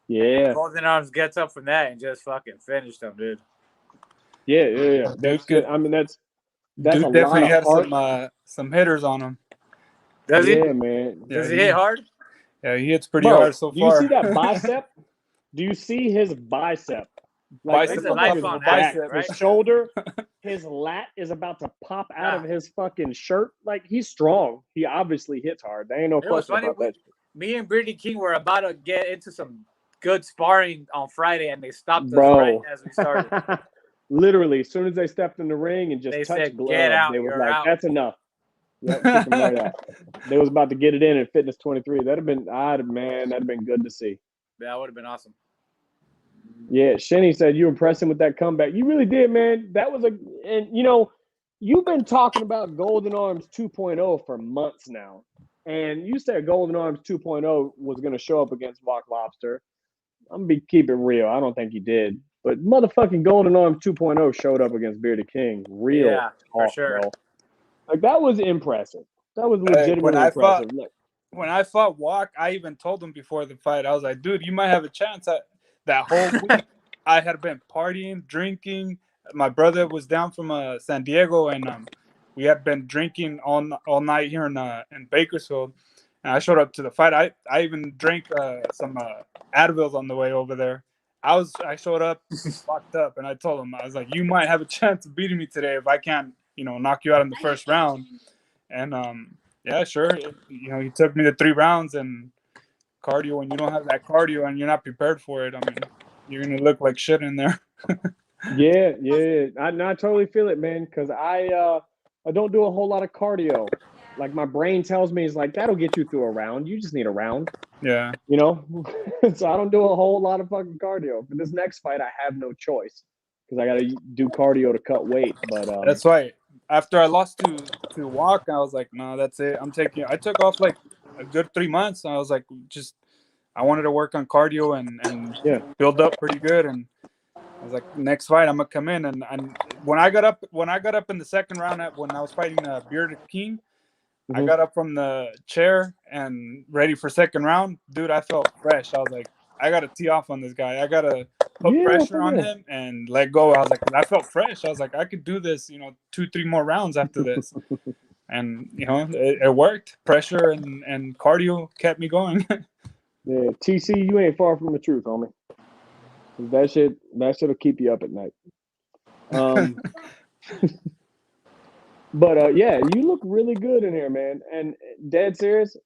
Yeah. Golden Arms gets up from that and just fucking finished him, dude. Yeah. That's good. I mean, that's Dude definitely had some hitters on him. Does he? Yeah, man. Does he hit hard? Yeah, he hits pretty hard so far. Do you see that bicep? Do you see his bicep? Like, bicep, his shoulder, his lat is about to pop out of his fucking shirt. Like, he's strong. He obviously hits hard. There ain't no question about that. Me and Bearded King were about to get into some good sparring on Friday, and they stopped us right as we started. Literally, as soon as they stepped in the ring and just touched gloves, they was like, "That's enough." Yep, kick him right out. They was about to get it in Fitness 23. That'd have been good to see. That would have been awesome. Yeah, Shinny said you impressed him with that comeback. You really did, man. That was and you know, you've been talking about Golden Arms 2.0 for months now. And you said Golden Arms 2.0 was going to show up against Walk Lobster. I'm going to keep it real. I don't think he did. But motherfucking Golden Arms 2.0 showed up against Bearded King. Real for sure. Bro. Like, that was impressive. That was legitimately impressive. When I fought Walk, I even told him before the fight, I was like, dude, you might have a chance. That whole week, I had been partying, drinking. My brother was down from San Diego, and we had been drinking all night here in Bakersfield. And I showed up to the fight. I even drank some Advils on the way over there. I showed up fucked up, and I told him, I was like, you might have a chance of beating me today if I can't, knock you out in the first round. And yeah, sure. He took me to 3 rounds, and cardio, when you don't have that cardio and you're not prepared for it, I mean, you're gonna look like shit in there. Yeah. I totally feel it, man, because I don't do a whole lot of cardio. Like, my brain tells me, it's like, that'll get you through a round. You just need a round. Yeah. So I don't do a whole lot of fucking cardio. For this next fight, I have no choice because I got to do cardio to cut weight. But that's right. After I lost to Walk, I was like, no, that's it. I took off like a good 3 months. And I was like, I wanted to work on cardio and build up pretty good. And I was like, next fight, I'm gonna come in. And when I got up in the second round, when I was fighting Bearded King, I got up from the chair and ready for second round. Dude, I felt fresh. I was like, I got to tee off on this guy. I got to put pressure on him and let go. I was like, I felt fresh. I was like, I could do this, 2-3 more rounds after this. And, it worked. Pressure and cardio kept me going. Yeah, TC, you ain't far from the truth, homie. That shit'll keep you up at night. But yeah, you look really good in here, man. And dead serious,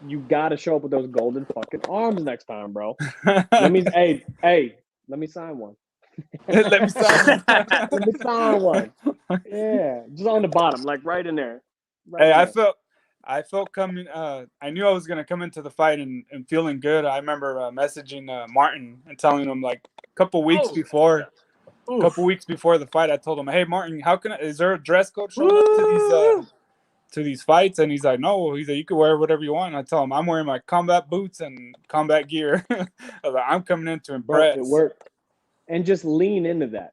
you gotta show up with those golden fucking arms next time, bro. Let me sign one. Let me sign one. Yeah, just on the bottom, like right in there. I felt coming. I knew I was gonna come into the fight and feeling good. I remember messaging Martin and telling him like a couple weeks before the fight. I told him, "Hey Martin, is there a dress code showing up to these fights?" And he's like, "No." He's like, "You can wear whatever you want." And I tell him, "I'm wearing my combat boots and combat gear." I was like, I'm coming in to impress. It worked. And just lean into that.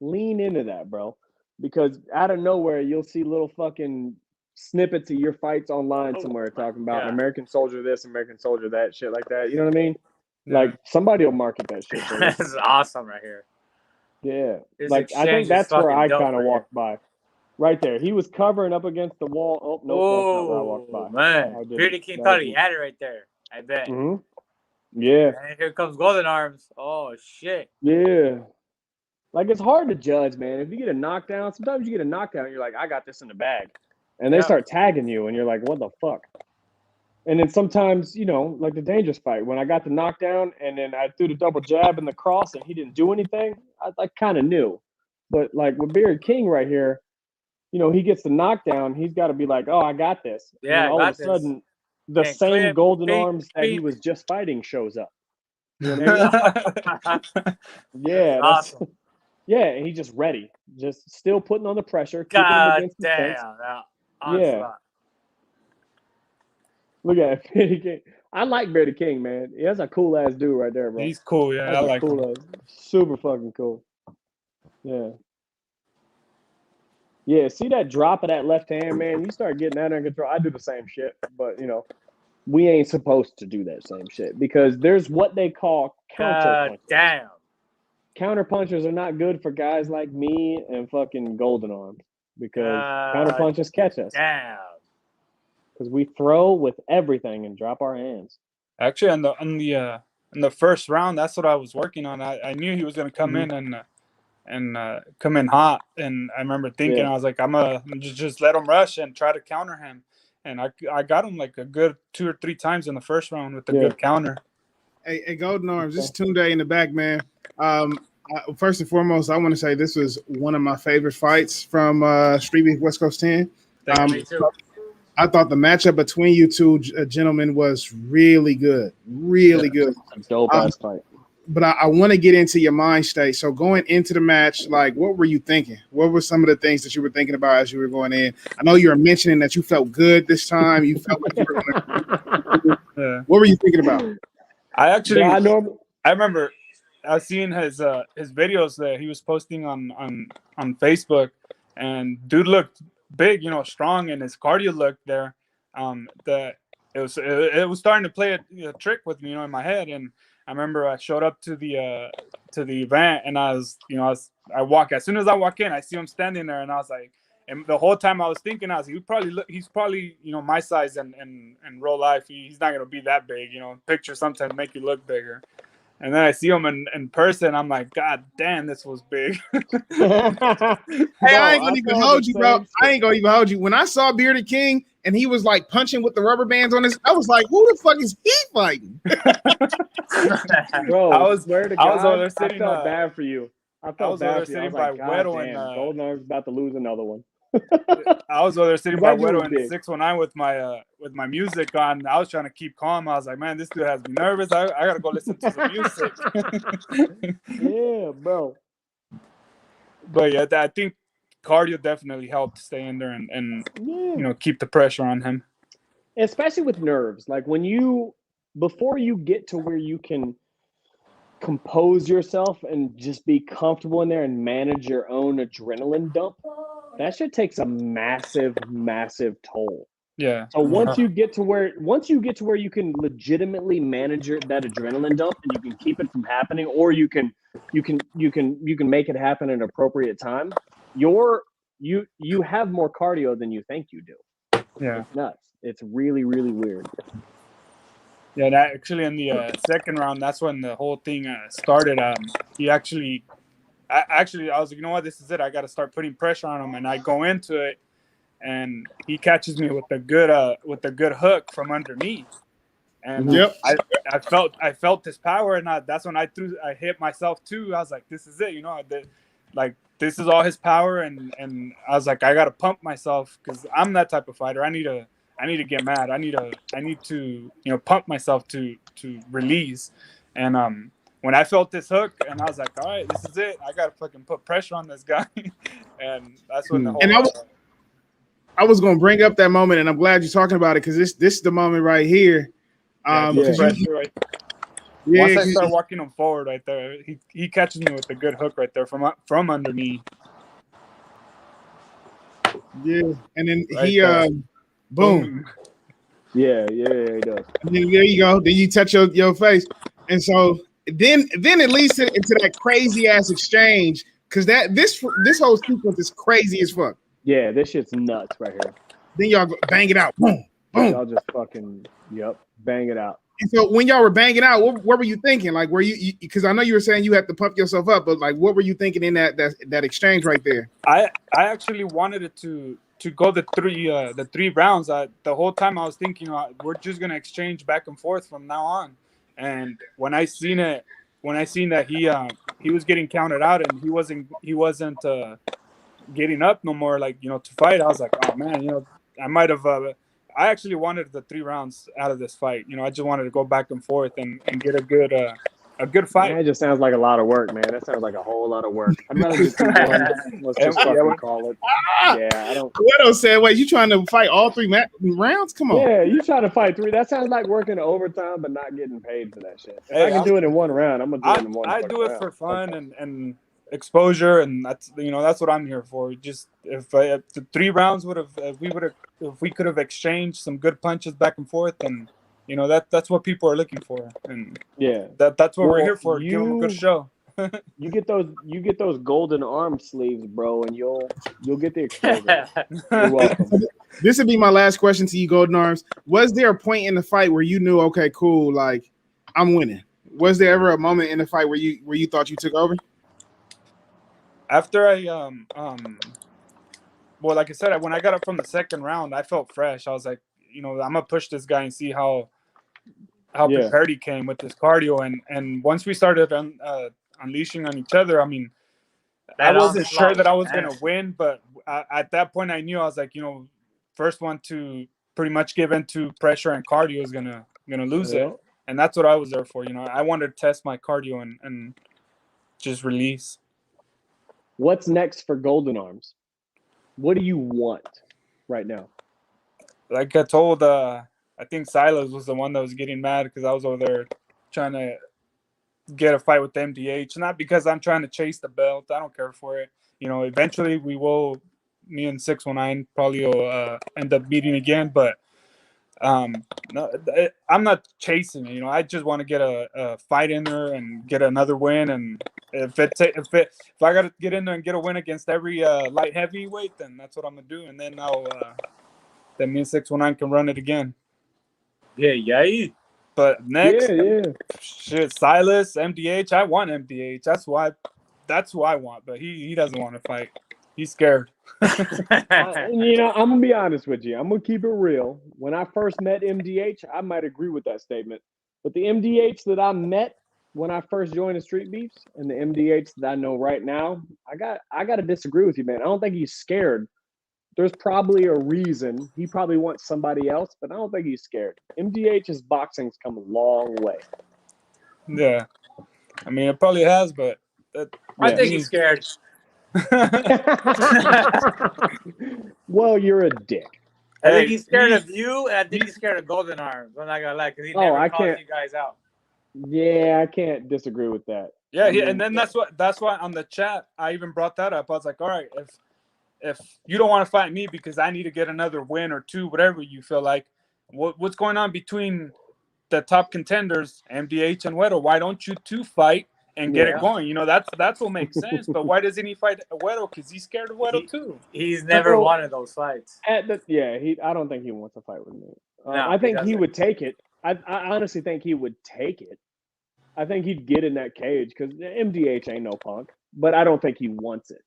Lean into that, bro. Because out of nowhere, you'll see little fucking snippets of your fights online somewhere talking about American soldier this, American soldier that, shit like that. You know what I mean? Yeah. Like, somebody will market that shit. This is awesome right here. Yeah. Like, I think that's where I kind of walked by. Right there. He was covering up against the wall. Oh, no, that's not where I walked by. Man. Bearded King thought he had it right there. I bet. Mm-hmm. Yeah. And here comes Golden Arms. Oh, shit. Yeah. Like, it's hard to judge, man. If you get a knockdown, sometimes you get a knockdown and you're like, I got this in the bag. And they start tagging you and you're like, what the fuck? And then sometimes, like the Dangerous fight, when I got the knockdown and then I threw the double jab and the cross and he didn't do anything, I kind of knew. But like with Bearded King right here, he gets the knockdown. He's got to be like, oh, I got this. Yeah, and all of a sudden, the same Golden Arms that he was just fighting shows up. You know what I mean? Yeah. Awesome. Yeah, and he's just ready, just still putting on the pressure, keeping him God against the damn. fence. Yeah. Look at Bearded King. I like Bearded King, man. That's a cool ass dude right there, bro. He's cool. Yeah, I like him. Super fucking cool. Yeah. Yeah, see that drop of that left hand, man? You start getting that under control. I do the same shit, but, we ain't supposed to do that same shit because there's what they call counter punches. Damn. Counter punches are not good for guys like me and fucking Golden Arms because counter punches catch us. Damn. Because we throw with everything and drop our hands. Actually, in the first round, that's what I was working on. I knew he was going to come in and come in hot, and I remember thinking, I was like, I'm gonna just let him rush and try to counter him, and I got him like a good 2 or 3 times in the first round with a good counter. Hey, Golden Arms, this is Tunde in the back, man. First and foremost, I want to say this was one of my favorite fights from Streetbeef West Coast 10. Me too. I thought the matchup between you two gentlemen was really good, really good. Dope ass fight. But I want to get into your mind state. So going into the match, like, what were you thinking? What were some of the things that you were thinking about as you were going in? I know you were mentioning that you felt good this time. You felt like you were going to... What were you thinking about? I actually, I remember I was seeing his videos that he was posting on Facebook, and dude looked big, strong, and his cardio looked there. It was starting to play a trick with me, in my head, and I remember I showed up to the event, and I walk, as soon as I walk in, I see him standing there, and I was like, and the whole time I was thinking, he's probably my size and real life, he's not gonna be that big, pictures sometimes make you look bigger. And then I see him in person, I'm like, God damn, this was big. Hey, I ain't gonna even hold you, bro. I ain't gonna even hold you. When I saw Bearded King and he was like punching with the rubber bands on his, I was like, who the fuck is he fighting? Bro, I was over there sitting. I felt bad for you. I felt bad for you. I was by like, Wero and Golden Arms about to lose another one. I was over there sitting by Wero in 619 with my music on. I was trying to keep calm. I was like, man, this dude has me nervous. I gotta go listen to some music. Yeah, bro. But yeah, I think cardio definitely helped stay in there and keep the pressure on him. Especially with nerves. Like before you get to where you can compose yourself and just be comfortable in there and manage your own adrenaline dump, that shit takes a massive toll. Yeah. So once you get to where you can legitimately manage that adrenaline dump and you can keep it from happening, or you can make it happen at an appropriate time, you have more cardio than you think you do. Yeah. It's nuts. It's really, really weird. Yeah, that actually in the second round, that's when the whole thing started. I was like, you know what, this is it. I got to start putting pressure on him, and I go into it, and he catches me with a good hook from underneath, and I felt his power, and that's when I hit myself too. I was like, this is it, this is all his power, and I was like, I got to pump myself because I'm that type of fighter. I need to get mad. I need to pump myself to release. And when I felt this hook, and I was like, all right, this is it. I gotta fucking put pressure on this guy. And that's when the whole. And I was gonna bring up that moment, and I'm glad you're talking about it because this is the moment right here. Once I start walking him forward right there, he catches me with a good hook right there from underneath. Yeah, and then right boom. Yeah, he does. And then there you go. Then you touch your face, and so then it leads into that crazy ass exchange because this whole sequence is crazy as fuck. Yeah, this shit's nuts right here. Then y'all bang it out, boom, boom. Y'all just fucking bang it out. And so when y'all were banging out, what were you thinking? Like, were you because I know you were saying you had to pump yourself up, but like, what were you thinking in that exchange right there? I actually wanted it to go the three rounds. The whole time I was thinking we're just gonna exchange back and forth from now on. And when I seen that he was getting counted out and he wasn't getting up no more, to fight, I was like, oh man, I might have. I actually wanted the 3 rounds out of this fight. I just wanted to go back and forth and get a good a good fight. Man, it just sounds like a lot of work, man. That sounds like a whole lot of work. I'd rather just do one. Let's just fucking call it. Yeah, I don't. Wero said, "Wait, you trying to fight all 3 rounds? Come on." Yeah, you trying to fight 3? That sounds like working overtime, but not getting paid for that shit. If I can do it in 1 round, I'm gonna do it in 1 round. I do it for fun and exposure, and that's that's what I'm here for. Just if the 3 rounds if we could have exchanged some good punches back and forth, and that's what people are looking for, and that's what we're here for. Give them a good show. you get those golden arm sleeves, bro, and you'll get the exposure. You're welcome. This would be my last question to you, Golden Arms. Was there a point in the fight where you knew, okay, cool, like I'm winning? Was there ever a moment in the fight where you thought you took over? After I well, like I said, when I got up from the 2nd round, I felt fresh. I was like, I'm gonna push this guy and see how prepared he came with his cardio, and once we started unleashing on each other, I mean, I wasn't sure that I was gonna win, but at that point I knew. I was like, first one to pretty much give into pressure and cardio is gonna lose it, and that's what I was there for. I wanted to test my cardio and just release. What's next for Golden Arms? What do you want right now? Like I told, I think Silas was the one that was getting mad because I was over there trying to get a fight with MDH. Not because I'm trying to chase the belt. I don't care for it. Eventually me and 619 probably will end up meeting again. But no, I'm not chasing it. I just want to get a fight in there and get another win. And if I got to get in there and get a win against every light heavyweight, then that's what I'm gonna do. And then then me and 619 can run it again. Yeah. But next, shit, Silas, MDH. I want MDH. That's who I want. But he doesn't want to fight. He's scared. I'm gonna be honest with you. I'm gonna keep it real. When I first met MDH, I might agree with that statement. But the MDH that I met when I first joined the Streetbeefs and the MDH that I know right now, I got to disagree with you, man. I don't think he's scared. There's probably a reason. He probably wants somebody else, but I don't think he's scared. MDH's boxing's come a long way. Yeah. I mean, it probably has, but I think he's scared. Well, you're a dick. I think he's scared of you, and I think he's scared of Golden Arms. I'm not gonna lie, because he never calls you guys out. Yeah, I can't disagree with that. Yeah, and then that's why on the chat I even brought that up. I was like, all right, if you don't want to fight me because I need to get another win or 2, whatever you feel like, what's going on between the top contenders, MDH and Wero? Why don't you 2 fight and get it going? That's what makes sense. But why doesn't he fight Wero? Because he's scared of Wero too. He's never wanted those fights. I don't think he wants to fight with me. I think he would take it. I honestly think he would take it. I think he'd get in that cage because MDH ain't no punk, but I don't think he wants it.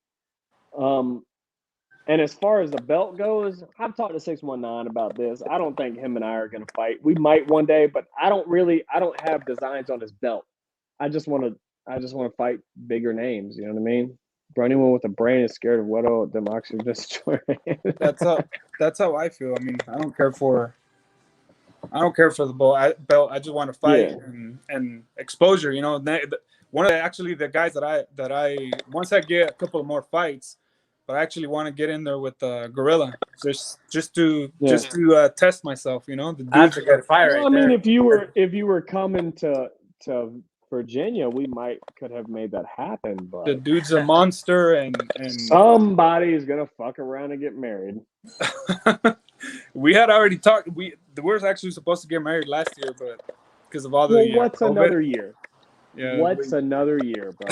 And as far as the belt goes, I've talked to 619 about this. I don't think him and I are going to fight. We might one day, but I don't have designs on his belt. I just want to fight bigger names. You know what I mean? Bro, anyone with a brain is scared of Wero, them actually destroy. That's how I feel. I mean, I don't care for the belt. I just want to fight and exposure. One of the guys that I once I get a couple of more fights, but I actually want to get in there with Gorilla, just to test myself. The dude's a good fighter. Well, I mean, if you were coming to Virginia, we could have made that happen. But the dude's a monster, and somebody's gonna fuck around and get married. We had already talked. We were actually supposed to get married last year, but because of all the what's COVID. Another year? Yeah, what's another year, bro?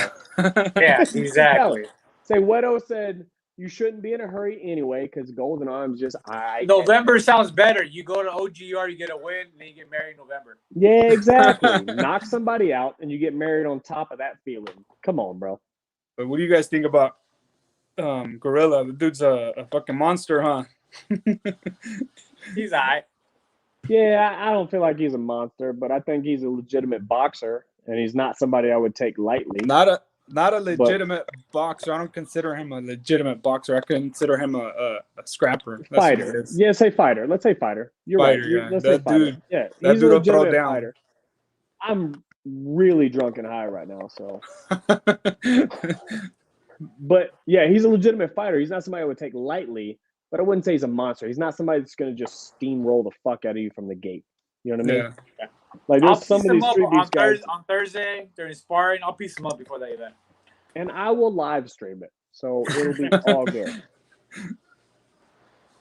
Yeah, exactly. Say Wero said you shouldn't be in a hurry anyway because Golden Arms just November sounds better. You go to OGR, you get a win, and then you get married in November. Yeah, exactly. Knock somebody out, and you get married on top of that feeling. Come on, bro. But what do you guys think about Gorilla? The dude's a fucking monster, huh? He's all right. Yeah, I don't feel like he's a monster, but I think he's a legitimate boxer, and he's not somebody I would take lightly. Not a legitimate boxer. I don't consider him a legitimate boxer. I consider him a scrapper. That's fighter. Yeah, say fighter. Let's say fighter. You're fighter, right. Yeah. Let's say fighter. Dude, yeah, that he's dude a will throw legitimate down. Fighter. really drunk and high right now. So, but yeah, he's a legitimate fighter. He's not somebody I would take lightly, but I wouldn't say he's a monster. He's not somebody that's going to just steamroll the fuck out of you from the gate. You know what I mean? Yeah. Like there's some of these street beefs guys on Thursday during sparring. I'll piece them up before that event, and I will live stream it, so it'll be all good.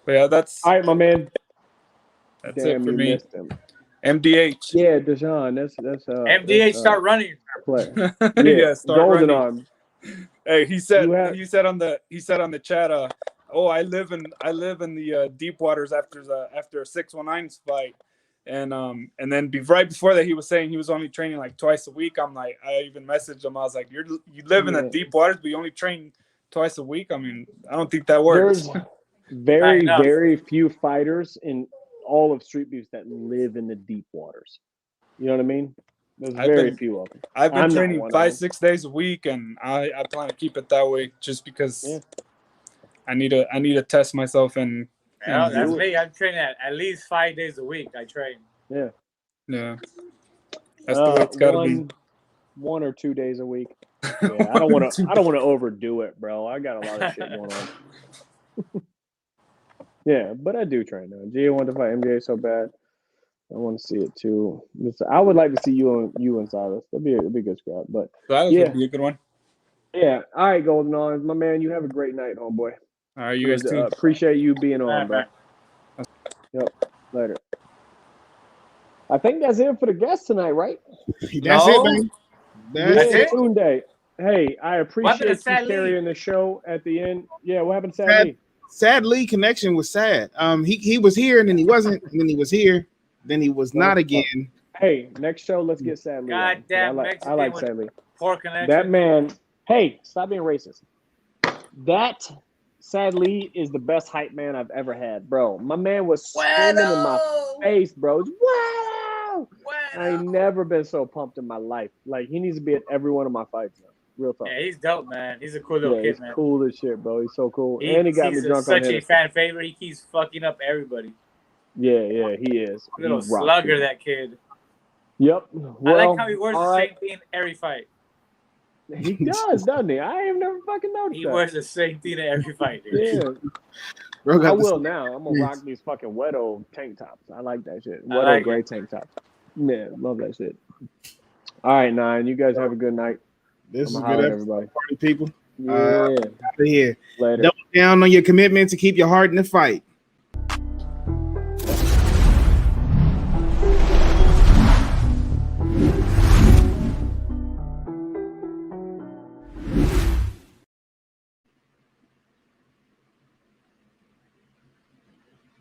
But yeah, that's all right, my man. That's Damn, it for you me. missed him. MDH. Yeah, Deshaun. That's MDH. Start running. Play. Yeah, start golden running. arm. Hey, he said on the chat. I live in the deep waters after a 619's fight, and then right before that he was saying he was only training like twice a week. I'm like, I even messaged him. I was like, you live in the deep waters, but you only train twice a week. I mean, I don't think that works. There's very few fighters in all of Street Beefs that live in the deep waters. You know what I mean? There's very few of them. I've been training 5-6 days a week, and I plan to keep it that way just because I need to test myself and. Yeah, that's me. I'm training at least 5 days a week. I train. Yeah. Yeah. That's the way it's gotta be. 1 or 2 days a week. Yeah, I don't want to overdo it, bro. I got a lot of shit going on. Yeah, but I do train now. Gia wanted to fight MJ so bad. I want to see it too. I would like to see you and Silas. That'd be a good scrap. But Silas would be a good one. Yeah. All right, Golden Arms, my man. You have a great night, homeboy. All right, you guys too. Appreciate you being on, bro. Yep. Later. I think that's it for the guests tonight, right? That's it, man. That's it. Tunde. Hey, I appreciate you carrying the show at the end. Yeah, what happened to Sadly? Sadly, connection was sad. He was here and then he wasn't, and then he was here, then he was not again. Hey, next show, let's get Sadly. God damn, I like Sadly. Poor connection. That man. Hey, stop being racist. That Sadly is the best hype man I've ever had, bro. My man was screaming in my face, bro. Wow! I ain't never been so pumped in my life. Like, he needs to be at every one of my fights now. Real talk. Yeah, he's dope, man. He's a cool little kid, he's man. Cool as shit, bro. He's so cool. And he got me drunk on such a fan favorite. He keeps fucking up everybody. Yeah, he is. Little slugger, that kid. Yep. Well, I like how he wears the same thing every fight. He does, doesn't he? I have never fucking noticed He wears the same thing at every fight, dude. Yeah. I will now. I'm gonna rock these fucking Wero tank tops. I like that shit. Wero gray tank tops. Man, love that shit. All right, Nine. You guys have a good night. This is a good episode, party people. Yeah. Out of here. Later. Double down on your commitment to keep your heart in the fight.